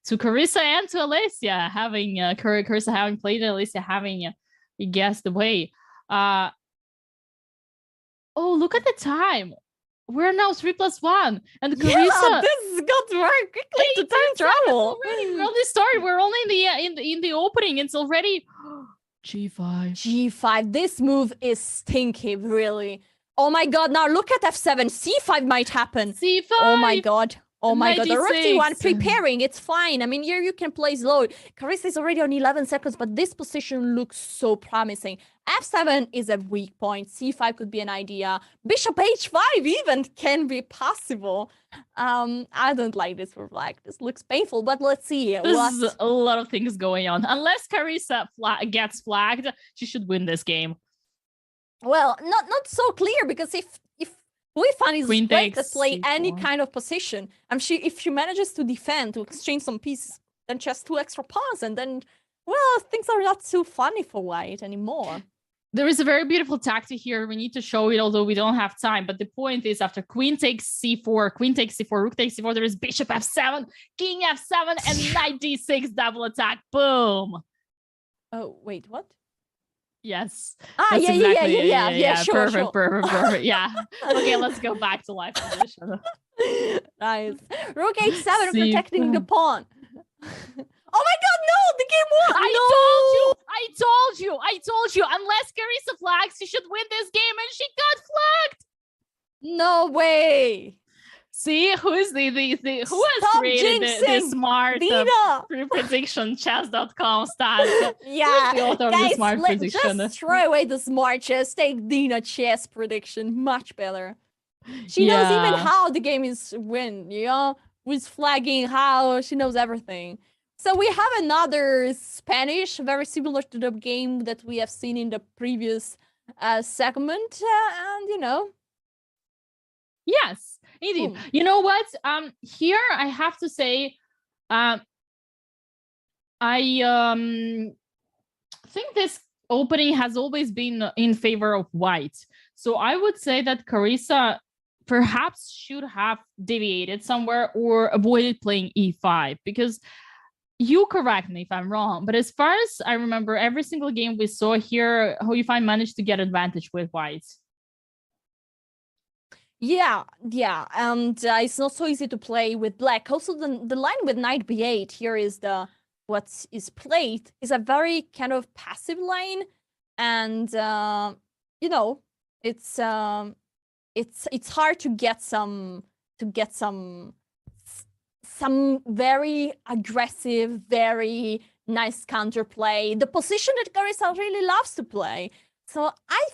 Carissa and to Alicia having Carissa having played it, Alicia having guessed the way. Oh, look at the time. We're now 3+1, and Carissa. Yeah, this got very quickly to time travel. We're only started. We're only in the opening. It's already g5. G5. This move is stinky, really. Oh my god! Now look at f7. c5 might happen. c5. Oh my god. Oh my god, the rook 96. d1 preparing, it's fine. I mean, here you can play slow. Carissa is already on 11 seconds, but this position looks so promising. f7 is a weak point. c5 could be an idea. Bishop h5 even can be possible. I don't like this for black. This looks painful, but let's see. There's a lot of things going on. Unless Carissa gets flagged, she should win this game. Well, not so clear, because if Yifan is Queen great to takes play any c4. kind of position. If she manages to defend, to exchange some pieces, then she has 2 extra pawns, and then, well, things are not too funny for white anymore. There is a very beautiful tactic here. We need to show it, although we don't have time. But the point is, after queen takes c4, rook takes c4, there is bishop f7, king f7, and knight d6 double attack. Boom. Oh, wait, what? Yes. Ah, yeah, sure, Perfect. Yeah. Okay, let's go back to live position. Nice. Rook h7 C4. protecting the pawn. Oh my god, no! The game won! I told you. Unless Carissa flags, she should win this game, and she got flagged. No way! See, who has Stop created the smart Dina! prediction chess.com stats? Yeah, the author of the smart prediction? Just throw away the smart chess. Take Dina chess prediction, much better. She knows even how the game is win. You know, with flagging, how she knows everything. So we have another Spanish, very similar to the game that we have seen in the previous segment, and you know. Yes, indeed. You know what? Here I have to say, I think this opening has always been in favor of white. So I would say that Carissa perhaps should have deviated somewhere or avoided playing e5, because you correct me if I'm wrong, but as far as I remember, every single game we saw here, Yifan managed to get advantage with white. Yeah, and it's not so easy to play with black. Also, the line with knight b8 here is what is played is a very kind of passive line, and you know, it's hard to get some very aggressive, very nice counterplay. The position that Carissa really loves to play. So I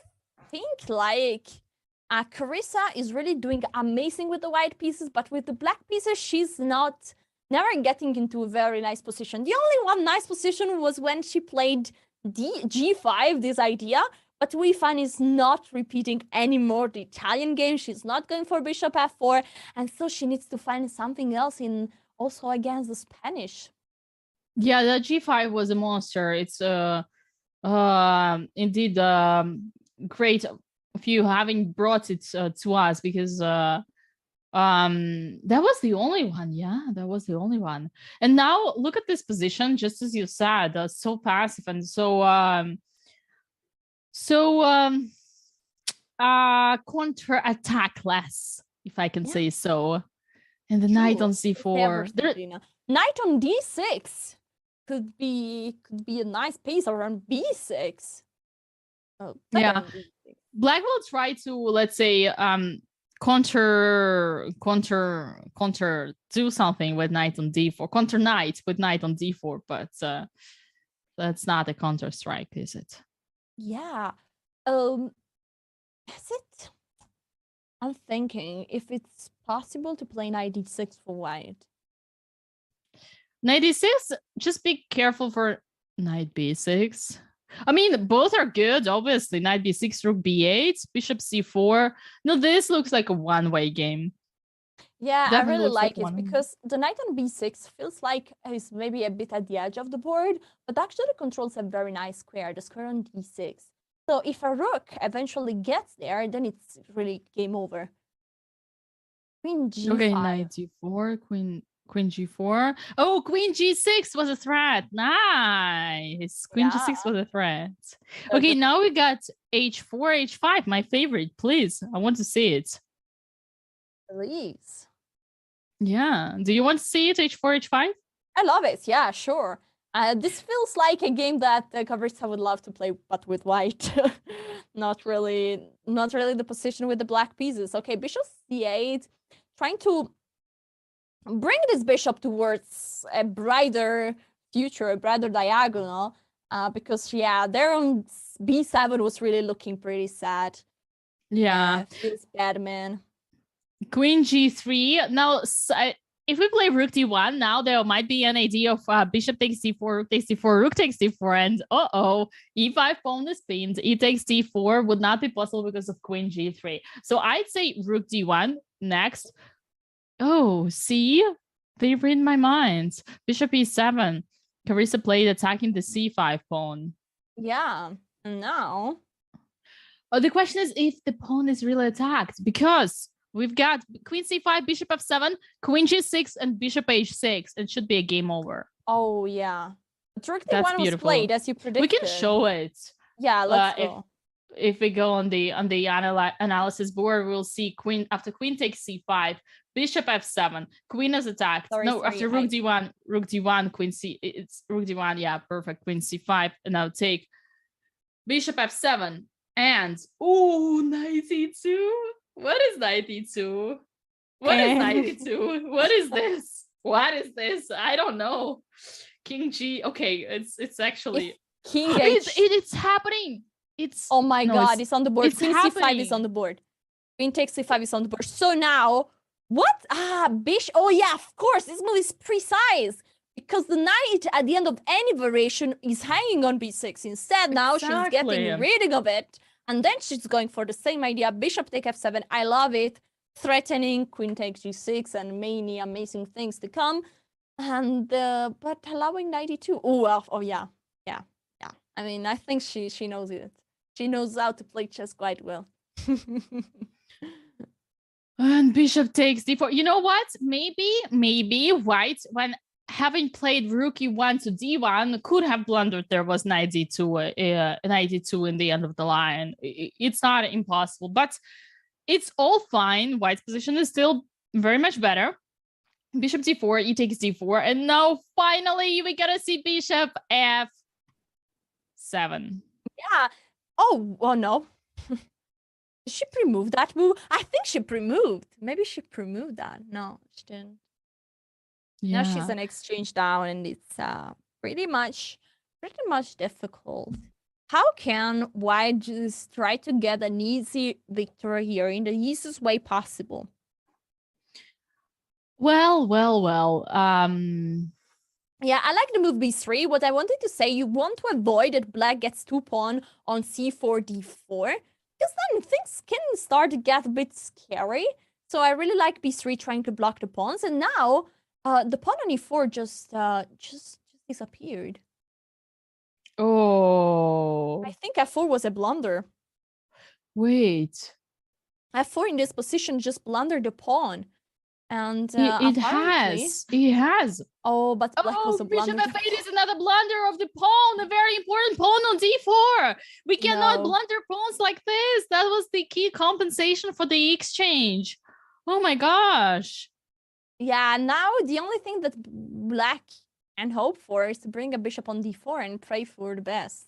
think like Carissa is really doing amazing with the white pieces, but with the black pieces, she's never getting into a very nice position. The only one nice position was when she played g5, this idea, but Yifan is not repeating anymore the Italian game. She's not going for bishop f4, and so she needs to find something else in also against the Spanish. Yeah, the g5 was a monster. It's indeed great of you having brought it to us, because that was the only one. Yeah, that was the only one. And now look at this position, just as you said, so passive and so So counter attack less, if I can say so. And the knight on c4. Knight on d6 could be a nice piece around b6. Oh, yeah. Black will try to, let's say, counter do something with knight on d4, counter knight with knight on d4, but that's not a counter strike, is it? Yeah. Is it? I'm thinking if it's possible to play knight d6 for white. Knight d6, just be careful for knight b6. I mean, both are good, obviously. Knight b6, rook b8, bishop c4. No, this looks like a one-way game. Yeah, definitely I really like it because the knight on b6 feels like it's maybe a bit at the edge of the board, but actually controls a very nice square, the square on d6. So if a rook eventually gets there, then it's really game over. Queen g5. Okay, knight d4, queen g4. Oh, queen g6 was a threat. Nice. Queen g6 was a threat. Okay, now we got h4, h5, my favorite. Please, I want to see it. Please. Yeah. Do you want to see it, h4, h5? I love it. Yeah, sure. This feels like a game that Kavritsa would love to play, but with white. not really the position with the black pieces. Okay, bishop c8, trying to bring this bishop towards a brighter future, a brighter diagonal, because yeah, there on b7 was really looking pretty sad. Yeah, feels bad, man. Queen g3. Now, if we play rook d1, now there might be an idea of bishop takes d4, rook takes d4, rook takes d4, and e5 pawn is pinned. E takes d4 would not be possible because of queen g3. So I'd say rook d1 next. Oh, see? They read my mind. Bishop e7. Carissa played attacking the c5 pawn. Yeah, and now? Oh, the question is if the pawn is really attacked, because we've got queen c5, bishop f7, queen g6, and bishop h6. It should be a game over. Oh, yeah. Rook d1 was played as you predicted. We can show it. Yeah, let's go. If we go on the analysis board, we'll see queen after queen takes c5, bishop f7, queen is attacked. After rook d1, queen c. It's rook d1. Yeah, perfect. Queen c5, and now take bishop f7 and knight e2. What is knight e2? What is knight e2? What is this? What is this? I don't know. King g. Okay, it's actually king h. It's happening. It's oh my god, it's on the board. Queen c5 is on the board. Queen takes c5 is on the board. So now what? Bishop. Oh yeah, of course. This move is precise because the knight at the end of any variation is hanging on b6. Instead, now she's getting rid of it, and then she's going for the same idea. Bishop take f7. I love it. Threatening queen takes g6 and many amazing things to come, and but allowing knight e2. Oh yeah. I mean, I think she knows it. She knows how to play chess quite well. And bishop takes d4. You know what? Maybe white, when having played rook e1 to d1, could have blundered there was knight d2, knight d2 in the end of the line. It's not impossible, but it's all fine. White's position is still very much better. Bishop d4, e takes d4, and now finally we gotta see bishop f7. Yeah. Oh, well, no. Did she pre-move that move? I think she pre-moved. Maybe she pre-moved that. No, she didn't. Yeah. Now she's an exchange down, and it's pretty much difficult. How can white just try to get an easy victory here in the easiest way possible? Well. Yeah, I like the move b3. What I wanted to say, you want to avoid that black gets 2 pawn on c4, d4, because then things can start to get a bit scary. So I really like b3 trying to block the pawns, and now the pawn on e4 just disappeared. Oh. I think f4 was a blunder. Wait. f4 in this position just blundered the pawn. And It apparently, has. It has. oh, but black was a Bishop blunder. f8 is another blunder of the pawn, a very important pawn on d4. We cannot No. blunder pawns like this. That was the key compensation for the exchange. Oh my gosh. Yeah, now the only thing that black can hope for is to bring a bishop on d4 and pray for the best.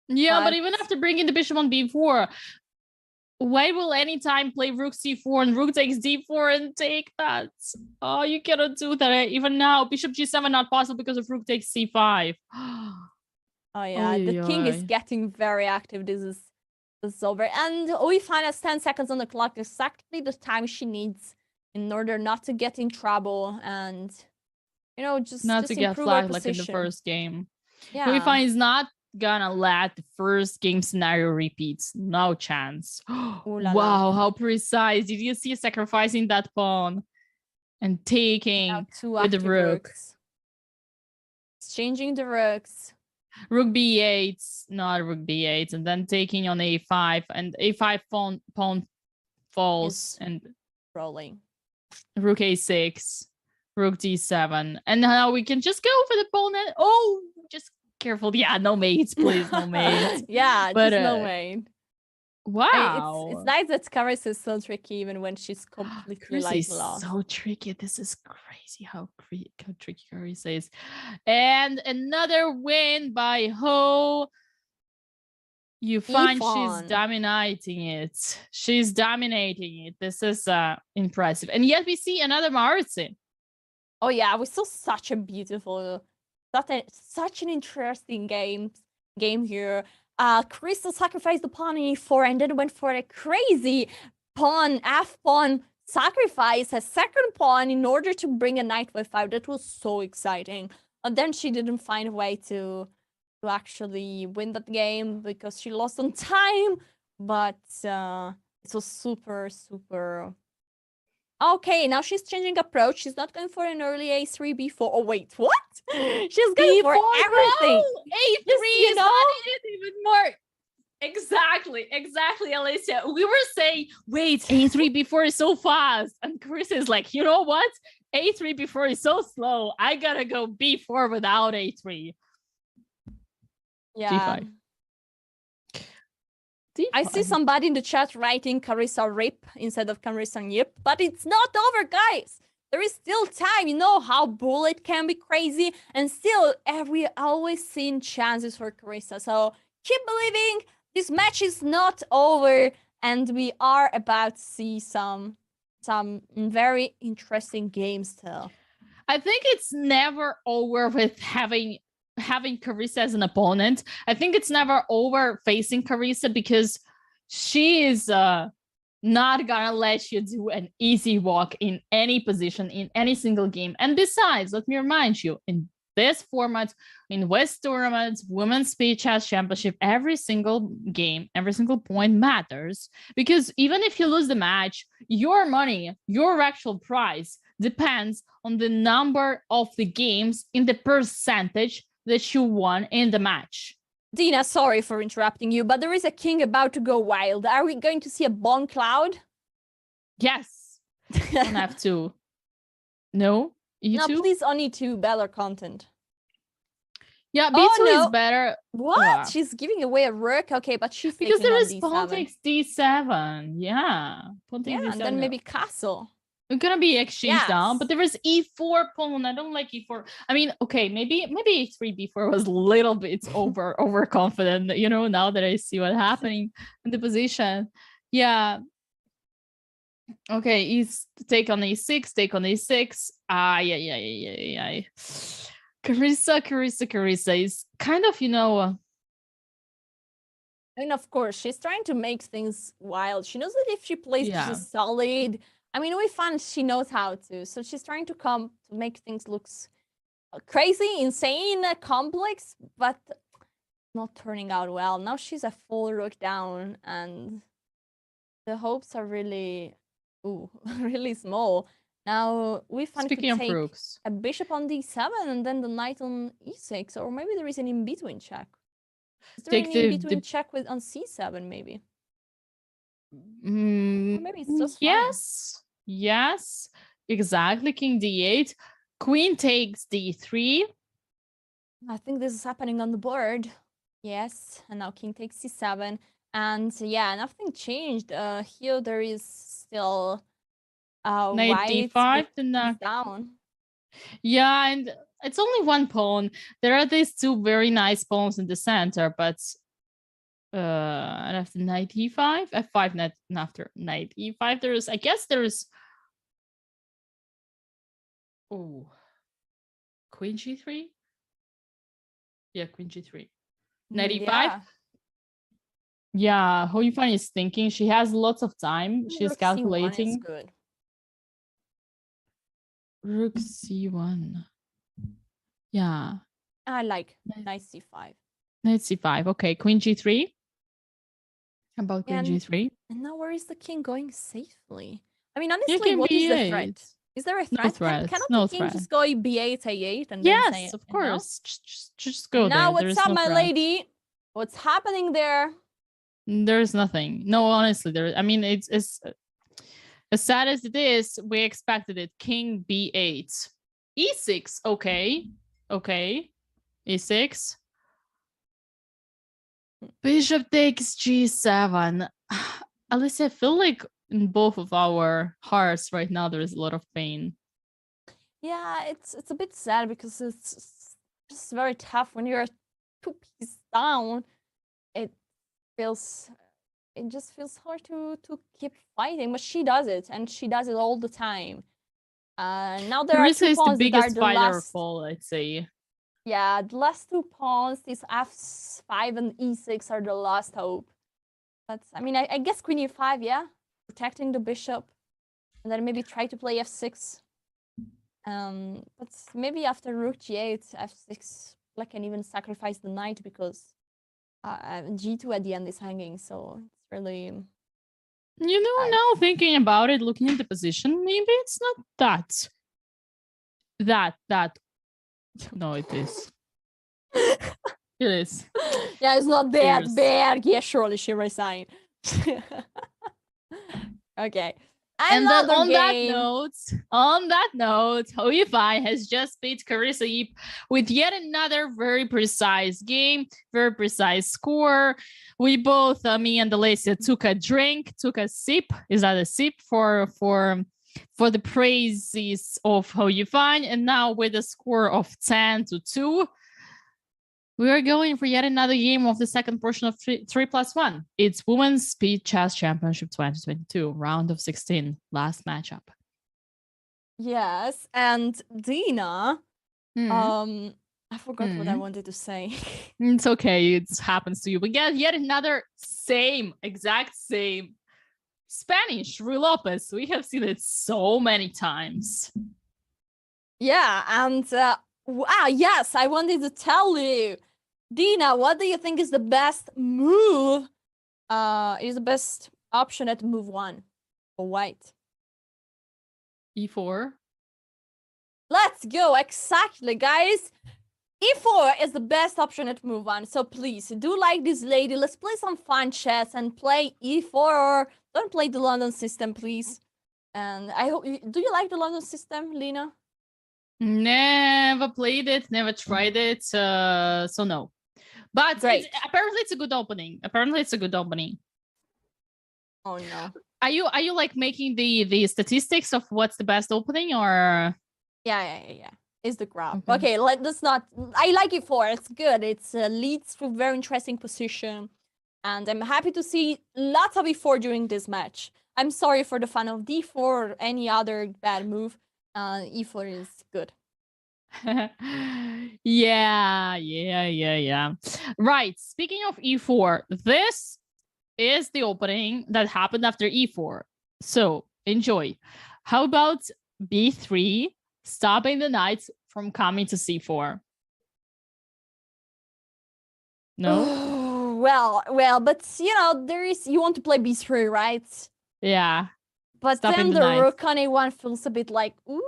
Yeah, but even after bringing the bishop on b4, White will anytime play rook c4 and rook takes d4 and take that. Oh, you cannot do that. Even now, bishop g7 not possible because of rook takes c5. Oh yeah, the king is getting very active. This is over. And Yifan has 10 seconds on the clock, exactly the time she needs in order not to get in trouble and, you know, just to get flagged like in the first game. Yeah. Yifan is not gonna let the first game scenario repeats. No chance. Wow, how precise. Did you see sacrificing that pawn and taking with the rook? Exchanging the rooks. Rook b8, not rook b8, and then taking on a5, and a5 pawn falls and rolling. Rook a6, rook d7, and now we can just go for the pawn. And oh, just careful. Yeah, no mates, please, no mates. Yeah, but just no mate. Wow, I mean, it's nice that Carissa is so tricky even when she's completely lost. So tricky. This is crazy how tricky Carissa is. And another win by Ho. Yifan, she's dominating it. She's dominating it. This is impressive. And yet we see another Maritza. Oh yeah, we saw such a beautiful, such an interesting game here. Crystal sacrificed the pawn in e4 and then went for a crazy f pawn sacrifice, a second pawn in order to bring a knight with 5. That was so exciting. And then she didn't find a way to actually win that game because she lost on time. But it was super. Okay, now she's changing approach. She's not going for an early a3, b4. Oh, wait, what? She's going for everything. A3 is not even more. Exactly, Alicia. We were saying, wait, a3, b4 is so fast. And Chris is like, you know what? a3, b4 is so slow. I gotta go b4 without a3. Yeah. d5. I see somebody in the chat writing Carissa RIP instead of Carissa YIP, but it's not over, guys. There is still time. You know how bullet can be crazy, and still we always seen chances for Carissa. So keep believing. This match is not over, and we are about to see some very interesting games still. I think it's never over with having Carissa as an opponent. I think it's never over facing Carissa because she is not gonna let you do an easy walk in any position in any single game. And besides, let me remind you, in this format, in West tournaments, Women's Speed Chess Championship, every single game, every single point matters, because even if you lose the match, your money, your actual prize depends on the number of the games in the percentage that you won in the match. Dina, sorry for interrupting you, but there is a king about to go wild. Are we going to see a bomb cloud? Yes. On F2. No? E2? No, please on E2, better content. Yeah, B2 is better. What? She's giving away a rook? Okay, but she's because taking there is D7. pawn takes D7. Yeah. Pawn takes D7. And then maybe castle. It's gonna be exchange down, but there is E4 pawn. I don't like E4. I mean, okay, maybe A3 B4 was a little bit overconfident, you know, now that I see what's happening in the position. Yeah. Okay, take on E6, take on E6. Yeah. Carissa is kind of, you know. And of course, she's trying to make things wild. She knows that if she plays just solid, I mean, Yifan, she knows how to. So she's trying to make things look crazy, insane, complex, but not turning out well. Now she's a full rook down, and the hopes are really, really small. Now Yifan could take a bishop on d7 and then the knight on e6, or maybe there is an in-between check. Is there an in-between check on c7, maybe? Maybe it's just yes. Exactly, king d8. Queen takes d3. I think this is happening on the board. Yes, and now king takes c7. And yeah, nothing changed. Here there is still Knight white d5 with to keys knock. down. Yeah, and it's only one pawn. There are these two very nice pawns in the center, but and after knight e5, f5, net after knight e5, there's, I guess there's, oh, queen g3. Yeah, queen g3. Knight e5. Yeah. Yeah, Hou Yifan is thinking. She has lots of time. She's Rook C1 is calculating. good. Rook c1. Yeah. I like knight c5. Knight c5. Okay, queen g3. How about queen And g3? And now where is the king going safely? I mean, You honestly, can what is the b8. threat? Is there a No threat? threat. Cannot No the king threat. just go b8, a8, and then say Yes, of no? course. Just go Now there. what's There's up, no my threat. lady? What's happening there? There's nothing. No, honestly, there. I mean, it's as sad as it is. We expected it. King b8, e6. Okay, okay, e6. Bishop takes g7. At least I feel like in both of our hearts right now, there is a lot of pain. Yeah, it's a bit sad because it's just very tough when you're 2 pieces down. It just feels hard to keep fighting, but she does it, and she does it all the time. Now there are 2 Carissa is the pawns that are biggest the fighter of last. all, I'd say. Yeah, the last 2 pawns, these f5 and e6 are the last hope. But I mean, I guess queen e5, yeah, protecting the bishop, and then maybe try to play f6. But maybe after rook g8, f6, black can even sacrifice the knight because g2 at the end is hanging, so it's really. You know, now thinking about it, looking at the position, maybe it's not that. No, it is. It is. Yeah, it's not that Cheers. bad. Yeah, surely she resigned. Okay. And then Another on game. that note, Hou Yifan has just beat Carissa Yip with yet another very precise game, very precise score. We both, me and Alessia, took a drink, took a sip. Is that a sip for the praises of Hou Yifan? And now with a score of 10-2, we are going for yet another game of the second portion of 3+1. It's Women's Speed Chess Championship 2022, round of 16, last matchup. Yes, and Dina. I forgot what I wanted to say. It's okay, it happens to you. But yet another exact same Spanish Ruy Lopez. We have seen it so many times. Yeah, and yes, I wanted to tell you, Dina, what do you think is the best move? Is the best option at move 1 for white? E4. Let's go, exactly, guys. E4 is the best option at move 1, so please do like this lady. Let's play some fun chess and play E4, or don't play the London system, please. And I hope do you like the London system, Lena? Never played it, never tried it, so no. But apparently it's a good opening. Oh no. Are you like making the statistics of what's the best opening, or? Yeah. Is the graph. Okay, let's not. I like E4. It's good. It's leads to very interesting position, and I'm happy to see lots of E4 during this match. I'm sorry for the fun of D4 or any other bad move. E4 is good. Yeah. Right. Speaking of E4, this is the opening that happened after E4. So enjoy. How about B3, stopping the knight from coming to C4? No? Well, but you know, you want to play B3, right? Yeah. But stopping then the rook on A1 feels a bit like, ooh.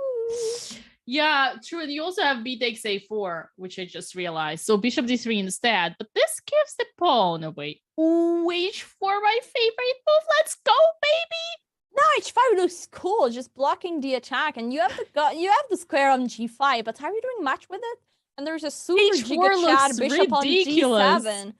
Yeah, true. And you also have b takes a4, which I just realized. So bishop d3 instead. But this gives the pawn away. Ooh, h4, my favorite move. Let's go, baby. No, h5 looks cool, just blocking the attack, and you have the square on g5, but are you doing much with it? And there's a super H4 giga looks chat bishop ridiculous. on g7.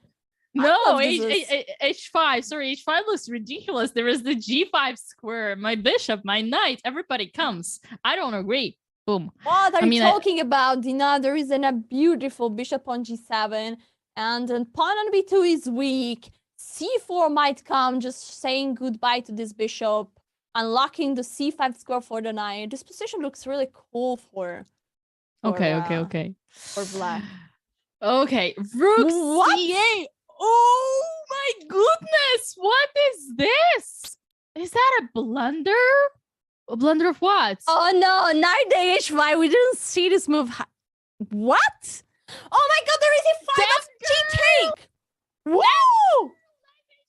No, H5. Sorry, H5 looks ridiculous. There is the G5 square. My bishop, my knight, everybody comes. I don't agree. Boom. What are you talking about, Dina? There is a beautiful bishop on g7, and then pawn on b2 is weak. c4 might come, just saying goodbye to this bishop, unlocking the c5 square for the knight. This position looks really cool for okay. For black. Okay, rook c8. Oh my goodness! What is this? Is that a blunder? A blunder of what? Oh no, knight h5. We didn't see this move. What? Oh my god, there is a 5 of g-take! Whoa!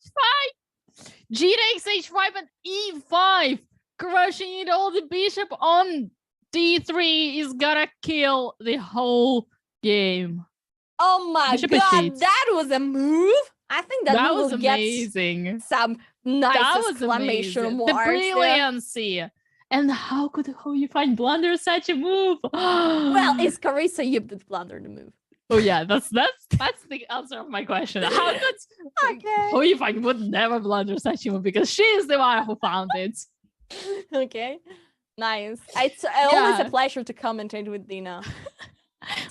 H5! G takes h5 and e5. Crushing it all. The bishop on d3 is gonna kill the whole game. Oh my god, that was a move. I think that move was amazing. Some nice exclamation marks. The brilliancy. And how could Yifan blunder such a move? Well, it's Carissa Yip that blundered the move. Oh yeah, that's the answer of my question. How could Yifan would never blunder such a move because she is the one who found it. Okay, nice. It's always a pleasure to commentate with Dina.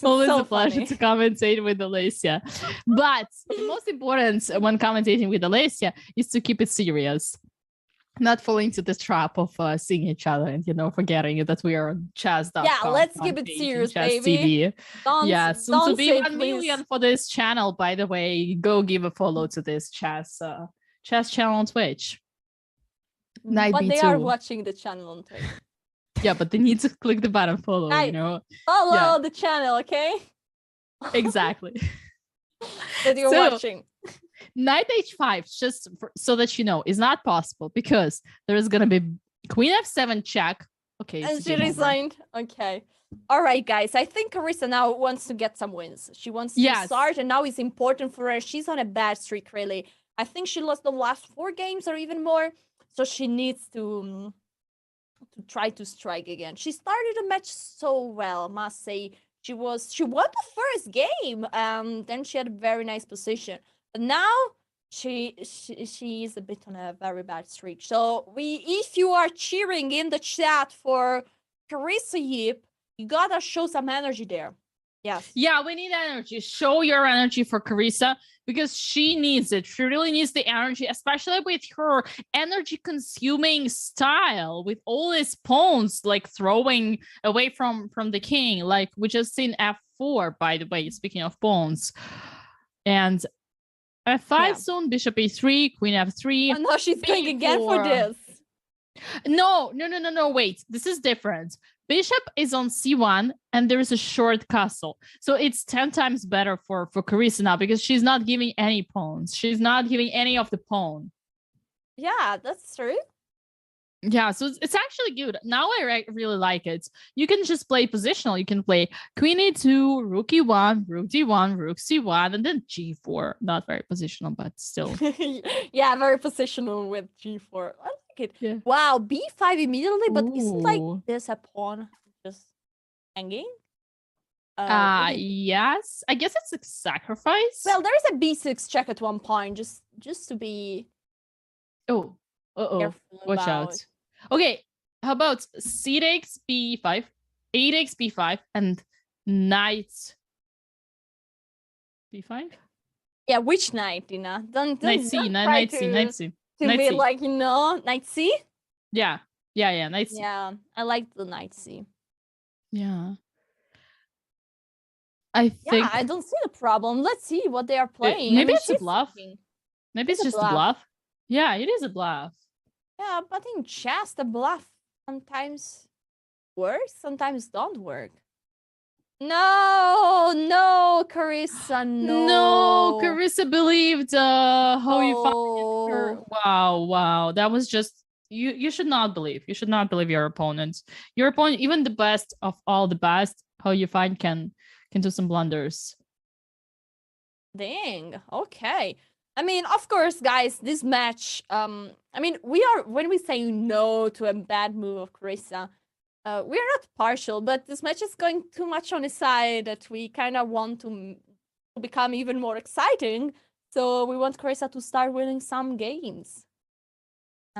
Always a pleasure to commentate with Alicia. But the most important when commentating with Alicia is to keep it serious. Not fall into the trap of seeing each other and, forgetting that we are on chess.com. Yeah, let's keep it serious, baby. Soon to be 1 million for this channel, by the way. Go give a follow to this chess channel on Twitch. But they are watching the channel on Twitch. Yeah, but they need to click the button follow, Follow the channel, okay? Exactly. That you're watching. Knight h5, just so that you know, is not possible because there is going to be queen f7 check. Okay. And she resigned. Okay. All right, guys. I think Carissa now wants to get some wins. She wants to start, and now it's important for her. She's on a bad streak, really. I think she lost the last 4 games or even more. So she needs to try to strike again. She started the match so well, must say. She won the first game. Then she had a very nice position. But now she is a bit on a very bad streak. So if you are cheering in the chat for Carissa Yip, you gotta show some energy there. Yes. Yeah, we need energy. Show your energy for Carissa because she needs it. She really needs the energy, especially with her energy-consuming style, with all these pawns like throwing away from the king, like we just seen f4, by the way, speaking of pawns. And f5 soon, bishop a3, queen f3. Oh, no, she's going again for this. No, wait. This is different. Bishop is on c1 and there is a short castle. So it's 10 times better for Carissa now because she's not giving any pawns. She's not giving any of the pawn. Yeah, that's true. Yeah, so it's actually good. Now I really like it. You can just play positional. You can play queen e2, rook e1, rook d1, rook c1, and then g4. Not very positional, but still. Yeah, very positional with g4. I like it. Yeah. Wow, b5 immediately, but isn't like this a pawn just hanging? Yes. I guess it's a sacrifice. Well, there's a b6 check at one point, just to be... Oh. Watch out. Okay, how about c takes b5, a takes b5, and knight b5? Yeah, which knight, Dina? Don't knight c, knight c. To be like, knight c? Yeah, knight c. Yeah, I like the knight c. Yeah. I think... Yeah, I don't see the problem. Let's see what they are playing. Maybe it's a bluff. Maybe it's just a bluff. Yeah, it is a bluff. Yeah, but in chess, the bluff sometimes works, sometimes don't work. No, Carissa, no. No, Carissa believed how you found her. Wow. That was just, you should not believe. You should not believe your opponent. Your opponent, even the best of all the best, how you find can do some blunders. Dang, okay. I mean, of course, guys, this match, I mean, when we say no to a bad move of Carissa, we are not partial, but this match is going too much on the side that we kind of want to become even more exciting. So we want Carissa to start winning some games.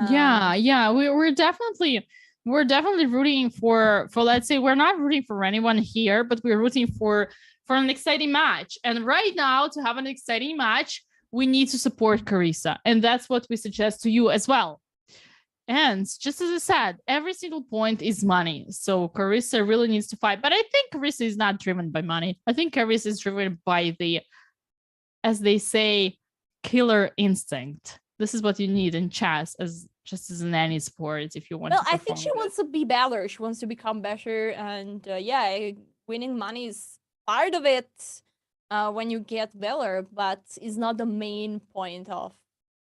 Yeah, we're definitely rooting for let's say we're not rooting for anyone here, but we're rooting for an exciting match. And right now, to have an exciting match, we need to support Carissa, and that's what we suggest to you as well. And just as I said, every single point is money. So Carissa really needs to fight. But I think Carissa is not driven by money. I think Carissa is driven by the, as they say, killer instinct. This is what you need in chess, just as in any sport, if you want to perform. I think she wants to be better. She wants to become better. And yeah, winning money is part of it when you get better, but is not the main point of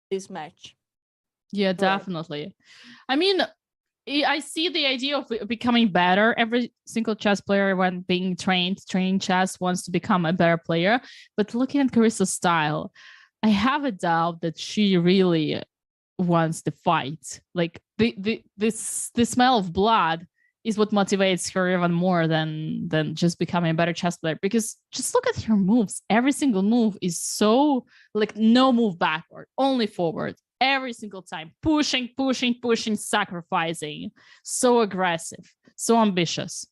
this match. Yeah, definitely. I mean, I see the idea of becoming better. Every single chess player, when being training chess, wants to become a better player. But looking at Carissa's style, I have a doubt that she really wants to fight. Like the smell of blood is what motivates her even more than just becoming a better chess player. Because just look at her moves. Every single move is so like no move backward, only forward. Every single time, pushing, sacrificing. So aggressive, so ambitious.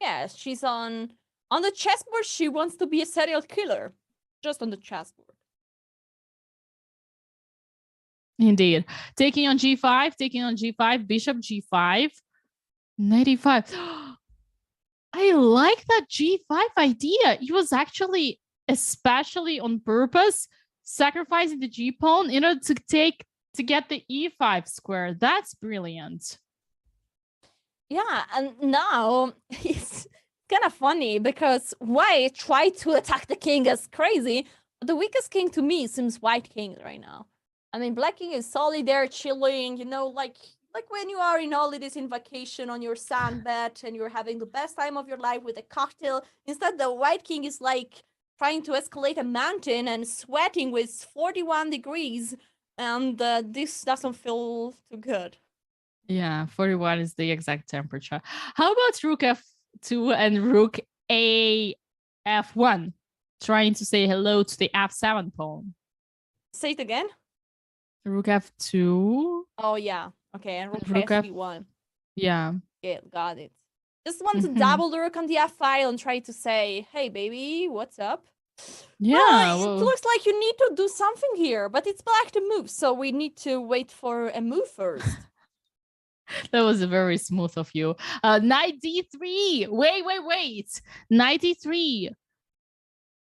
Yeah, she's on the chessboard. She wants to be a serial killer, just on the chessboard. Indeed. Taking on G5, bishop G5, knight E5. I like that G5 idea. It was actually especially on purpose, sacrificing the G pawn in order to get the E5 square. That's brilliant. Yeah, and now it's kind of funny because white tried to attack the king as crazy. But the weakest king to me seems white king right now. I mean, black king is solely there chilling, you know, like when you are in holidays in vacation on your sandbed and you're having the best time of your life with a cocktail. Instead, the white king is like trying to escalate a mountain and sweating with 41 degrees. And this doesn't feel too good. Yeah, 41 is the exact temperature. How about rook f2 and rook a f1? Trying to say hello to the f7 pawn. Say it again. Rook f2. Oh, yeah. Okay, and rook f1. Yeah. Yeah, got it. Just want to double the rook on the f file and try to say, hey, baby, what's up? Yeah. Well, it looks like you need to do something here, but it's black to move, so we need to wait for a move first. That was very smooth of you. Knight d3. Wait. Knight d3.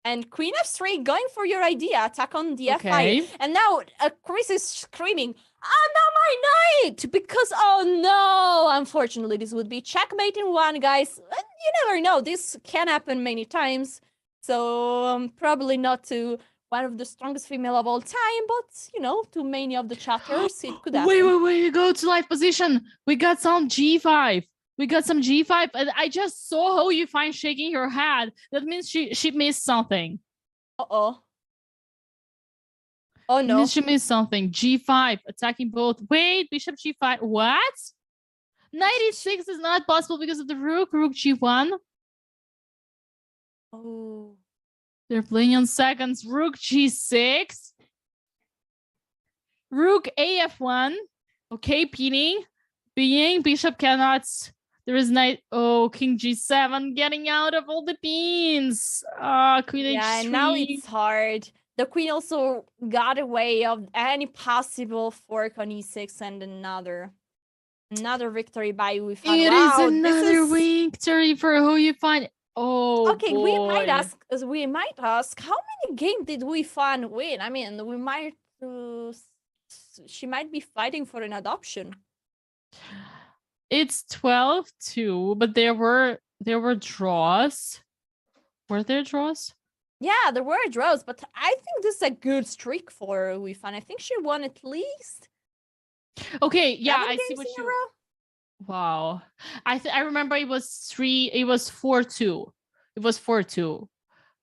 And queen f3, going for your idea, attack on the f file. And now Chris is screaming, not my knight! Because, oh no! Unfortunately, this would be checkmate in one, guys. You never know, this can happen many times. So, probably not to one of the strongest female of all time, but, you know, to many of the chatters, it could happen. Wait, go to live position. We got some G5. And I just saw how Yifan shaking her head. That means she missed something. Uh-oh. Oh, no. She missed something. G5, attacking both. Wait, bishop G5. What? Knight E6 is not possible because of the rook. Rook G1. Oh. They're playing on seconds. Rook G6. Rook AF1. Okay, pinning. Bishop cannot. There is knight. Oh, king G7 getting out of all the pins. Queen H3. Yeah, now it's hard. The queen also got away of any possible fork on E6 and another victory by Yifan. It is another victory for who you find. Oh, okay, boy. we might ask how many games did Yifan win? I mean, she might be fighting for an adoption. It's 12-2, but there were draws. Were there draws? Yeah, there were draws, but I think this is a good streak for Yifan. I think she won at least. Okay, yeah, I see what you. Wow, I remember it was 4-2. It was 4-2.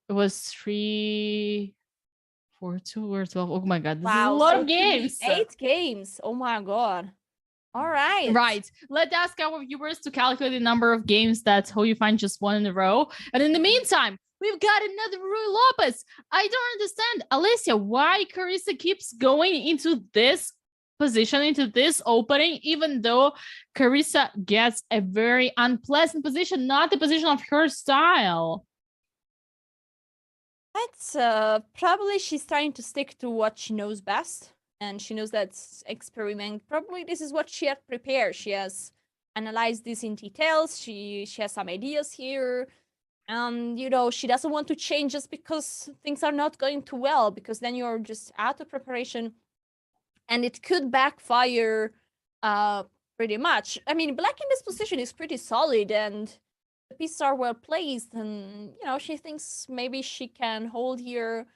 It was 3. 4-2 or 12. Oh my god, this is a Wow, lot so of it could be games. 8 games. Oh my god. All right. Right. Let's ask our viewers to calculate the number of games that How You Find just won in a row. And in the meantime, we've got another Rui Lopez. I don't understand, Alicia, why Carissa keeps going into this position, into this opening, even though Carissa gets a very unpleasant position, not the position of her style. That's probably she's trying to stick to what she knows best. And she knows that experiment, probably this is what she had prepared. She has analyzed this in details. She has some ideas here. You know, she doesn't want to change just because things are not going too well, because then you're just out of preparation and it could backfire pretty much. I mean, black in this position is pretty solid and the pieces are well placed, and you know, she thinks maybe she can hold here.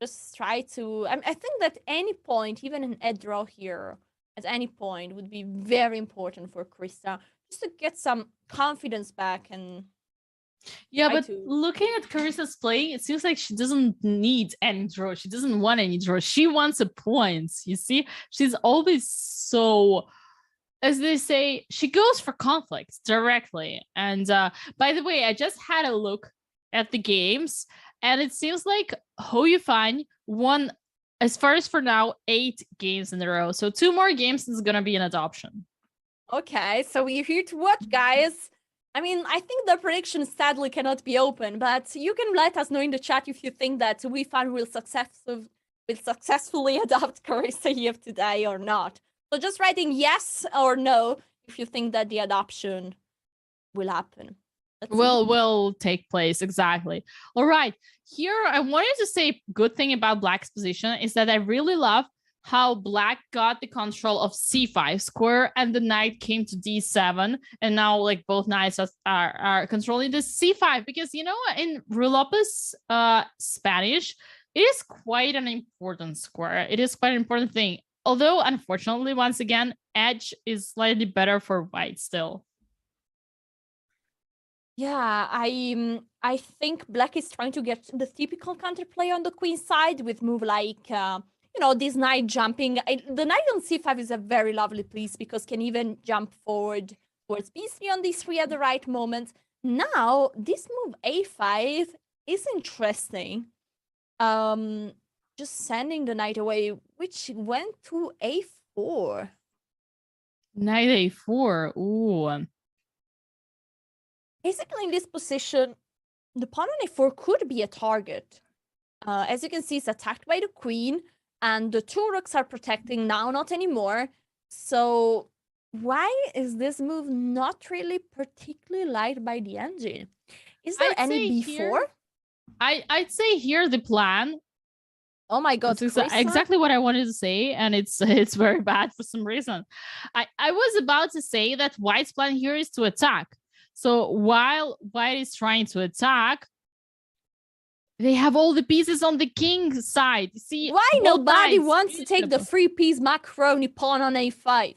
Just try to. I think that any point, even an head draw here, at any point, would be very important for Krista, just to get some confidence back. And yeah, but looking at Carissa's play, it seems like she doesn't need any draw. She doesn't want any draw. She wants a point. You see, she's always so, as they say, she goes for conflict directly. And by the way, I just had a look at the games. And it seems like How You Find won, as far as for now, 8 games in a row. So 2 more games is going to be an adoption. Okay, so we're here to watch, guys. I mean, I think the prediction sadly cannot be open, but you can let us know in the chat if you think that Yifan will successfully adopt Carissa here today or not. So just writing yes or no if you think that the adoption will happen. Will take place, exactly. All right, here I wanted to say good thing about Black's position is that I really love how Black got the control of c5 square and the knight came to d7, and now like both knights are controlling the c5, because you know in Rui Lopez Spanish it is quite an important square. It is quite an important thing, although unfortunately once again edge is slightly better for white still. Yeah, I think Black is trying to get the typical counterplay on the queen side with move like, you know, this knight jumping. The knight on c5 is a very lovely piece because can even jump forward towards b3 on d3 at the right moment. Now, this move a5 is interesting. Just sending the knight away, which went to a4. Knight a4, ooh. Basically, in this position, the pawn on a4 could be a target. As you can see, it's attacked by the queen, and the 2 rooks are protecting now, not anymore. So why is this move not really particularly liked by the engine? Is there any b4? I'd say here the plan. Oh my god, that's exactly what I wanted to say, and it's very bad for some reason. I was about to say that White's plan here is to attack. So while White is trying to attack, they have all the pieces on the king side. See, why nobody wants to take the 3-piece macaroni pawn on a5?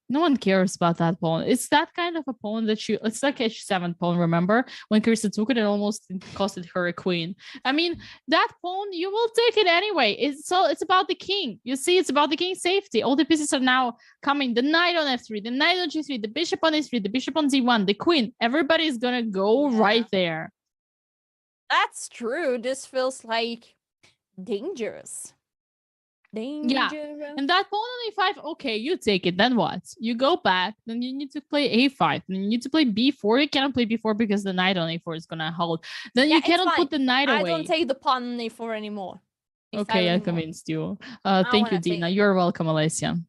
No one cares about that pawn. It's that kind of a pawn that it's like h7 pawn, remember? When Carissa took it, it almost costed her a queen. I mean, that pawn, you will take it anyway. It's about the king. You see, it's about the king's safety. All the pieces are now coming. The knight on f3, the knight on g3, the bishop on a3, the bishop on d1, the queen. Everybody's gonna go right there. That's true. This feels like dangerous. Yeah, and that pawn on a5, okay, you take it, then what? You go back, then you need to play a5, then you need to play b4. You cannot play b4 because the knight on a4 is gonna hold. Then you cannot put the knight away. I don't take the pawn on a4 anymore. Okay, I convinced you. Thank you, Dina. You're welcome, Alessia.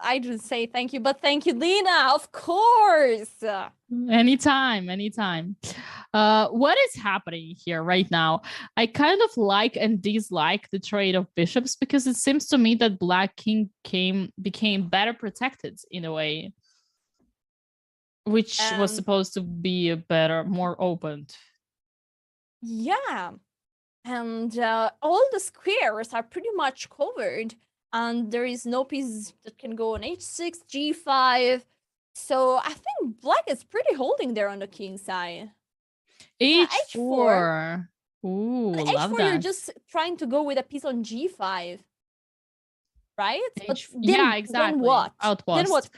I didn't say thank you, but thank you, Dina, of course. Anytime. What is happening here right now? I kind of like and dislike the trade of bishops because it seems to me that Black king became better protected in a way, which was supposed to be a better, more open. Yeah, and all the squares are pretty much covered. And there is no piece that can go on h6, g5. So I think Black is pretty holding there on the king side. h4. Ooh, On love h4, you're that. just trying to go with a piece on g5, right? But Yeah, then exactly. what? Then what? Outpost.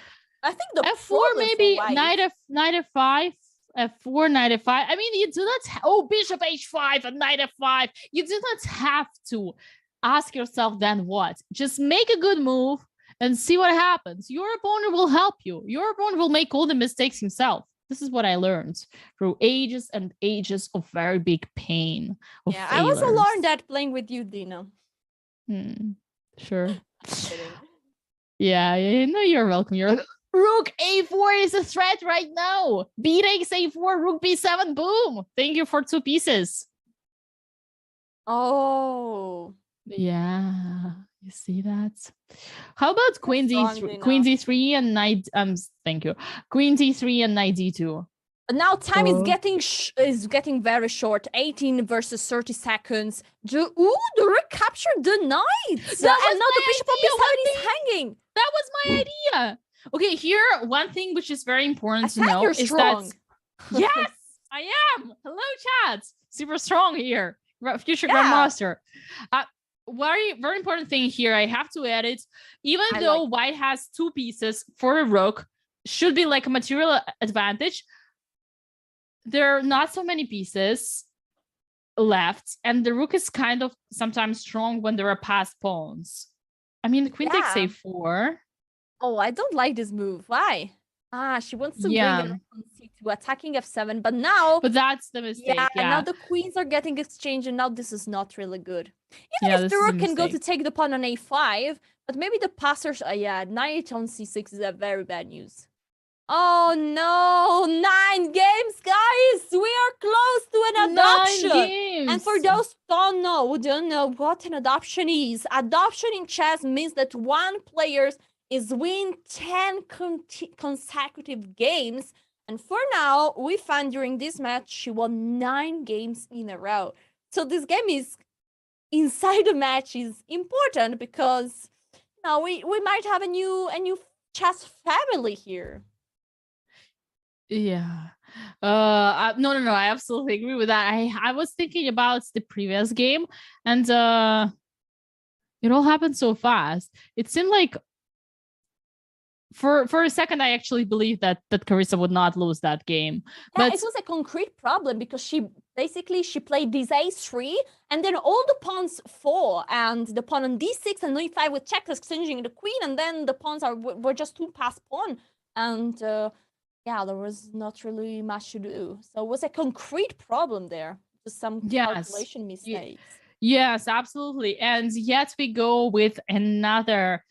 I think the F4 problem for maybe white. knight f5. F4, knight f5. I mean, you do not. Oh, bishop h5 and knight f5. You do not have to ask yourself then what. Just make a good move and see what happens. Your opponent will help you. Your opponent will make all the mistakes himself. This is what I learned through ages and ages of very big pain. Yeah, I also learned that playing with you, Dina. Sure. Kidding. Yeah, no, you're welcome. You're Rook a4 is a threat right now. B takes a4, rook b7, boom. Thank you for 2 pieces. Oh. Yeah, you see that? How about queen d3, queen d3 and knight? Thank you. Queen d3 and knight d2. But now time is getting very short. 18 versus 30 seconds. The rook captured the knight. And now the bishop on b7 is hanging. That was my idea. Okay, here, one thing which is very important to know is that... Yes, I am. Hello, chat. Super strong here. Future Grandmaster. Very important thing here. I have to add it. Even though white has 2 pieces for a rook, should be like a material advantage, there are not so many pieces left, and the rook is kind of sometimes strong when there are passed pawns. I mean, the queen takes a4. Oh, I don't like this move. Why? She wants to bring it on c2, attacking f7, but now... But that's the mistake, yeah. And now the queens are getting exchanged, and now this is not really good. Even if the rook can go to take the pawn on a5, but maybe the passers... knight on c6 is a very bad news. Oh no, 9 games, guys! We are close to an adoption! 9 games! And for those who don't know what an adoption is, adoption in chess means that one player is winning 10 consecutive games. And for now, we found during this match, she won 9 games in a row. So this game is, inside the match, is important because now we might have a new chess family here. Yeah. No, I absolutely agree with that. I was thinking about the previous game, and it all happened so fast. It seemed like for a second I actually believed that Carissa would not lose that game. Yeah, but it was a concrete problem because she played this a3, and then all the pawns fall, and the pawn on d6 and e5 with check exchanging the queen, and then the pawns were just 2 passed pawn, and yeah, there was not really much to do. So it was a concrete problem there. Just some calculation mistakes. Yes, absolutely. And yet we go with another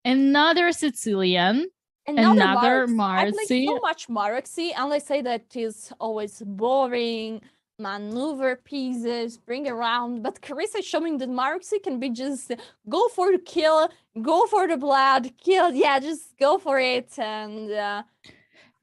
Sicilian, another Marzi. I play so much Marzi, and I say that is always boring, maneuver pieces, bring around. But Carissa is showing that Marzi can be just go for the kill, go for the blood, kill. Yeah, just go for it.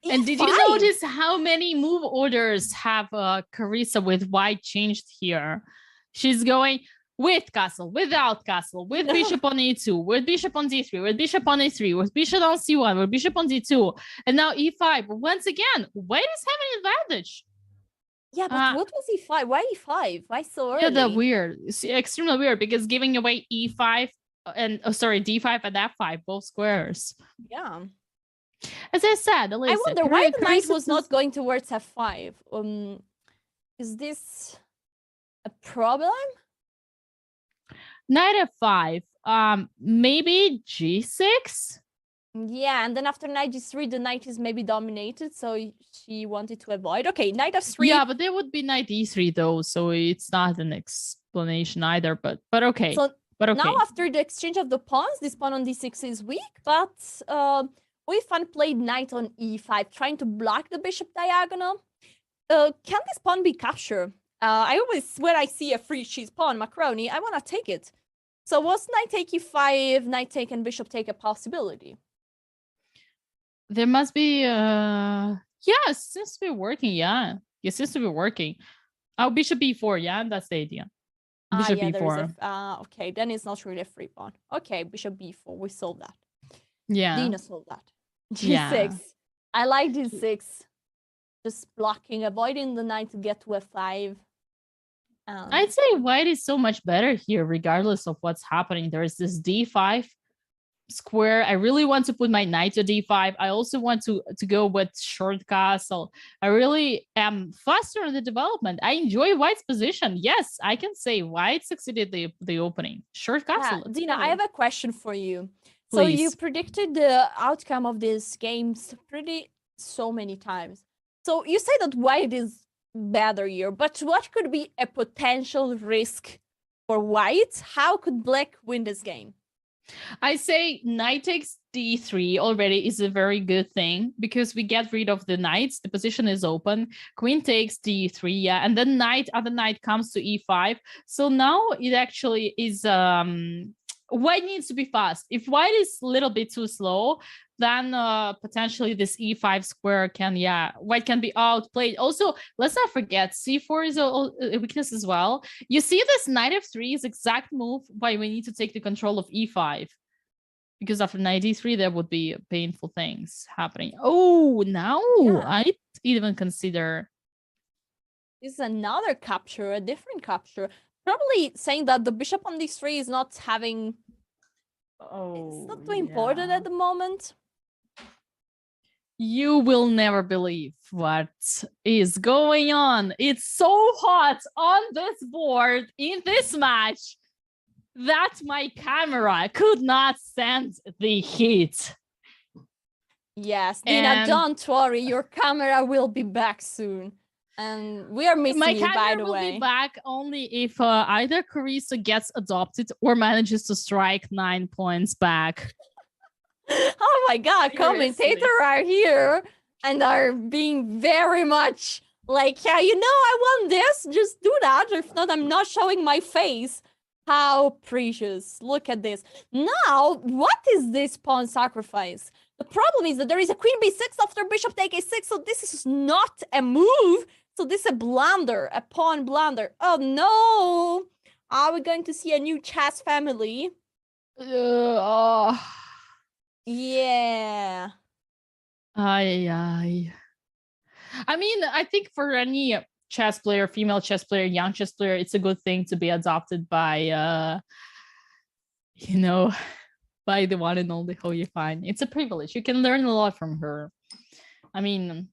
And did you notice how many move orders have Carissa with white changed here? She's going with castle, without castle, with bishop on e2, with bishop on d3, with bishop on a3, with bishop on c1, with bishop on d2, and now e5. Once again, white is having an advantage. Yeah, but what was e5? Why e5? Why so early? Yeah, that's weird. It's extremely weird because giving away e5 and d5 and f5, both squares. Yeah. As I said, Alyssa, I wonder why the knight was not going towards f5. Is this a problem? Knight f5. Maybe g6. Yeah, and then after knight g3, the knight is maybe dominated, so she wanted to avoid. Okay, knight f3. Yeah, but there would be knight e3 though, so it's not an explanation either. But okay. So now after the exchange of the pawns, this pawn on d6 is weak, but Yifan played knight on e5, trying to block the bishop diagonal. Can this pawn be captured? I always, when I see a free cheese pawn, macaroni, I want to take it. So was knight take e5, knight take and bishop take a possibility? There must be, yeah, it seems to be working, yeah. It seems to be working. Oh, bishop b4, yeah, that's the idea. Bishop b4. Okay, then it's not really a free pawn. Okay, bishop b4, we solved that. Yeah. Dina solved that. g6. Yeah. I like g6. Just blocking, avoiding the knight to get to f5. I'd say white is so much better here, regardless of what's happening. There is this d5 square. I really want to put my knight to d5. I also want to go with short castle. I really am faster in the development. I enjoy white's position. Yes, I can say white succeeded the opening. Short castle. Yeah, Dina, I have a question for you. Please. So you predicted the outcome of these games so many times. So you say that white is better here, but what could be a potential risk for white? How could black win this game? I say knight takes d3 already is a very good thing because we get rid of the knights. The position is open. Queen takes d3, yeah, and then other knight comes to e5. So now it actually is white needs to be fast. If white is a little bit too slow, then potentially this e5 square white can be outplayed. Also, let's not forget c4 is a weakness as well. You see this knight f3 is exact move why we need to take the control of e5, because after knight d3 there would be painful things happening. Oh, now I even consider this is another capture, a different capture. Probably saying that the bishop on d3 is not having it's not too important at the moment. You will never believe what is going on. It's so hot on this board in this match that my camera could not stand the heat. Yes, Dina, don't worry. Your camera will be back soon. And we are missing you, by the way. My camera will be back only if either Carissa gets adopted or manages to strike 9 points back. Oh my god, commentators are here and are being very much like, yeah, you know, I want this, just do that. If not, I'm not showing my face. How precious. Look at this. Now, what is this pawn sacrifice? The problem is that there is a queen b6 after bishop take a6, so this is not a move. So this is a blunder, a pawn blunder. Oh no! Are we going to see a new chess family? Yeah. I mean, I think for any chess player, female chess player, young chess player, it's a good thing to be adopted by, by the one and only Yifan. It's a privilege. You can learn a lot from her. I mean,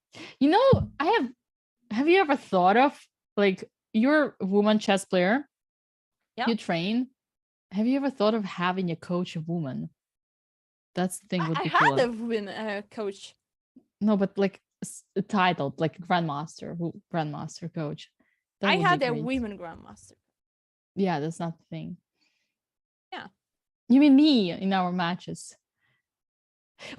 have you ever thought of, like, you're a woman chess player? Yeah. You train. Have you ever thought of having a coach, a woman? That's the thing. I had a woman coach. No, but like a title, like grandmaster coach. I had a women grandmaster. Yeah, that's not the thing. Yeah. You mean me in our matches?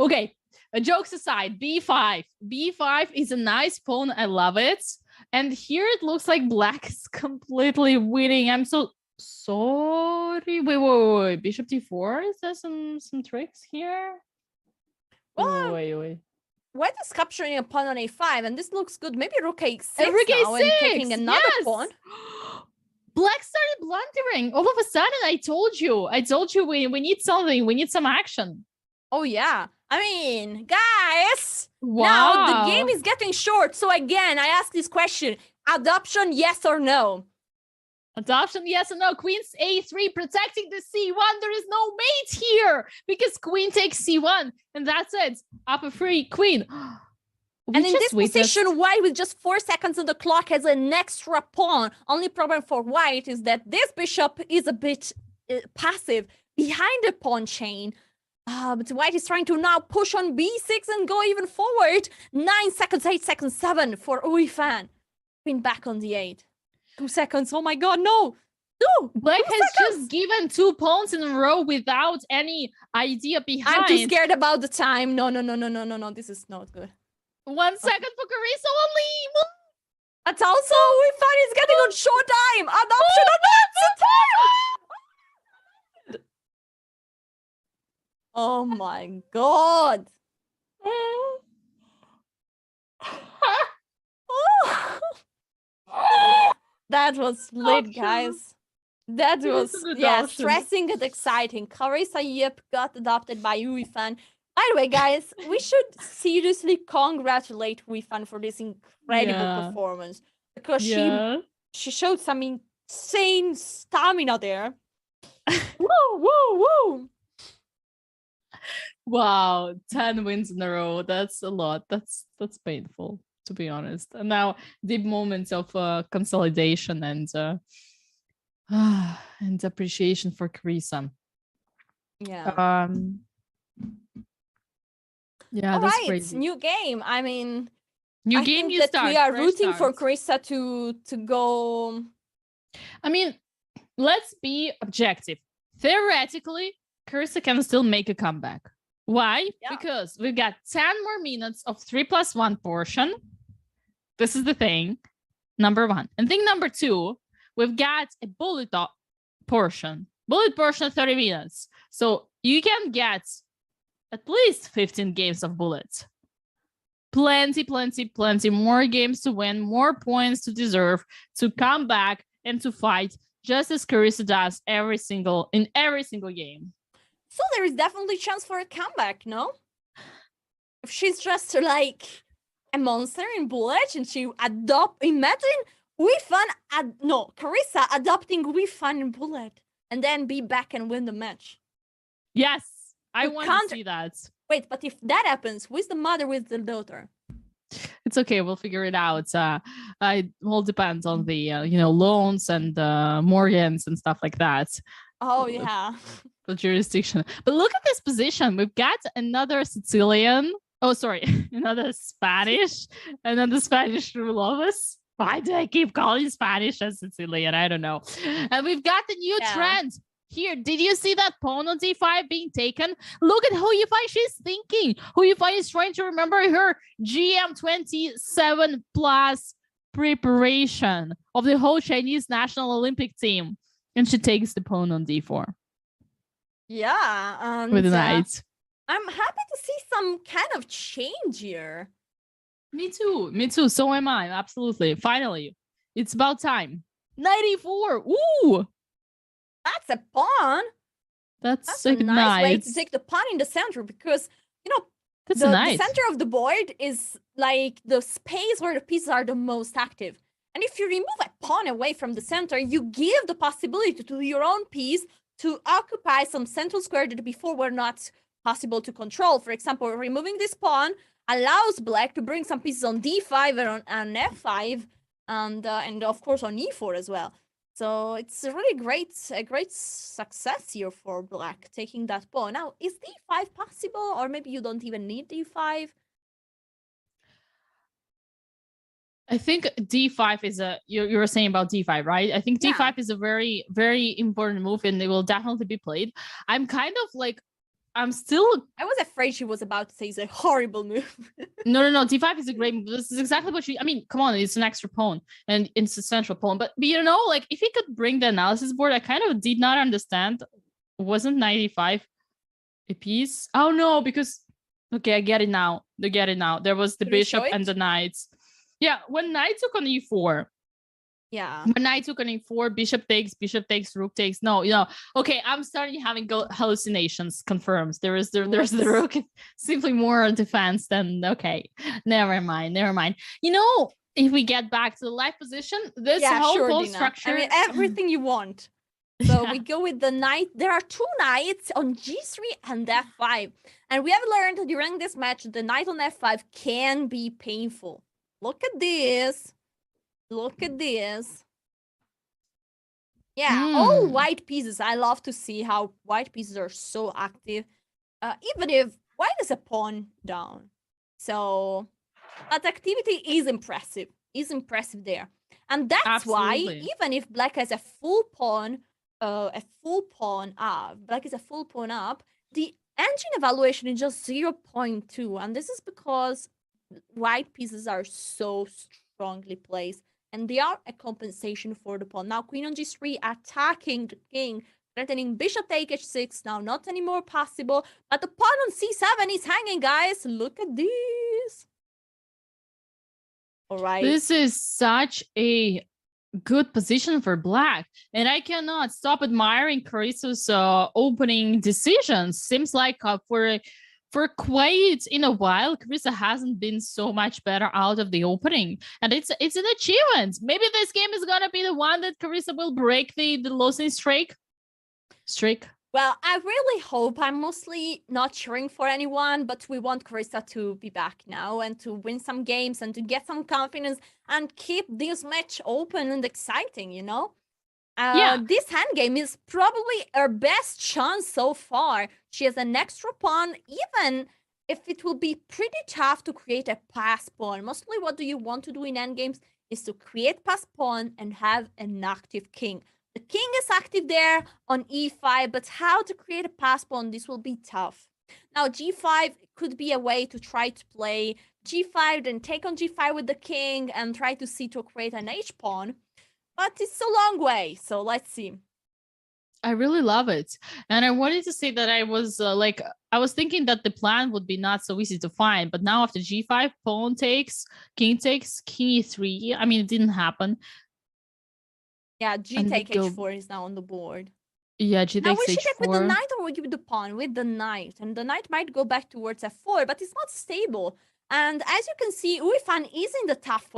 Okay, jokes aside, b5. b5 is a nice pawn. I love it. And here it looks like black is completely winning. I'm so sorry. Wait. Bishop d4. Is there some tricks here? Well, wait. White is capturing a pawn on a5, and this looks good. Maybe rook a6 rook now a6, and taking another pawn. Black started blundering. All of a sudden, I told you we need something. We need some action. Oh, yeah. I mean, guys, wow. Now the game is getting short. So again, I ask this question. Adoption, yes or no? Adoption, yes or no? Queen's a3, protecting the c1. There is no mate here because queen takes c1. And that's it. Up a free queen. And in this position, white with just 4 seconds on the clock has an extra pawn. Only problem for white is that this bishop is a bit passive behind the pawn chain. But white is trying to now push on b6 and go even forward. 9 seconds, 8 seconds, 7 for Yifan. Queen back on d8. 2 seconds. Oh my god, no! No! Black has just given 2 pawns in a row without any idea behind. I'm too scared about the time. No. This is not good. 1 second for Carissa only. That's also Yifan is getting on short time. Adoption or not? The time! Oh my god. That was lit, guys. That was, stressing and exciting. Carissa Yip got adopted by Yifan. By the way, guys, we should seriously congratulate Yifan for this incredible performance. Because she showed some insane stamina there. Woo, woo, woo. Wow, 10 wins in a row. That's a lot. That's painful, to be honest. And now deep moments of consolidation and appreciation for Carissa. Yeah. Yeah, all that's right, crazy. new game. I mean, new I game, think you that start. we are Fresh rooting for start. Carissa to go. I mean, let's be objective. Theoretically, Carissa can still make a comeback. Why? Yeah. Because we've got 10 more minutes of 3+1 portion. This is the thing, number one. And thing number two, we've got a bullet portion. Bullet portion 30 minutes. So you can get at least 15 games of bullets. Plenty more games to win, more points to deserve, to come back and to fight, just as Carissa does in every single game. So there is definitely chance for a comeback, no? If she's just like a monster in bullet and she imagine Carissa adopting Yifan in bullet and then be back and win the match. Yes, I want to see that. Wait, but if that happens, who is the mother with the daughter? It's okay, we'll figure it out. It all depends on the loans and mortgages and stuff like that. Oh yeah, the jurisdiction. But look at this position. We've got another Sicilian. Oh, sorry, another Spanish rule of us. Why do I keep calling Spanish and Sicilian? I don't know. And we've got the new trend. Here, did you see that pawn on d5 being taken? Look at how Yifan she's thinking. How Yifan is trying to remember her GM27 plus preparation of the whole Chinese national Olympic team. And she takes the pawn on d4. Yeah. With the knight. I'm happy to see some kind of change here. Me too. So am I. Absolutely. Finally. It's about time. 94. Ooh. That's a pawn. That's a nice way to take the pawn in the center because, the center of the board is like the space where the pieces are the most active. And if you remove a pawn away from the center, you give the possibility to your own piece to occupy some central square that before were not possible to control. For example, removing this pawn allows black to bring some pieces on d5 and on f5 and of course on e4 as well. So it's a really great success here for black, taking that pawn. Now, is d5 possible? Or maybe you don't even need d5? I think d5 is you were saying about d5, right? I think d5 is a very, very important move and it will definitely be played. I was afraid she was about to say it's a horrible move. No, d5 is a great move. This is exactly what come on, it's an extra pawn and it's a central pawn. But if he could bring the analysis board, I kind of did not understand. Wasn't 95 a piece? Oh no, because okay, I get it now. There was the bishop and the knights. Yeah, when knight took on e4. Yeah. When knight took on e4, bishop takes, rook takes. No, okay, I'm starting having hallucinations. Confirms. There's the rook. Simply more defense than okay. Never mind. If we get back to the life position, this whole pawn structure. I mean, everything you want. So we go with the knight. There are two knights on g3 and f5. And we have learned during this match the knight on f5 can be painful. Look at this. Yeah, all white pieces. I love to see how white pieces are so active. Even if white is a pawn down. So that activity is impressive. There. And that's why, even if black has a full pawn up, black is a full pawn up, the engine evaluation is just 0.2. And this is because white pieces are so strongly placed. And they are a compensation for the pawn. Now, queen on g3, attacking the king, threatening bishop take h6. Now, not anymore possible. But the pawn on c7 is hanging, guys. Look at this. All right. This is such a good position for black. And I cannot stop admiring Carissa's opening decisions. Seems like for quite in a while, Carissa hasn't been so much better out of the opening. And it's an achievement. Maybe this game is going to be the one that Carissa will break the losing streak. Well, I really hope. I'm mostly not cheering for anyone, but we want Carissa to be back now and to win some games and to get some confidence and keep this match open and exciting, you know? This handgame is probably her best chance so far. She has an extra pawn, even if it will be pretty tough to create a pass pawn. Mostly what do you want to do in endgames is to create pass pawn and have an active king. The king is active there on e5, but how to create a pass pawn, this will be tough. Now g5 could be a way to try to play g5, then take on g5 with the king and try to see to create an h pawn. But it's a long way, so let's see. I really love it. And I wanted to say that I was I was thinking that the plan would be not so easy to find, but now after g5, pawn takes, king e3. I mean, it didn't happen. Yeah, g take h4 is now on the board. Yeah, g takes h4. Now we should take with the knight or with the pawn? With the knight. And the knight might go back towards f4, but it's not stable. And as you can see, Yifan is in a tough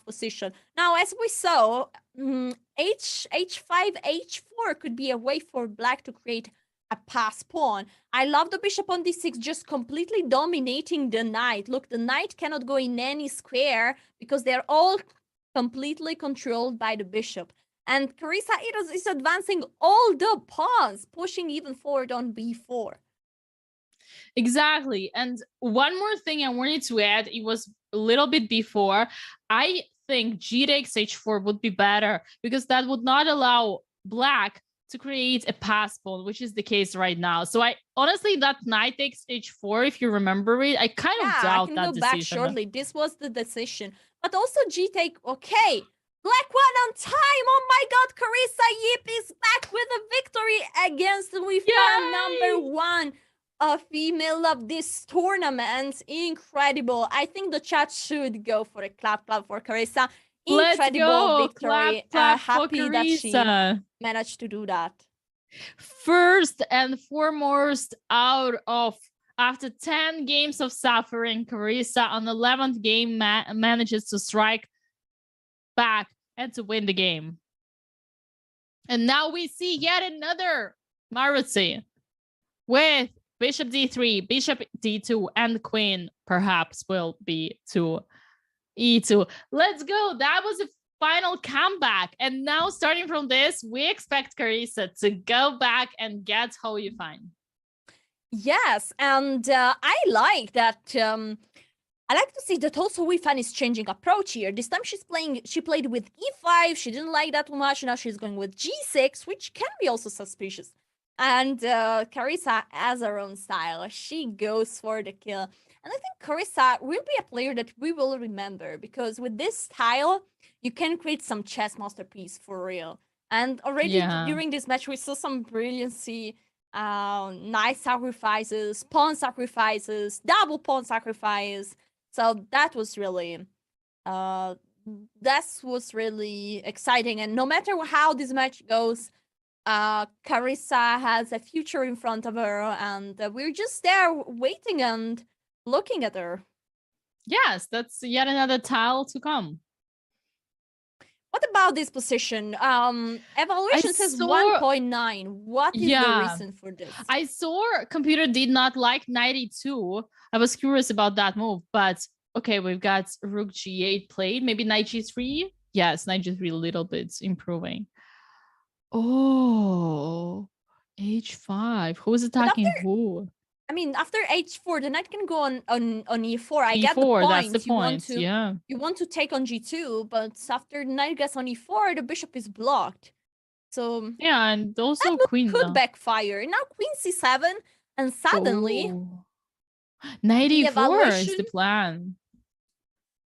position. Now, as we saw, h5, h4 could be a way for black to create a pass pawn. I love the bishop on d6 just completely dominating the knight. Look, the knight cannot go in any square because they're all completely controlled by the bishop. And Carissa is advancing all the pawns, pushing even forward on b4. Exactly. And one more thing I wanted to add, it was a little bit before. I think g takes h4 would be better because that would not allow black to create a pass pawn, which is the case right now. So I honestly, that knight takes h4, if you remember it, I kind of doubt that decision. I can go back shortly. This was the decision. But also g take, okay. Black won on time. Oh my god, Carissa Yip is back with a victory against Yifan, #1. A female of this tournament. Incredible. I think the chat should go for a clap for Carissa. Incredible victory. Happy that she managed to do that. First and foremost, after 10 games of suffering, Carissa on the 11th game manages to strike back and to win the game. And now we see yet another Maruzi with bishop d3, bishop d2, and queen perhaps will be to e2. Let's go. That was a final comeback. And now starting from this, we expect Carissa to go back and get Yifan. Yes, and I like that. I like to see that also Yifan is changing approach here. This time she played with e5. She didn't like that too much. Now she's going with g6, which can be also suspicious. And Carissa has her own style. She goes for the kill. And I think Carissa will be a player that we will remember because with this style, you can create some chess masterpiece for real. And already during this match, we saw some brilliancy, nice sacrifices, pawn sacrifices, double pawn sacrifice. So that was really exciting. And no matter how this match goes, Carissa has a future in front of her, and we're just there waiting and looking at her. Yes, that's yet another tile to come. What about this position? Evaluation says 1.9. What is the reason for this? I saw computer did not like 92. I was curious about that move, but okay, we've got rook g8 played. Maybe knight g3. Yes, knight g3 a little bit improving. Oh, h5. Who's attacking who? I mean, after h4, the knight can go on e4. I get the e4, point. That's the point. You want to take on g2, but after the knight gets on e4, the bishop is blocked. So yeah, and also that queen could backfire. Now queen c7, and suddenly 94 is the plan.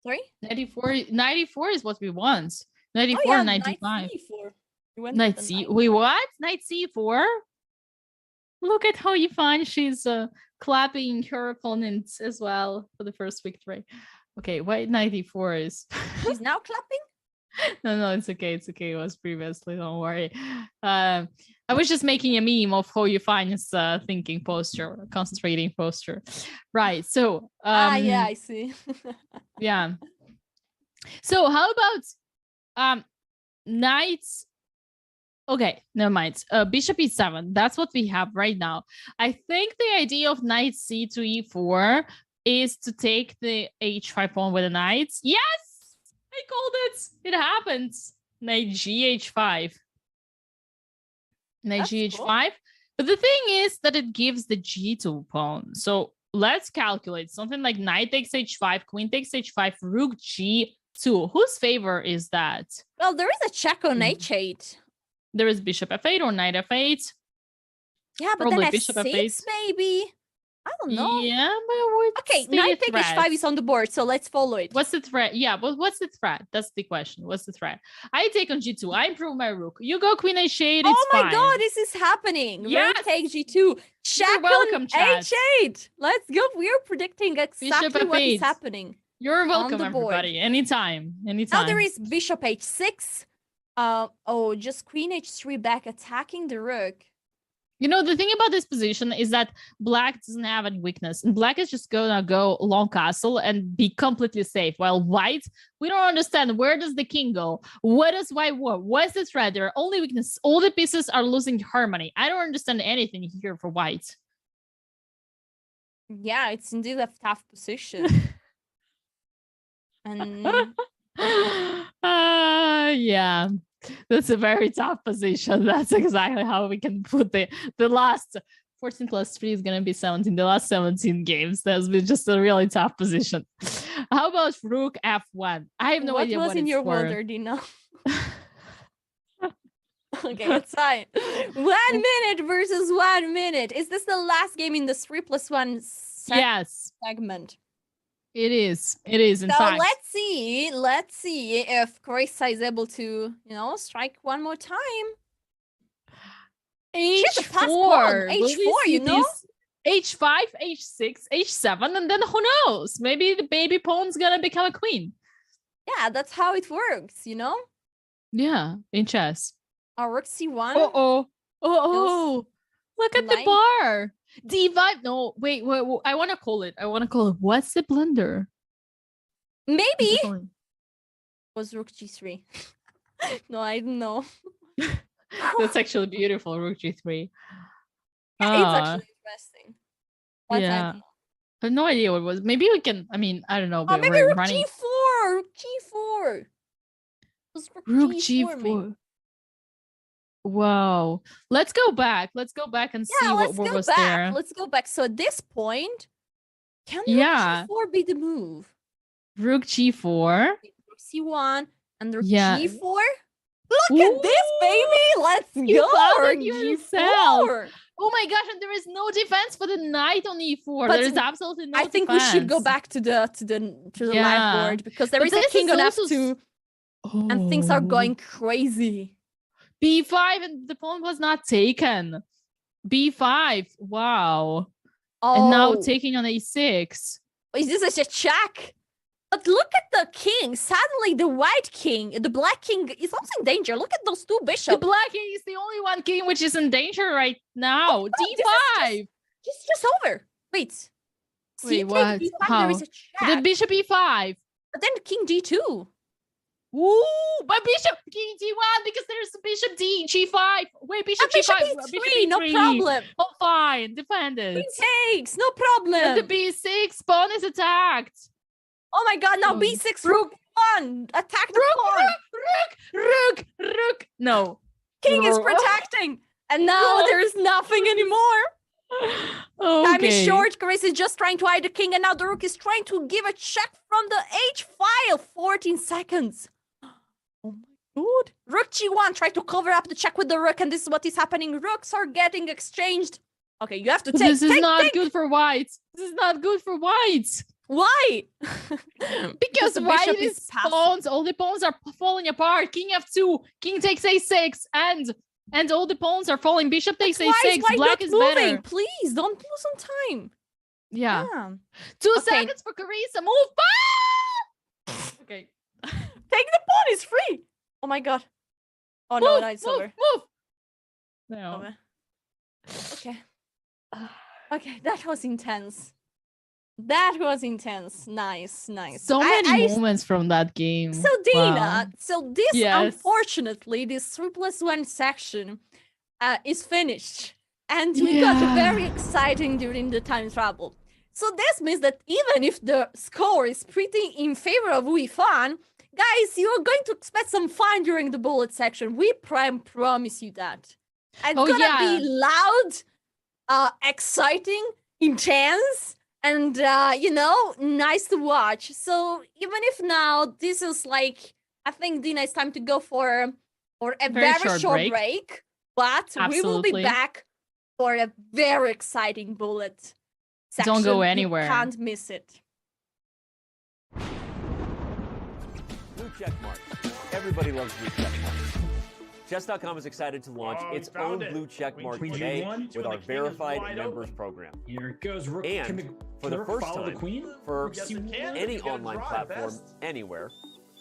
Sorry? 94 is what we want. 94, 95. Knight c. Wait, what? Knight c4? Look at how Yifan, she's clapping her opponents as well for the first victory. Okay, why 94 is? She's now clapping? No, it's okay. It's okay. It was previously. Don't worry. I was just making a meme of how Yifan's thinking posture, concentrating posture. Right. So, yeah, I see. yeah. So how about knights? Okay, never mind. Bishop e7. That's what we have right now. I think the idea of knight c to e4 is to take the h5 pawn with the knights. Yes, I called it. It happens. Knight gh5. Knight gh5. Cool. But the thing is that it gives the g2 pawn. So let's calculate something like knight takes h5, queen takes h5, rook g2. Whose favor is that? Well, there is a check on h8. There is bishop f8 or knight f8. Yeah, but probably then bishop f6 maybe. I don't know. Yeah, but okay, knight take h5 is on the board, so let's follow it. What's the threat? Yeah, but what's the threat? That's the question. What's the threat? I take on g2. I improve my rook. You go queen h8. Oh my fine. God, this is happening. Yes. Rook take g2. Check on h8. Let's go. We're predicting exactly what is happening. You're welcome, everybody. Anytime. Now there is bishop h6. Just queen h3 back attacking the rook. You know, the thing about this position is that black doesn't have any weakness, and black is just gonna go long castle and be completely safe, while white, we don't understand, where does the king go? What does white want? What's the threat? There are only weaknesses. All the pieces are losing harmony. I don't understand anything here for white. Yeah, it's indeed a tough position. And yeah, that's a very tough position. That's exactly how we can put the last 14 plus 3 is going to be 17. The last 17 games, that's been just a really tough position. How about rook f1? I have no idea what it's for. What was in your world, Ardina? Okay, it's fine. 1 minute versus 1 minute. Is this the last game in the 3+1 segment? It is. It is, in fact. So let's see if Carissa is able to, strike one more time. H4. H4, you know? H5, H6, H7, and then who knows? Maybe the baby pawn's gonna become a queen. Yeah, that's how it works, you know? Yeah, in chess. Rook c1. Oh, look at the bar. D5. No, wait. I want to call it. What's the blunder? Maybe was rook g3. No, I don't know. That's actually beautiful. Rook g3. Yeah, it's actually interesting. Yeah. I have no idea what it was. Maybe we can. I mean, I don't know. But maybe rook g4. Rook g4. Rook g4. Wow. Let's go back. Let's go back and see what was there. Let's go back. So at this point, can rook g4 be the move? Rook g4. Rook c1 and rook g4. Look at this, baby. Let's go. Rook g4. Oh my gosh, and there is no defense for the knight on e4. There is absolutely no defense. I think we should go back to the live board, because there is a king on f2 and things are going crazy. B5 and the pawn was not taken. B5. Wow. Oh. And now taking on a6. Is this a check? But look at the king. Suddenly the black king is also in danger. Look at those two bishops. The black king is the only one king which is in danger right now. D5. Just over. Wait. What? D5, how? there is a check. The bishop e5. But then king d2. Ooh, but bishop king d1 because there's bishop g5. Wait, bishop g5. Bishop e3, no problem. Oh, fine, defend it. Queen takes, no problem. But the b6 pawn is attacked. Oh my God! Now b6 rook 1 attack the pawn. Rook. No, king is protecting, and now there's nothing anymore. Okay. Time is short. Grace is just trying to hide the king, and now the rook is trying to give a check from the h file. 14 seconds. Oh my God. Rook g1, try to cover up the check with the rook, and this is what is happening. Rooks are getting exchanged. Okay, you have to take. This is not good for white. This is not good for white. Why? Because white is pawns. All the pawns are falling apart. King f2. King takes a6, and all the pawns are falling. Bishop takes a6. Black is moving? better. Please don't lose some time. Yeah. 2 seconds for Carissa. Move. Okay. Take the pawn, it's free. Oh my god. Oh no, no, it's over. Move. No. Over. Okay. Okay, that was intense. That was intense. Nice, nice. So many moments from that game. So Dina, Wow. so this Yes. unfortunately, this 3+1 section is finished. And we got very exciting during the time travel. So this means that even if the score is pretty in favor of Yifan, guys, you're going to expect some fun during the bullet section. We promise you that. And it's gonna be loud, exciting, intense, and you know, nice to watch. So even if now this is like, I think Dina, it's time to go for a very short break, but we will be back for a very exciting bullet section. Don't go anywhere. You can't miss it. Blue check marks. Everybody loves blue check marks. Chess.com is excited to launch its own blue check mark today with our verified members program. Here it goes. Rook. And for the first time, for any online platform anywhere,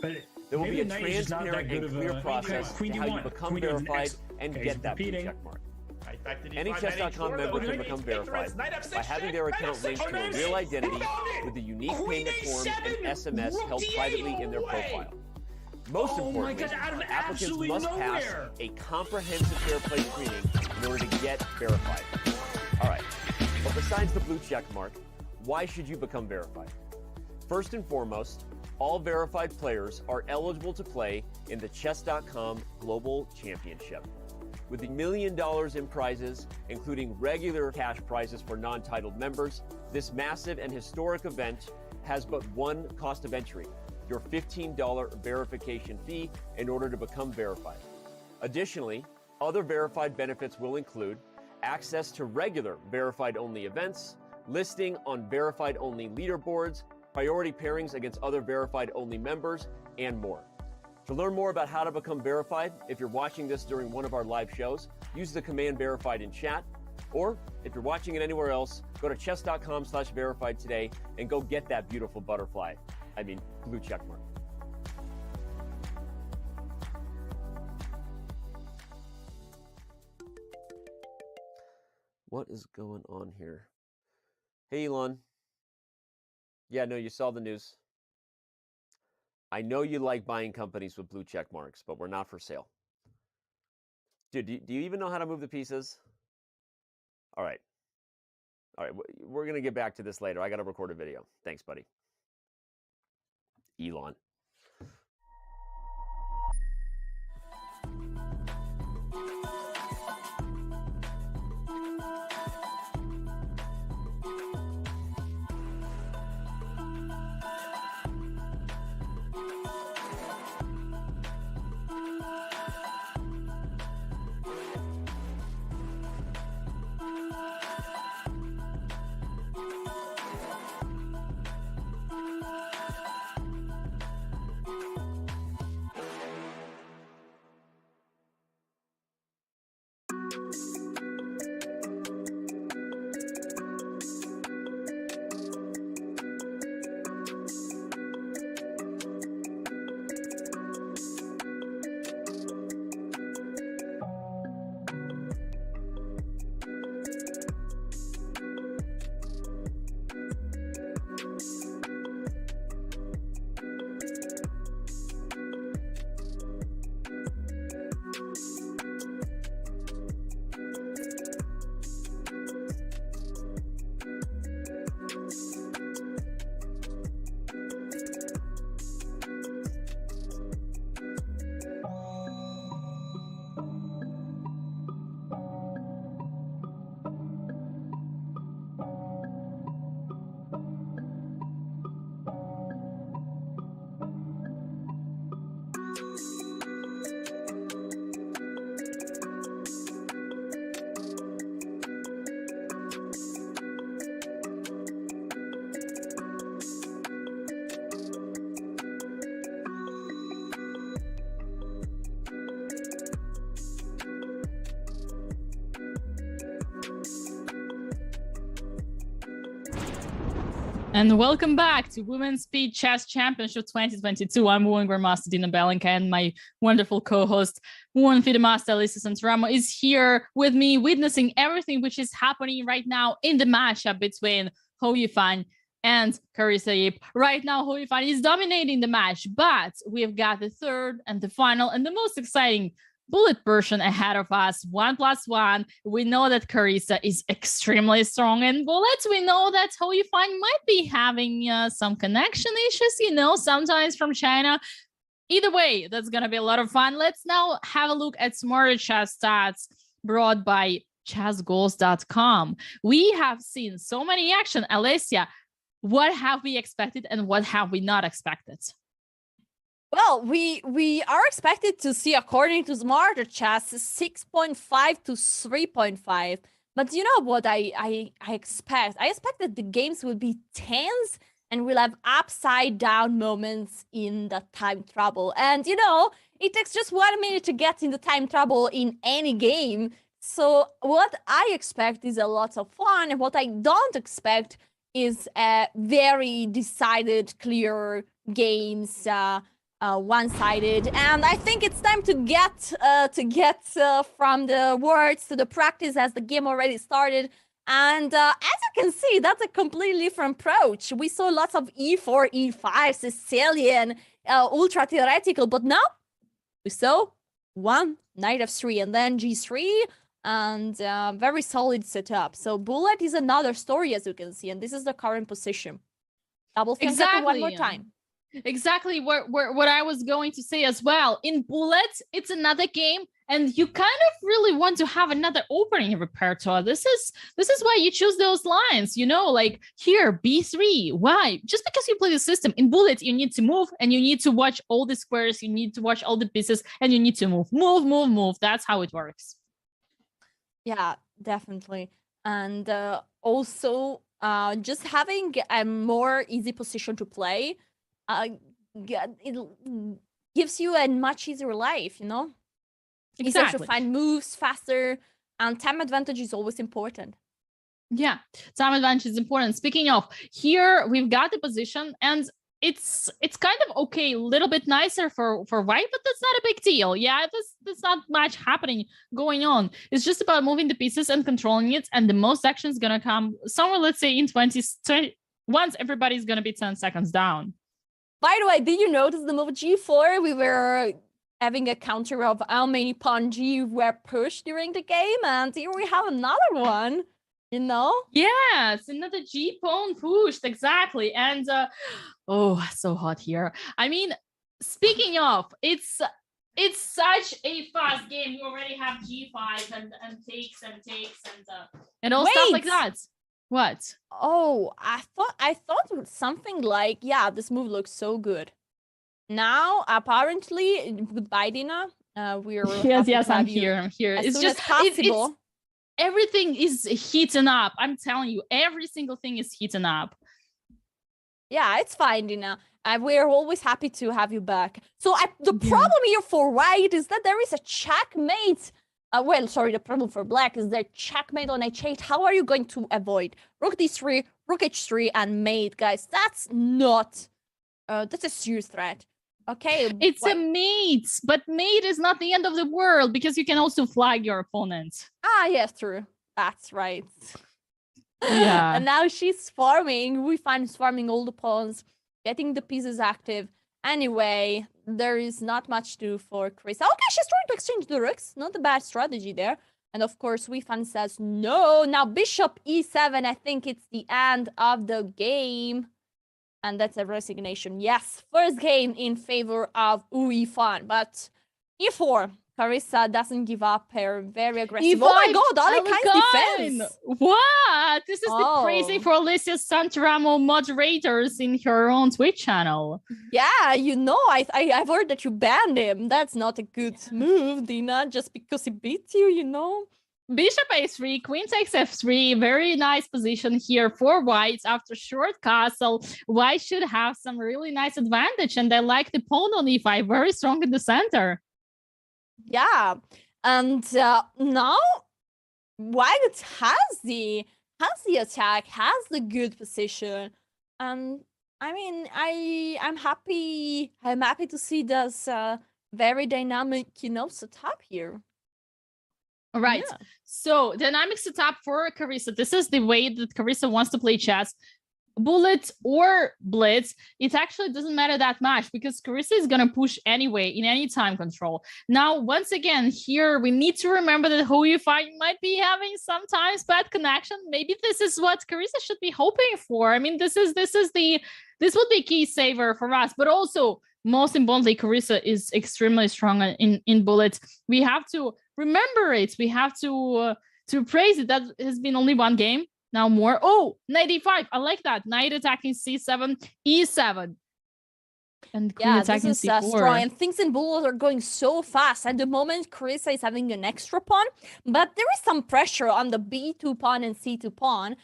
there will be a transparent and clear process to how you become verified and get that blue check mark. Any Chess.com member can become verified by having their account linked to a real identity with a unique payment form and SMS held privately in their profile. Most importantly, applicants must pass a comprehensive fair play screening in order to get verified. All right, but besides the blue check mark, why should you become verified? First and foremost, all verified players are eligible to play in the Chess.com Global Championship. With $1 million in prizes, including regular cash prizes for non-titled members, this massive and historic event has but one cost of entry: your $15 verification fee in order to become verified. Additionally, other verified benefits will include access to regular verified-only events, listing on verified-only leaderboards, priority pairings against other verified-only members, and more. To learn more about how to become verified, if you're watching this during one of our live shows, use the command verified in chat, or if you're watching it anywhere else, go to chess.com/verified today and go get that beautiful butterfly. I mean, blue check mark. What is going on here? Hey, Elon. Yeah, no, you saw the news. I know you like buying companies with blue check marks, but we're not for sale. Dude, do you even know how to move the pieces? All right. All right, we're going to get back to this later. I got to record a video. Thanks, buddy. Elon. And welcome back to Women's Speed Chess Championship 2022. I'm Super-Grandmaster Dina Belenka, and my wonderful co-host, FIDE Master Alyssa Santaramo, is here with me, witnessing everything which is happening right now in the matchup between Yifan and Carissa Yip. Right now, Yifan is dominating the match, but we've got the third and the final and the most exciting bullet version ahead of us. 1+1. We know that Carissa is extremely strong in bullets. We know that Yifan might be having some connection issues, you know, sometimes from China. Either way, that's going to be a lot of fun. Let's now have a look at Smarter Chess stats brought by chessgoals.com. We have seen so many action. Alessia, what have we expected and what have we not expected? Well, we are expected to see, according to Smarter Chess, 6.5 to 3.5. But you know what I expect? I expect that the games will be tense and we'll have upside down moments in the time trouble. And you know, it takes just 1 minute to get in the time trouble in any game. So what I expect is a lot of fun, and what I don't expect is very decided, clear games, one-sided. And I think it's time to get from the words to the practice, as the game already started. And as you can see, that's a completely different approach. We saw lots of E4, E5, Sicilian, ultra theoretical, but now we saw one knight f3 and then G3, and very solid setup. So bullet is another story, as you can see, and this is the current position. Double think one more time. Exactly what I was going to say as well. In bullet, it's another game, and you kind of really want to have another opening repertoire. This is why you choose those lines, you know, like here, B3. Why? Just because you play the system. In bullet, you need to move, and you need to watch all the squares, you need to watch all the pieces, and you need to move. That's how it works. Yeah, definitely. And also, just having a more easy position to play, it gives you a much easier life, you know? Exactly. Easier to find moves faster, and time advantage is always important. Yeah, time advantage is important. Speaking of, here we've got the position, and it's kind of okay, a little bit nicer for white, but that's not a big deal. Yeah, there's not much going on. It's just about moving the pieces and controlling it, and the most action is gonna come somewhere, let's say in 20 once everybody's gonna be 10 seconds down. By the way, did you notice the move G4? We were having a counter of how many pawn G were pushed during the game, and here we have another one, you know? Yes, another G pawn pushed, exactly. And oh, so hot here. I mean, speaking of, it's such a fast game. You already have G5 and takes and all stuff like that. What? Oh, I thought something like, yeah, this move looks so good. Now, apparently, goodbye, Dina. We're yes, I'm here. It's just possible. Everything is heating up. I'm telling you, every single thing is heating up. Yeah, it's fine, Dina. We're always happy to have you back. So the problem here for white is that there is a checkmate. Well, sorry, the problem for black is that checkmate on h8. How are you going to avoid rook d3, rook h3, and mate, guys? That's not... that's a serious threat. Okay. It's a mate, but mate is not the end of the world, because you can also flag your opponent. Ah, yes, true. That's right. Yeah. And now she's farming. We find farming all the pawns, getting the pieces active. Anyway, there is not much to do for Chris. Okay, she's trying to exchange the rooks. Not a bad strategy there. And of course, Yifan says no. Now bishop e7. I think it's the end of the game. And that's a resignation. Yes, first game in favor of Yifan. But e4. Carissa doesn't give up. Her very aggressive. E5, oh my god, Alekai's defense. What? This is the crazy for Alyssa Santaramo moderators in her own Twitch channel. Yeah, you know, I've heard that you banned him. That's not a good move, Dina, just because he beat you, you know? Bishop a3, queen takes f3. Very nice position here for white. After short castle, white should have some really nice advantage, and I like the pawn on e5, very strong in the center. Yeah, and now white has the attack, has the good position, I mean, I'm happy. I'm happy to see this very dynamic, setup here. All right. Yeah. So dynamic setup for Carissa. This is the way that Carissa wants to play chess. Bullet or blitz, it actually doesn't matter that much because Carissa is going to push anyway in any time control. Now, once again, here we need to remember that Yifan might be having sometimes bad connection. Maybe this is what Carissa should be hoping for. I mean, this would be key saver for us, but also most importantly, Carissa is extremely strong in bullets. We have to remember it. We have to praise it. That has been only one game. Now more. Oh, knight e5. I like that. Knight attacking c7, e7. And queen attacking this is c4. strong. And things in bullet are going so fast. At the moment, Carissa is having an extra pawn, but there is some pressure on the b2 pawn and c2 pawn.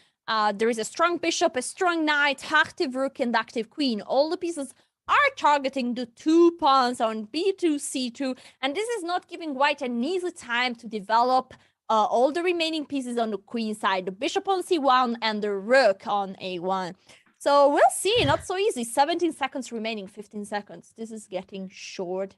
There is a strong bishop, a strong knight, active rook, and active queen. All the pieces are targeting the 2 pawns on b2, c2, and this is not giving white an easy time to develop all the remaining pieces on the queen side, the bishop on c1 and the rook on a1. So we'll see, not so easy. 17 seconds remaining, 15 seconds. This is getting short.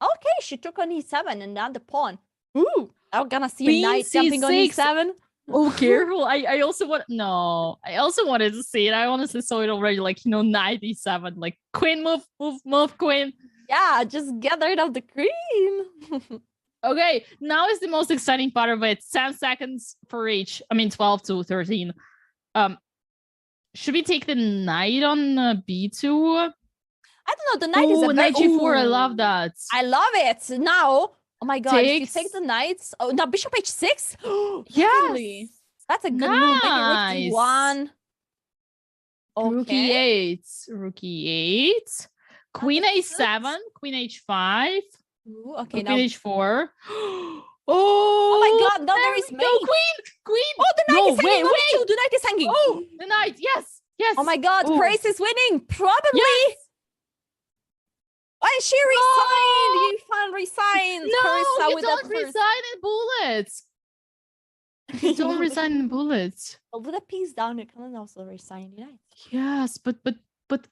Okay, she took on e7 and not the pawn. Ooh, I'm gonna see a knight jumping on e7. Oh, careful. I also wanted to see it. I honestly saw it already, like, knight e7, like queen move, queen. Yeah, just get rid of the queen. Okay, now is the most exciting part of it. 10 seconds for each. I mean, 12 to 13. Should we take the knight on b2? I don't know. The knight is a knight g4. I love that. I love it. Now, oh my god, if you Takes. take the knights. Oh, now bishop h6. Yes. That's a good move. Maybe rook d1. Okay. Rook e8. Queen a7. Queen h5. Ooh, okay, queen h4. Oh my god, now there is mate. No, queen. Oh, the knight is hanging. Wait. The knight is hanging. Oh, the knight. Yes. Oh my god, Grace is winning. Probably. Yes. And she resigned. Yifan resigns. No, Carissa you with don't resign in bullets. You don't resign in bullets. Well, with a piece down, you can also resign the knight. Yes, but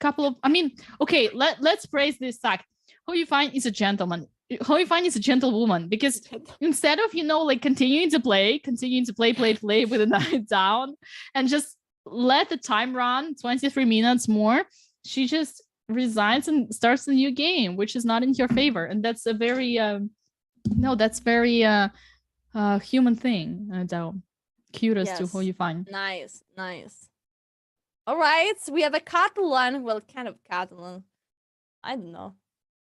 couple of. I mean, okay. Let's praise this fact. Yifan is a gentleman. Yifan is a gentlewoman because instead of continuing to play with a knight down and just let the time run 23 minutes more, she just resigns and starts a new game, which is not in your favor, and that's a very human thing. Though, kudos to Yifan. Nice. All right, so we have a Catalan. Well, kind of Catalan. I don't know.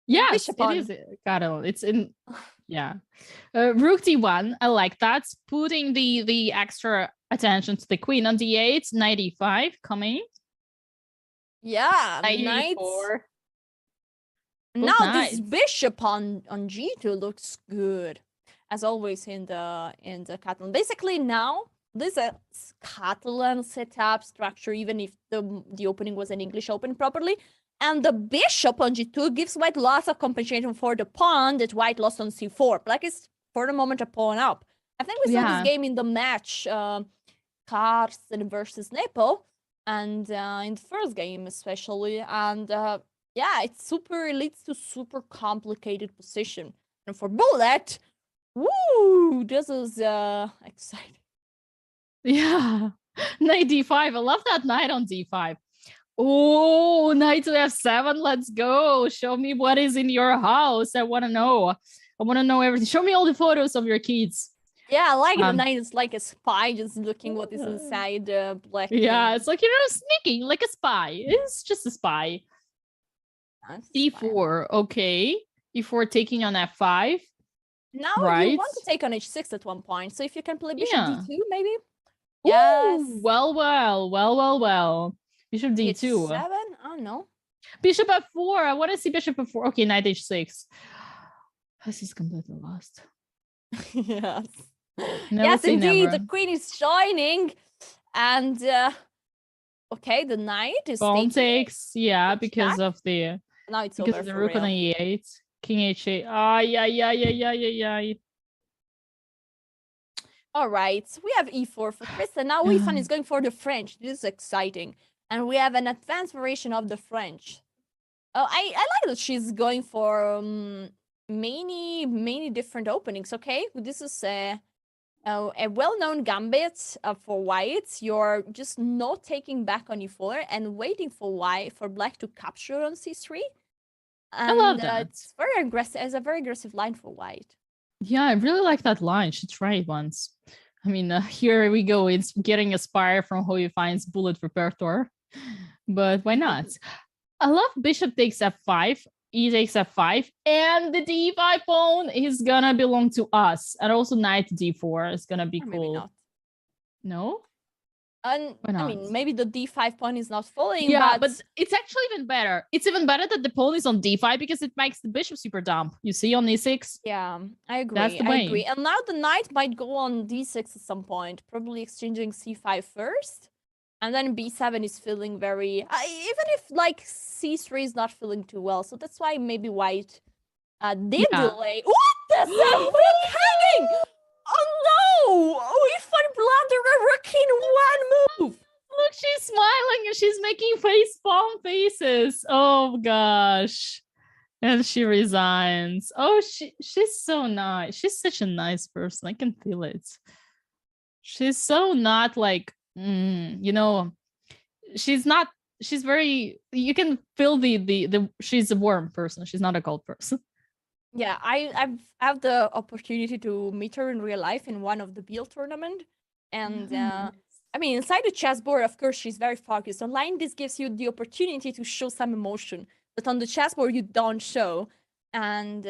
Yes, it is Catalan. It's in, yeah. Rook d1. I like that. Putting the extra attention to the queen on d8. Knight e5 coming. Yeah, knight e4. Now this bishop on g2 looks good, as always in the Catalan. Basically now this is Catalan setup structure, even if the opening was an English open properly. And the bishop on g2 gives white lots of compensation for the pawn that white lost on c4. Black is, for the moment, a pawn up. I think we saw this game in the match, Carsten versus Nepo, and in the first game especially. And it leads to super complicated position. And for bullet, woo, this is exciting. Yeah, knight d5. I love that knight on d5. Oh, knight to f7. Let's go. Show me what is in your house. I want to know. I want to know everything. Show me all the photos of your kids. Yeah, I like the knight is like a spy, just looking what is inside the black. Yeah, it's like, sneaking like a spy. It's just a spy. e4. Okay. e4 taking on f5. Now you want to take on h6 at one point. So if you can play bishop d2, maybe. Yes. Ooh, well. Bishop d2. h7? Oh, no. Bishop f4. I want to see bishop f4. Okay, knight h6. This is completely lost. Yes. Yes, indeed. The queen is shining. And, okay, the knight is pawn takes. Yeah, because of the... Now it's because over of the rook on e8. King h8. Yeah. All right, so we have e4 for Chris, and now Yifan is going for the French. This is exciting. And we have an advanced variation of the French. Oh, I like that she's going for many different openings. Okay, this is a well-known gambit for whites. You're just not taking back on e4 and waiting for black to capture on c3. And, I love that. It's very aggressive. It's a very aggressive line for white. Yeah, I really like that line. Should try it once. I mean, here we go. It's getting inspired from how Yifan's bullet repertoire, but why not? I love bishop takes f5, e takes f5, and the d5 pawn is gonna belong to us. And also knight d4 is gonna be or cool. Maybe not. No? And I mean, maybe the d5 pawn is not falling. Yeah, but it's actually even better. It's even better that the pawn is on d5 because it makes the bishop super dumb. You see on e6? Yeah, I agree. That's the way. I agree. And now the knight might go on d6 at some point, probably exchanging c5 first. And then b7 is feeling very... even if, like, c3 is not feeling too well. So that's why maybe white did delay. What the rook hanging? Oh, no! Yifan blundered a rook in one move! Look, she's smiling and she's making face palm faces. Oh, gosh. And she resigns. Oh, she's so nice. She's such a nice person. I can feel it. She's so not like... you know, she's very, you can feel the she's a warm person. She's not a cold person. Yeah, I've had the opportunity to meet her in real life in one of the BL tournament. And I mean, inside the chessboard, of course, she's very focused. Online, this gives you the opportunity to show some emotion that on the chessboard you don't show. And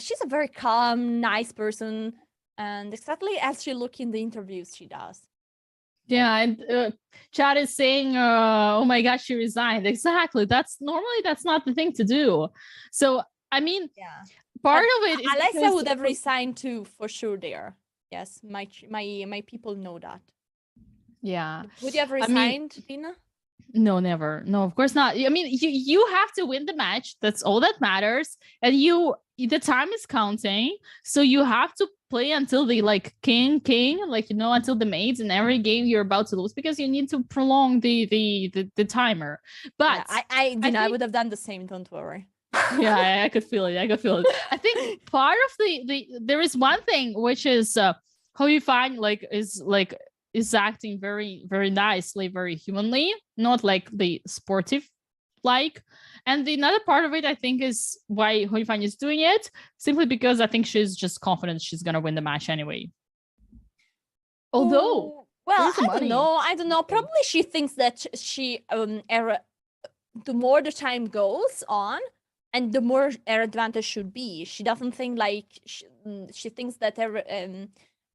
she's a very calm, nice person. And exactly as she looks in the interviews, she does. Yeah, and Chad is saying, oh my gosh, she resigned. Exactly. That's not the thing to do. So, I mean, part of it is Alessia would have resigned too, for sure there. Yes, my people know that. Yeah. Would you have resigned, Dina? No, never. No, of course not. I mean, you have to win the match. That's all that matters. And the time is counting. So you have to play until the king, like, you know, until the mates in every game you're about to lose, because you need to prolong the timer. But yeah, I would have done the same, don't worry. Yeah, I could feel it. I think part of there is one thing which is how you find is acting very, very nicely, very humanly, not like the sportive like. And the another part of it, I think, is why Yifan is doing it, simply because I think she's just confident she's gonna win the match anyway. Although, well, I don't know. Probably she thinks that the more the time goes on, and the more her advantage should be. She doesn't think like she thinks that her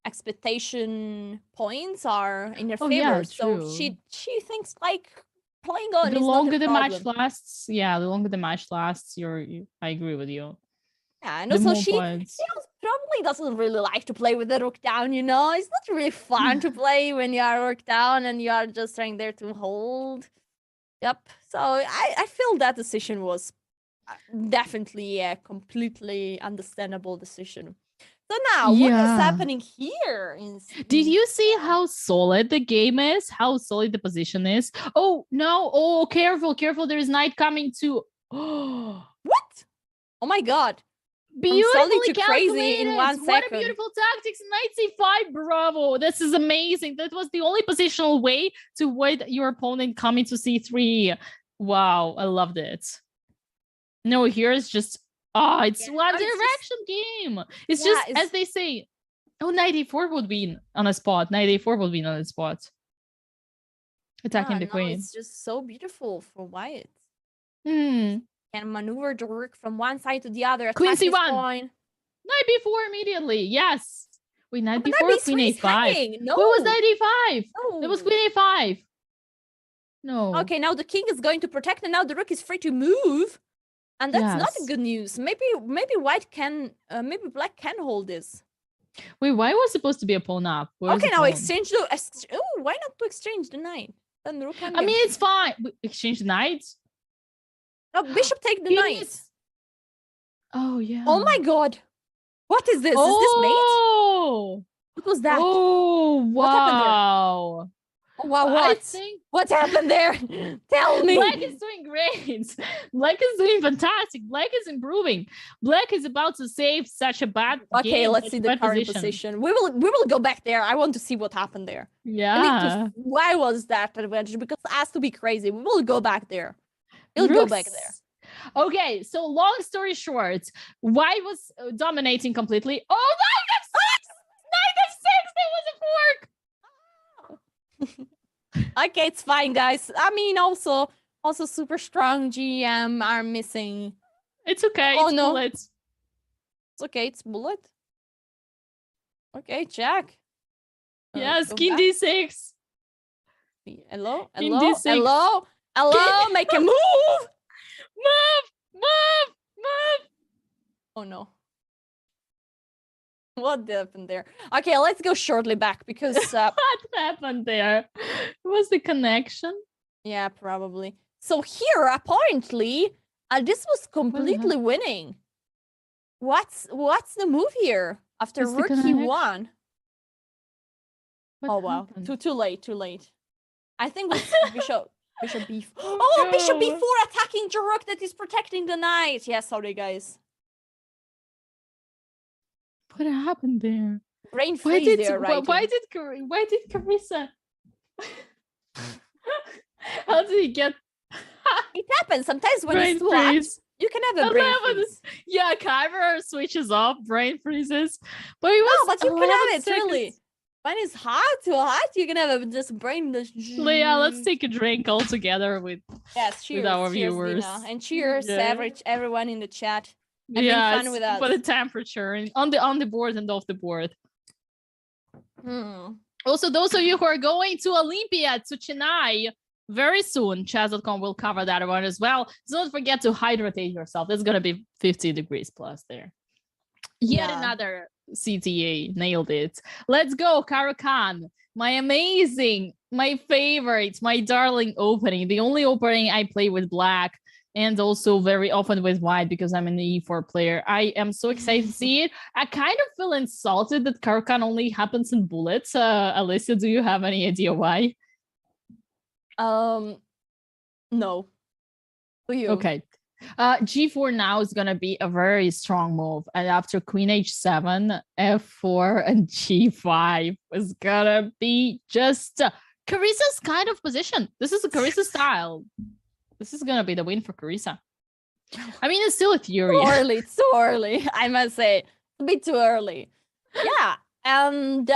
expectation points are in her favor. Yeah, so she thinks like playing on the longer the match lasts, the longer the match lasts, I agree with you. Yeah, and also she probably doesn't really like to play with the rook down, you know? It's not really fun to play when you are rook down and you are just trying there to hold. Yep. So I feel that decision was definitely a completely understandable decision. So now, what is happening here? Did you see how solid the game is? How solid the position is? Oh, no. Oh, careful. There is knight coming too. What? Oh my god. Beautifully to crazy in 1 second. What a beautiful tactics. Knight c5. Bravo. This is amazing. That was the only positional way to avoid your opponent coming to c3. Wow. I loved it. No, here is just... it's one direction game. It's just, as they say, knight e4 would be on a spot. Knight a4 would be on a spot. Attacking the queen. It's just so beautiful for white. Can maneuver the rook from one side to the other. Queen c1. Knight b4 immediately. Yes. Wait, knight b4, queen a5. No. What was knight a5? No. It was queen a5. No. Okay, now the king is going to protect, and now the rook is free to move. And that's not good news. Maybe white can, maybe black can hold this. Wait, white was supposed to be a pawn up. Okay, now exchange the... why not to exchange the knight? Then the rook can I mean, it's fine. Exchange the knight? No, bishop take the knight. Oh, yeah. Oh my god. What is this? Is this mate? What was that? Oh, wow. Wow, I what? think What happened there? Tell me. Black is doing great. Black is doing fantastic. Black is improving. Black is about to save such a bad Okay, game, let's such see a the bad current position. We will go back there. I want to see what happened there. Yeah. Why was that advantage? Because it has to be crazy. We will go back there. We'll go back there. Okay, so long story short, White was dominating completely. Oh, knight of 6! Knight of 6! There was a fork! Okay, it's fine, guys. I mean, also super strong GM are missing. It's okay. Oh, it's no. bullets. It's okay. It's bullet. Okay, check. Yes, King D6. Hello? King Hello? D6. Hello? Hello? Make a move! Move! Oh, no. What happened there? Okay, let's go shortly back because... What happened there? Was the connection? Yeah, probably. So here, apparently, this was completely winning. What's the move here? After rook e1. Oh, wow. Too late. I think it's bishop b4. Oh, bishop b4 attacking the rook that is protecting the knight. Yeah, sorry, guys. What happened there? Brain freeze there, right? Why did Carissa? How did he get? It happens sometimes when brain it's too hot. freeze. You can have a brain freeze. Yeah, camera switches off, brain freezes. But it was. No, but you can have it seconds. really. When it's too hot, you can have this brain. Yeah, let's take a drink all together with cheers, our cheers, viewers. Dina. And cheers, everyone in the chat. Yeah, fun with us. For the temperature on the board and off the board. Also, those of you who are going to Olympia, to Chennai, very soon, chess.com will cover that one as well. So don't forget to hydrate yourself. It's going to be 50 degrees plus there. Yet another CTA. Nailed it. Let's go, Karakan. My favorite, my darling opening. The only opening I play with black. And also very often with white because I'm an E4 player. I am so excited to see it. I kind of feel insulted that Karakan only happens in bullets. Alicia, do you have any idea why? No. Do you? Okay. G4 now is going to be a very strong move. And after Queen H7, F4, and G5 is going to be just Carissa's kind of position. This is a Carissa style. This is going to be the win for Carissa. I mean, it's still a theory. It's too early, I must say. A bit too early. Yeah, and...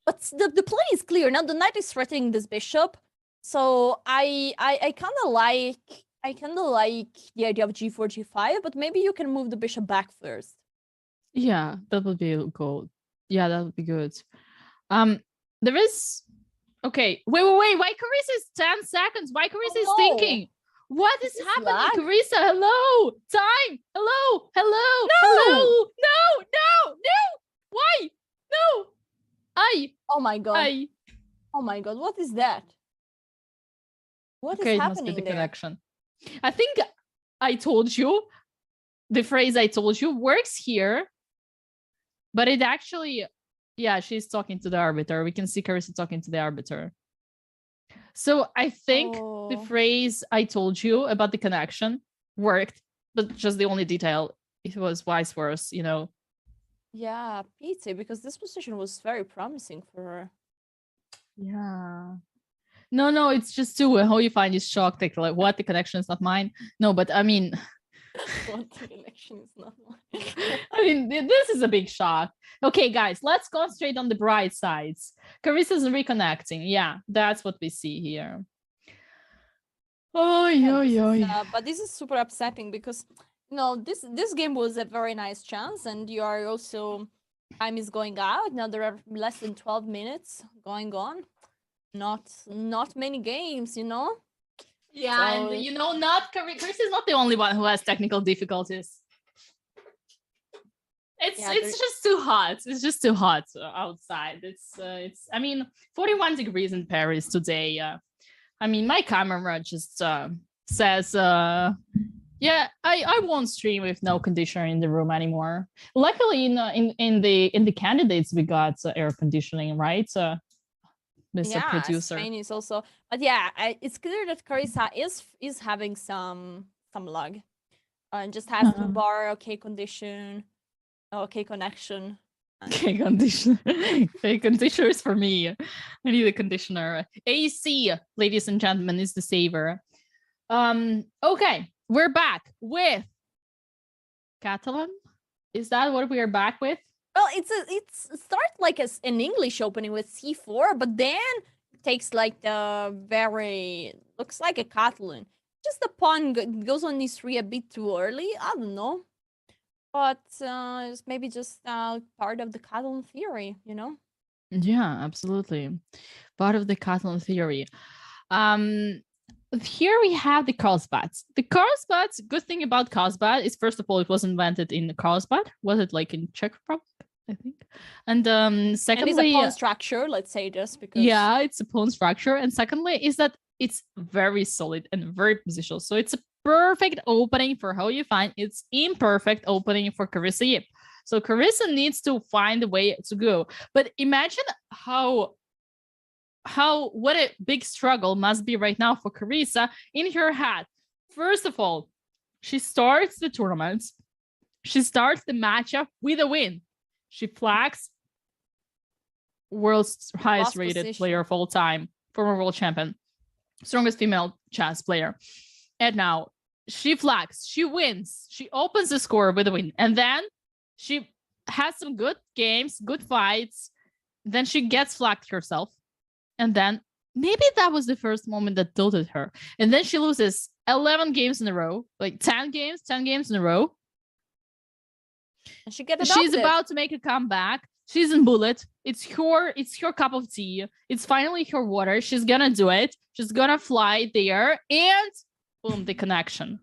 but the play is clear. Now the knight is threatening this bishop. So I kind of like the idea of G4, G5, but maybe you can move the bishop back first. Yeah, that would be good. Yeah, that would be good. There is... Okay, wait. Why Carissa is 10 seconds? Why Carissa is thinking? What is happening, Carissa? Hello? Time? Hello? No! Why? No! Oh my god. Oh my god, what is that? What is happening must be the there? connection. I think I told you, the phrase I told you works here, but it actually... Yeah, she's talking to the arbiter. We can see Carissa talking to the arbiter. So I think the phrase I told you about the connection worked, but just the only detail, it was vice versa, you know. Yeah, pity, because this position was very promising for her. Yeah. No, it's just too. How you find is shocked, like what, the connection is not mine? No, but I mean... What, the connection is not mine? I mean, this is a big shock. Okay, guys, let's concentrate on the bright sides. Carissa's reconnecting. Yeah, that's what we see here. But this is super upsetting because, you know, this game was a very nice chance, and you are also... Time is going out. Now there are less than 12 minutes going on. Not many games, you know? Yeah, so... and you know, Carissa's not the only one who has technical difficulties. It's just too hot. It's just too hot outside. It's I mean, 41 degrees in Paris today. I mean, my camera just says yeah, I won't stream with no conditioner in the room anymore. Luckily in the candidates we got air conditioning, right? Mr. Producer. Spain is also, but yeah, it's clear that Carissa is having some lag. Just has to bar okay condition, okay connection. Okay, conditioner. Okay, conditioner is for me. I need a conditioner. AC, ladies and gentlemen, is the saver. Okay, we're back with Catalan. Is that what we are back with? Well, it's start like an English opening with C4, but then it takes like the very looks like a Catalan. Just the pawn goes on E3 a bit too early. I don't know. But it's maybe just part of the Catalan theory, you know? Yeah, absolutely. Part of the Catalan theory. Here we have the Carlsbad. The Carlsbad, good thing about Carlsbad is, first of all, it was invented in Carlsbad. Was it like in Czech Republic, I think? And secondly... And it's a pawn structure, let's say, just because... Yeah, it's a pawn structure. And secondly is that it's very solid and very positional. So it's a perfect opening for Hou Yifan. It's imperfect opening for Carissa Yip. So Carissa needs to find a way to go. But imagine what a big struggle must be right now for Carissa in her head. First of all, she starts the tournament. She starts the matchup with a win. She flags world's highest rated player of all time, former world champion, strongest female chess player. And now she flags, she wins, she opens the score with a win. And then she has some good games, good fights. Then she gets flagged herself. And then maybe that was the first moment that tilted her. And then she loses 11 games in a row, like 10 games in a row. And she's about to make a comeback. She's in bullet. It's her cup of tea. It's finally her water. She's gonna do it. She's gonna fly there, and boom, the connection.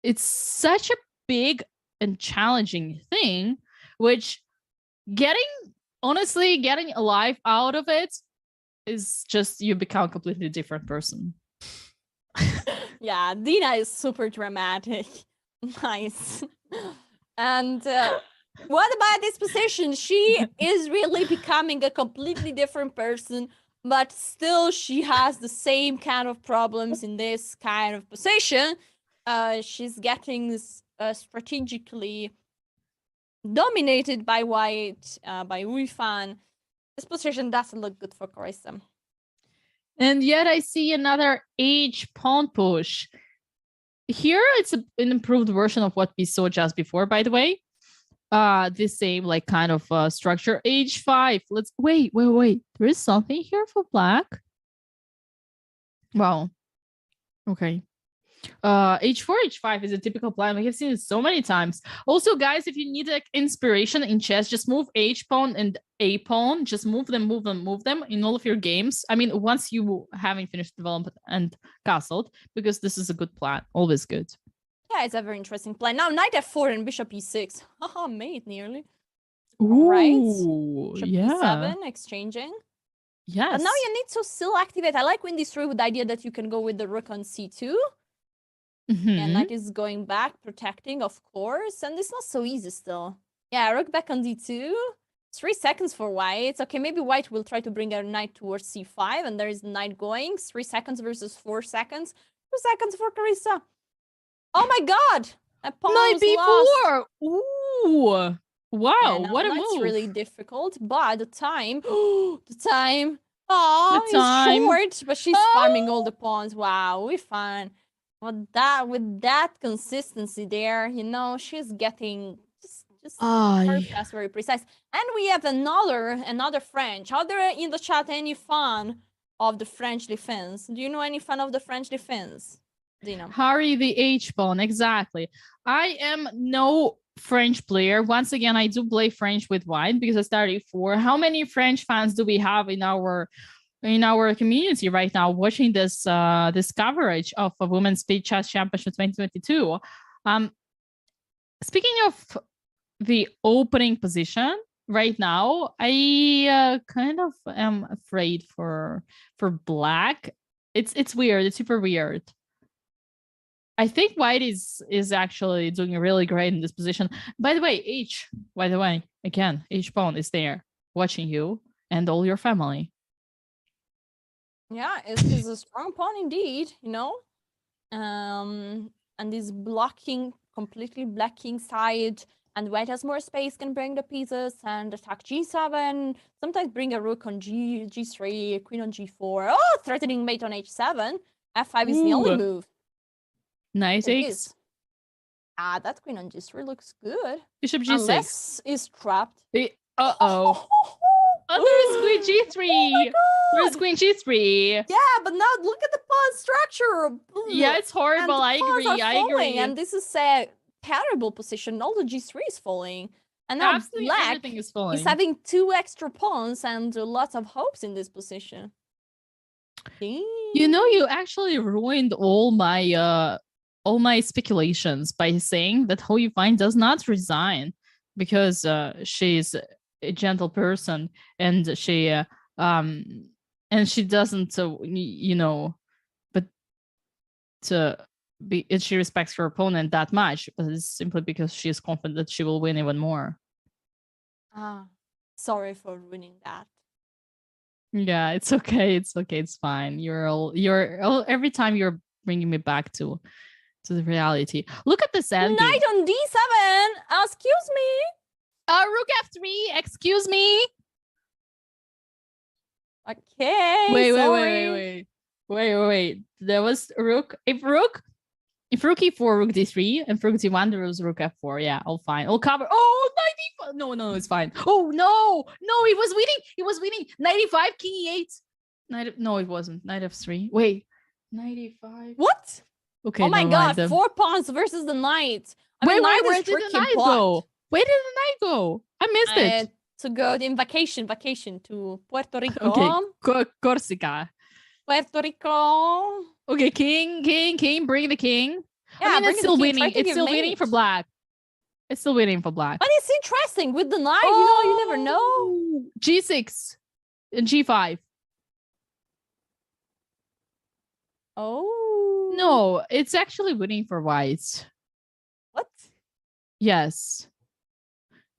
It's such a big and challenging thing, which getting alive out of it is just, you become a completely different person. Yeah, Dina is super dramatic. Nice. And what about this position? She is really becoming a completely different person, but still she has the same kind of problems in this kind of position. She's getting strategically dominated by white, by Yifan. This position doesn't look good for Carissa. And yet I see another H pawn push. Here it's an improved version of what we saw just before, by the way. The same like kind of structure. H5. Let's wait. There is something here for black. Wow. Okay. H4, H5 is a typical plan. We have seen it so many times. Also, guys, if you need like inspiration in chess, just move H pawn and A pawn. Just move them in all of your games. I mean, once you haven't finished development and castled, because this is a good plan. Always good. Yeah, it's a very interesting plan. Now, knight f4 and bishop e6. Haha, mate, nearly. Ooh, right. Bishop yeah. e7, exchanging. Yes. But now you need to still activate. I like Windy 3 with the idea that you can go with the rook on c2. And knight is going back, protecting, of course. And it's not so easy still. Yeah, rook back on d2. 3 seconds for white. Okay, maybe white will try to bring a knight towards c5. And there is knight going. 3 seconds versus 4 seconds. 2 seconds for Carissa. Oh my god! A pawn knight b4! lost. Ooh! Wow, yeah, what a that's move. Really difficult. But the time... the time... Oh, it's short, but she's farming all the pawns. Wow, we're fine. With that consistency there, you know, she's getting just perfect, very precise. And we have another French. Are there in the chat any fan of the French defense? Do you know any fan of the French defense, Dina? Harry the H pawn, exactly. I am no French player. Once again, I do play French with white because I started E4. How many French fans do we have in our community right now watching this this coverage of a Women's Speed Chess Championship 2022? Speaking of the opening position right now, I kind of am afraid for black. It's weird. It's super weird. I think white is actually doing really great in this position. By the way, H pawn is there watching you and all your family. Yeah, it's a strong pawn indeed, you know. And this blocking, completely blocking side, and white has more space, can bring the pieces and attack g7. Sometimes bring a rook on g3, queen on g4. Oh, threatening mate on h7. f5 is the only move. Knight takes. Ah, that queen on g3 looks good. Bishop g6. Unless is trapped. Uh-oh. Oh, there's queen g3. Oh there's queen g3. Yeah, but now look at the pawn structure. Yeah, it's horrible. I agree. And this is a terrible position. All the g3 is falling. And now absolutely black everything is falling. is having 2 extra pawns and lots of hopes in this position. You know, you actually ruined all my speculations by saying that Hou Yifan does not resign because she's a gentle person and she doesn't you know, but she respects her opponent that much, but it's simply because she is confident that she will win even more. Sorry for ruining that. Yeah, it's okay, it's fine. Every time you're bringing me back to the reality. Look at this ending. Knight on d7. Excuse me. Rook f3. Excuse me. Okay. Wait. There was rook. If rook e4, rook d3, and rook d1, there was rook f4. Yeah, all fine. All cover. Oh, knight e5. No, it's fine. Oh no, he was winning. He was winning. Knight e5, king e8. No, it wasn't. Knight f3. Wait, knight e5. What? Okay. Oh my god, 4 pawns versus the knight. Wait, where did the knight go? Where did the knight go? I missed it. To go in vacation to Puerto Rico. Okay, Corsica. Puerto Rico. Okay, king, bring the king. Yeah, I mean, it's still winning. It's still winning for black. It's still winning for black. But it's interesting with the knight. You never know. G6 and G5. Oh. No, it's actually winning for whites. What? Yes.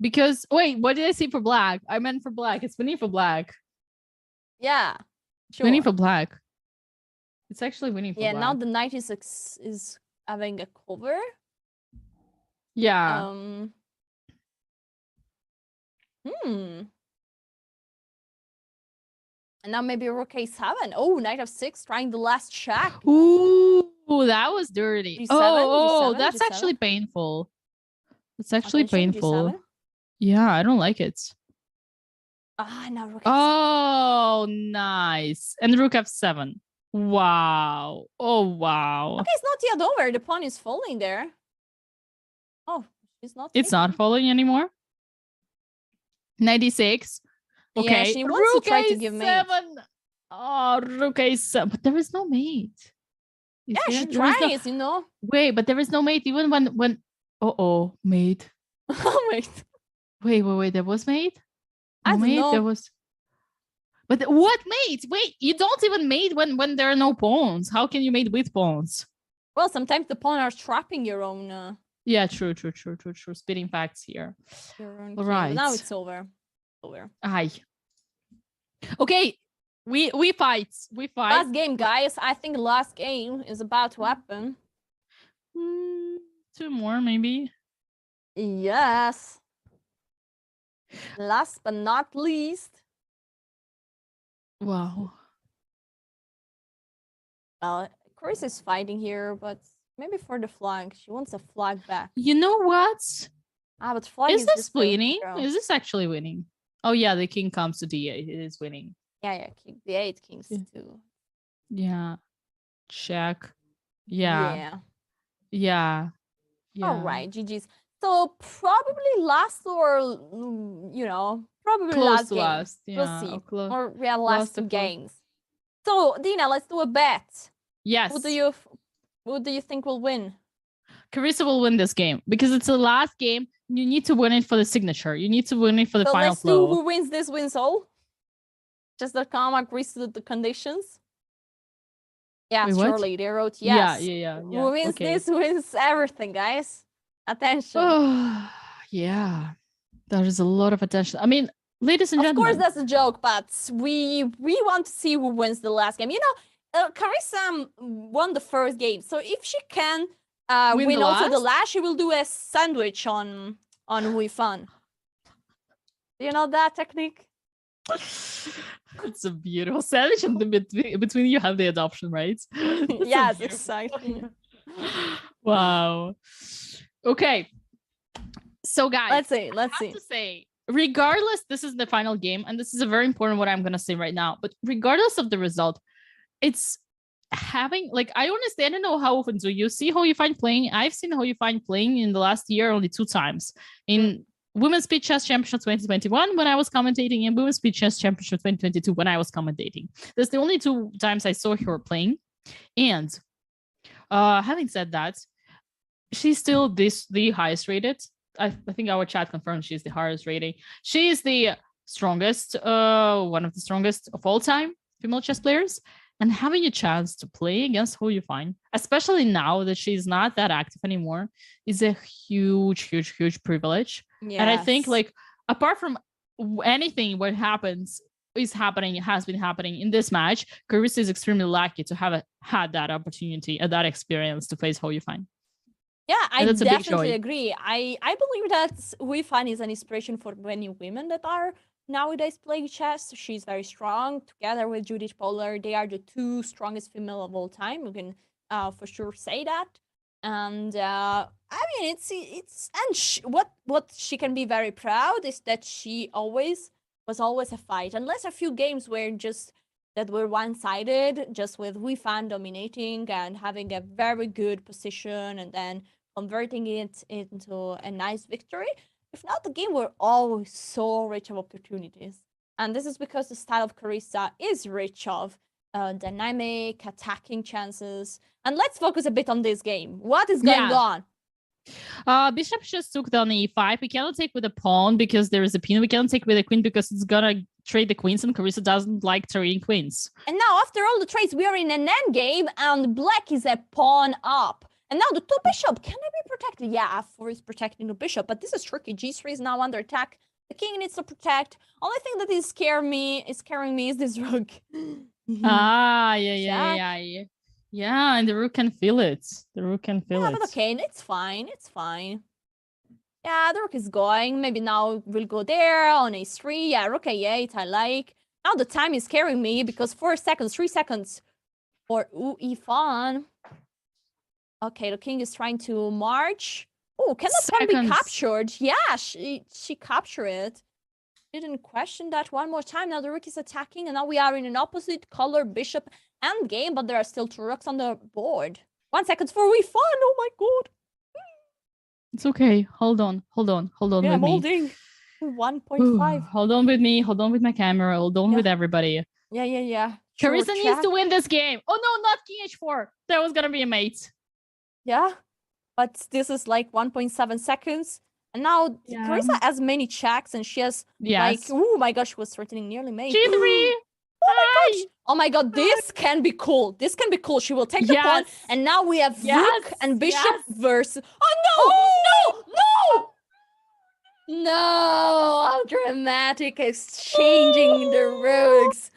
Because, wait, what did I say for black? I meant for black. It's winning for black. Yeah. Sure. Winning for black. It's actually winning for black. Yeah, now the knight is having a cover. Yeah. And now maybe rook a7. Oh, knight f6, trying the last check. Ooh, that was dirty. G7, oh, G7, that's G7. actually painful. That's actually Attention, painful. G7. Yeah, I don't like it. Now rook f7. Oh, nice. And rook f7. Wow. Oh, wow. Okay, it's not yet over. The pawn is falling there. Oh, she's not. It's not falling anymore. 96. Okay. Yeah, she wants rook to try to give mate. Oh, rook a7. But there is no mate. Yeah, she tries, you know. Wait, but there is no mate even when. Oh, mate. Oh, wait. Wait. There was mate. I don't know. There was. But what mate? Wait, you don't even mate when there are no pawns. How can you mate with pawns? Well, sometimes the pawn are trapping your own. Yeah, true. Spitting facts here. All right. Now it's over. Aye. Okay, we fight. Last game, guys. I think last game is about to happen. 2 more, maybe. Yes. Last but not least. Wow. Well, Chris is fighting here, but maybe for the flag. She wants a flag back. You know what? But flag is this just winning? Is this actually winning? Oh yeah, the king comes to d8. It is winning. Yeah, king d8, kings too. Yeah. Check. Yeah. All right, GG's. So probably last or probably close last game. Yeah, we'll see. Or we have last 2 games. So Dina, let's do a bet. Yes. Who do you think will win? Carissa will win this game because it's the last game. You need to win it for the signature. You need to win it for the final flow. Let's do who wins this wins all. Just.com agrees to the conditions. Yeah, wait, surely they wrote yes. Yeah. Who wins this wins everything, guys. Attention. Oh, yeah. There is a lot of attention. I mean, Ladies and Of gentlemen. course, that's a joke, but we want to see who wins the last game. You know, Carissa won the first game, so if she can win also the last, she will do a sandwich on Yifan. Do you know that technique? It's a beautiful sandwich, and between you have the adoption, right? Yes, exactly. Wow. Okay. So guys, let's see. I have to say, regardless, this is the final game, and this is a very important what I'm gonna say right now. But regardless of the result, it's having like I understand. I don't know how often do you see how you find playing. I've seen how you find playing in the last year only 2 times in Women's Speed Chess Championship 2021 when I was commentating, and Women's Speed Chess Championship 2022 when I was commentating. That's the only 2 times I saw her playing. And having said that, she's still the highest rated. I think our chat confirmed she's the highest rating. She is the strongest, one of the strongest of all time female chess players. And having a chance to play against Hou Yifan, especially now that she's not that active anymore, is a huge, huge, huge privilege. Yes. And I think, like, apart from anything what has been happening in this match, Carissa is extremely lucky to have had that opportunity and that experience to face Hou Yifan. Yeah, I definitely agree. I believe that Hou Yifan is an inspiration for many women that are nowadays playing chess. She's very strong. Together with Judith Poller, they are the 2 strongest female of all time. We can for sure say that. And I mean, what she can be very proud is that she was always a fight, unless a few games were one-sided, just with Hou Yifan dominating and having a very good position and then converting it into a nice victory. If not, the game were always so rich of opportunities. And this is because the style of Carissa is rich of dynamic, attacking chances. And let's focus a bit on this game. What is going on? Bishop just took down the e5. We cannot take with a pawn because there is a pin. We cannot take with a queen because it's gonna trade the queens, and Carissa doesn't like trading queens. And now, after all the trades, we are in an endgame, and black is a pawn up. And now the 2 bishop, can they be protected? Yeah, f4 is protecting the bishop, but this is tricky. G3 is now under attack. The king needs to protect. Only thing that is scaring me is this rook. Yeah, and the rook can feel it. Yeah, but okay, it's fine. Yeah, the rook is going. Maybe now we'll go there on a3. Yeah, rook a8, I like. Now the time is scaring me because 3 seconds for Hou Yifan. Okay, the king is trying to march. Oh, can the pawn be captured? Yeah, she captured it. Didn't question that one more time. Now the rook is attacking, and now we are in an opposite color bishop endgame, but there are still 2 rooks on the board. 1 second for Yifan. Oh my god. It's okay. Hold on with me. I'm holding 1.5. Hold on with me. Hold on with my camera. Hold on with everybody. Yeah. Carissa needs to win this game. Oh no, not king h4. That was gonna be a mate. Yeah, but this is like 1.7 seconds. And now Carissa has many checks, and she has like, oh my gosh, she was threatening nearly mate. G3. Oh my god, this can be cool. She will take the pawn, and now we have rook and bishop versus. Oh no! No! How dramatic! Exchanging the rooks.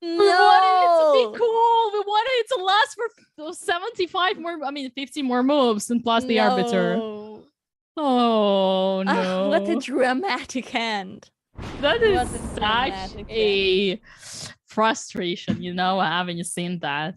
No. We wanted it to be cool. We wanted it to last for 75 more. 50 more moves, and plus the arbiter. Oh no! What a dramatic end. That is such a frustration, haven't you seen that?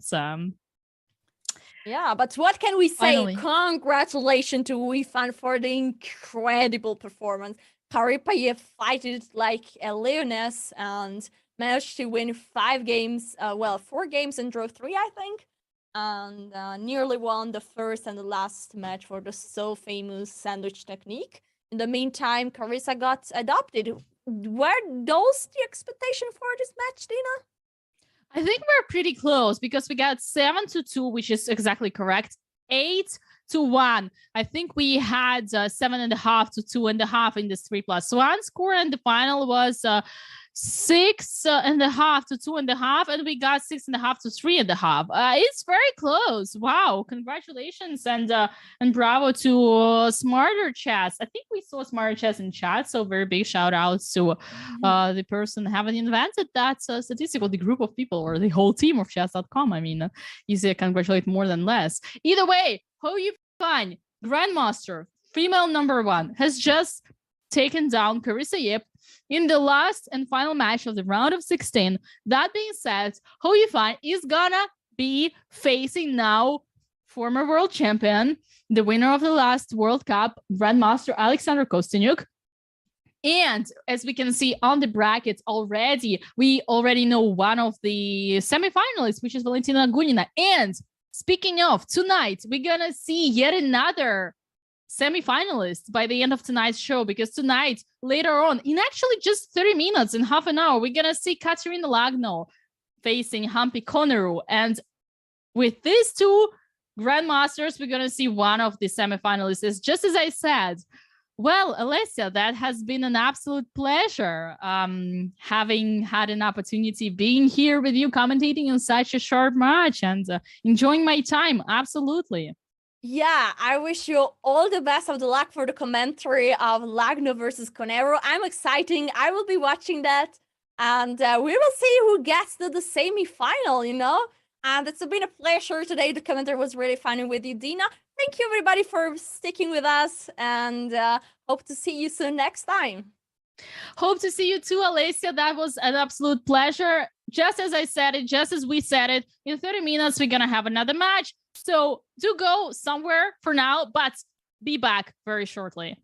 Yeah, but what can we say? Finally. Congratulations to Yifan for the incredible performance. Carissa fighted like a lioness and managed to win 5 games, 4 games and draw 3, I think. And nearly won the first and the last match for the so famous sandwich technique. In the meantime, Carissa got adopted. Were those the expectation for this match, Dina? I think we're pretty close because we got 7-2, which is exactly correct. 8 2-1. I think we had 7.5 to 2.5 in this 3+1 score, and the final was 6.5 to 2.5, and we got 6.5 to 3.5. It's very close. Wow! Congratulations and bravo to Smarter Chess. I think we saw Smarter Chess in chat, so very big shout outs to the person having invented that statistical, the group of people or the whole team of chess.com. I mean, easy to congratulate more than less. Either way, Hou Yifan, Grandmaster, female #1, has just taken down Carissa Yip in the last and final match of the round of 16. That being said, Hou Yifan is gonna be facing now former world champion, the winner of the last World Cup, Grandmaster Alexander Kostyuk. And as we can see on the brackets already, we already know one of the semifinalists, which is Valentina Gunina. And speaking of, tonight, we're gonna see yet another semi-finalists by the end of tonight's show, because tonight, later on, in actually just 30 minutes, in half an hour, we're gonna see Katerina Lagno facing Hampi Koneru. And with these two grandmasters, we're gonna see one of the semi-finalists. Just as I said, well, Alessia, that has been an absolute pleasure having had an opportunity being here with you, commentating on such a short match and enjoying my time. Absolutely. Yeah, I wish you all the best of the luck for the commentary of Lagno versus Koneru. I'm excited. I will be watching that, and we will see who gets to the semi-final, you know? And it's been a pleasure today. The commentary was really fun with you, Dina. Thank you, everybody, for sticking with us, and hope to see you soon next time. Hope to see you too, Alessia. That was an absolute pleasure. Just as I said it, just as we said it, in 30 minutes, we're going to have another match. So do go somewhere for now, but be back very shortly.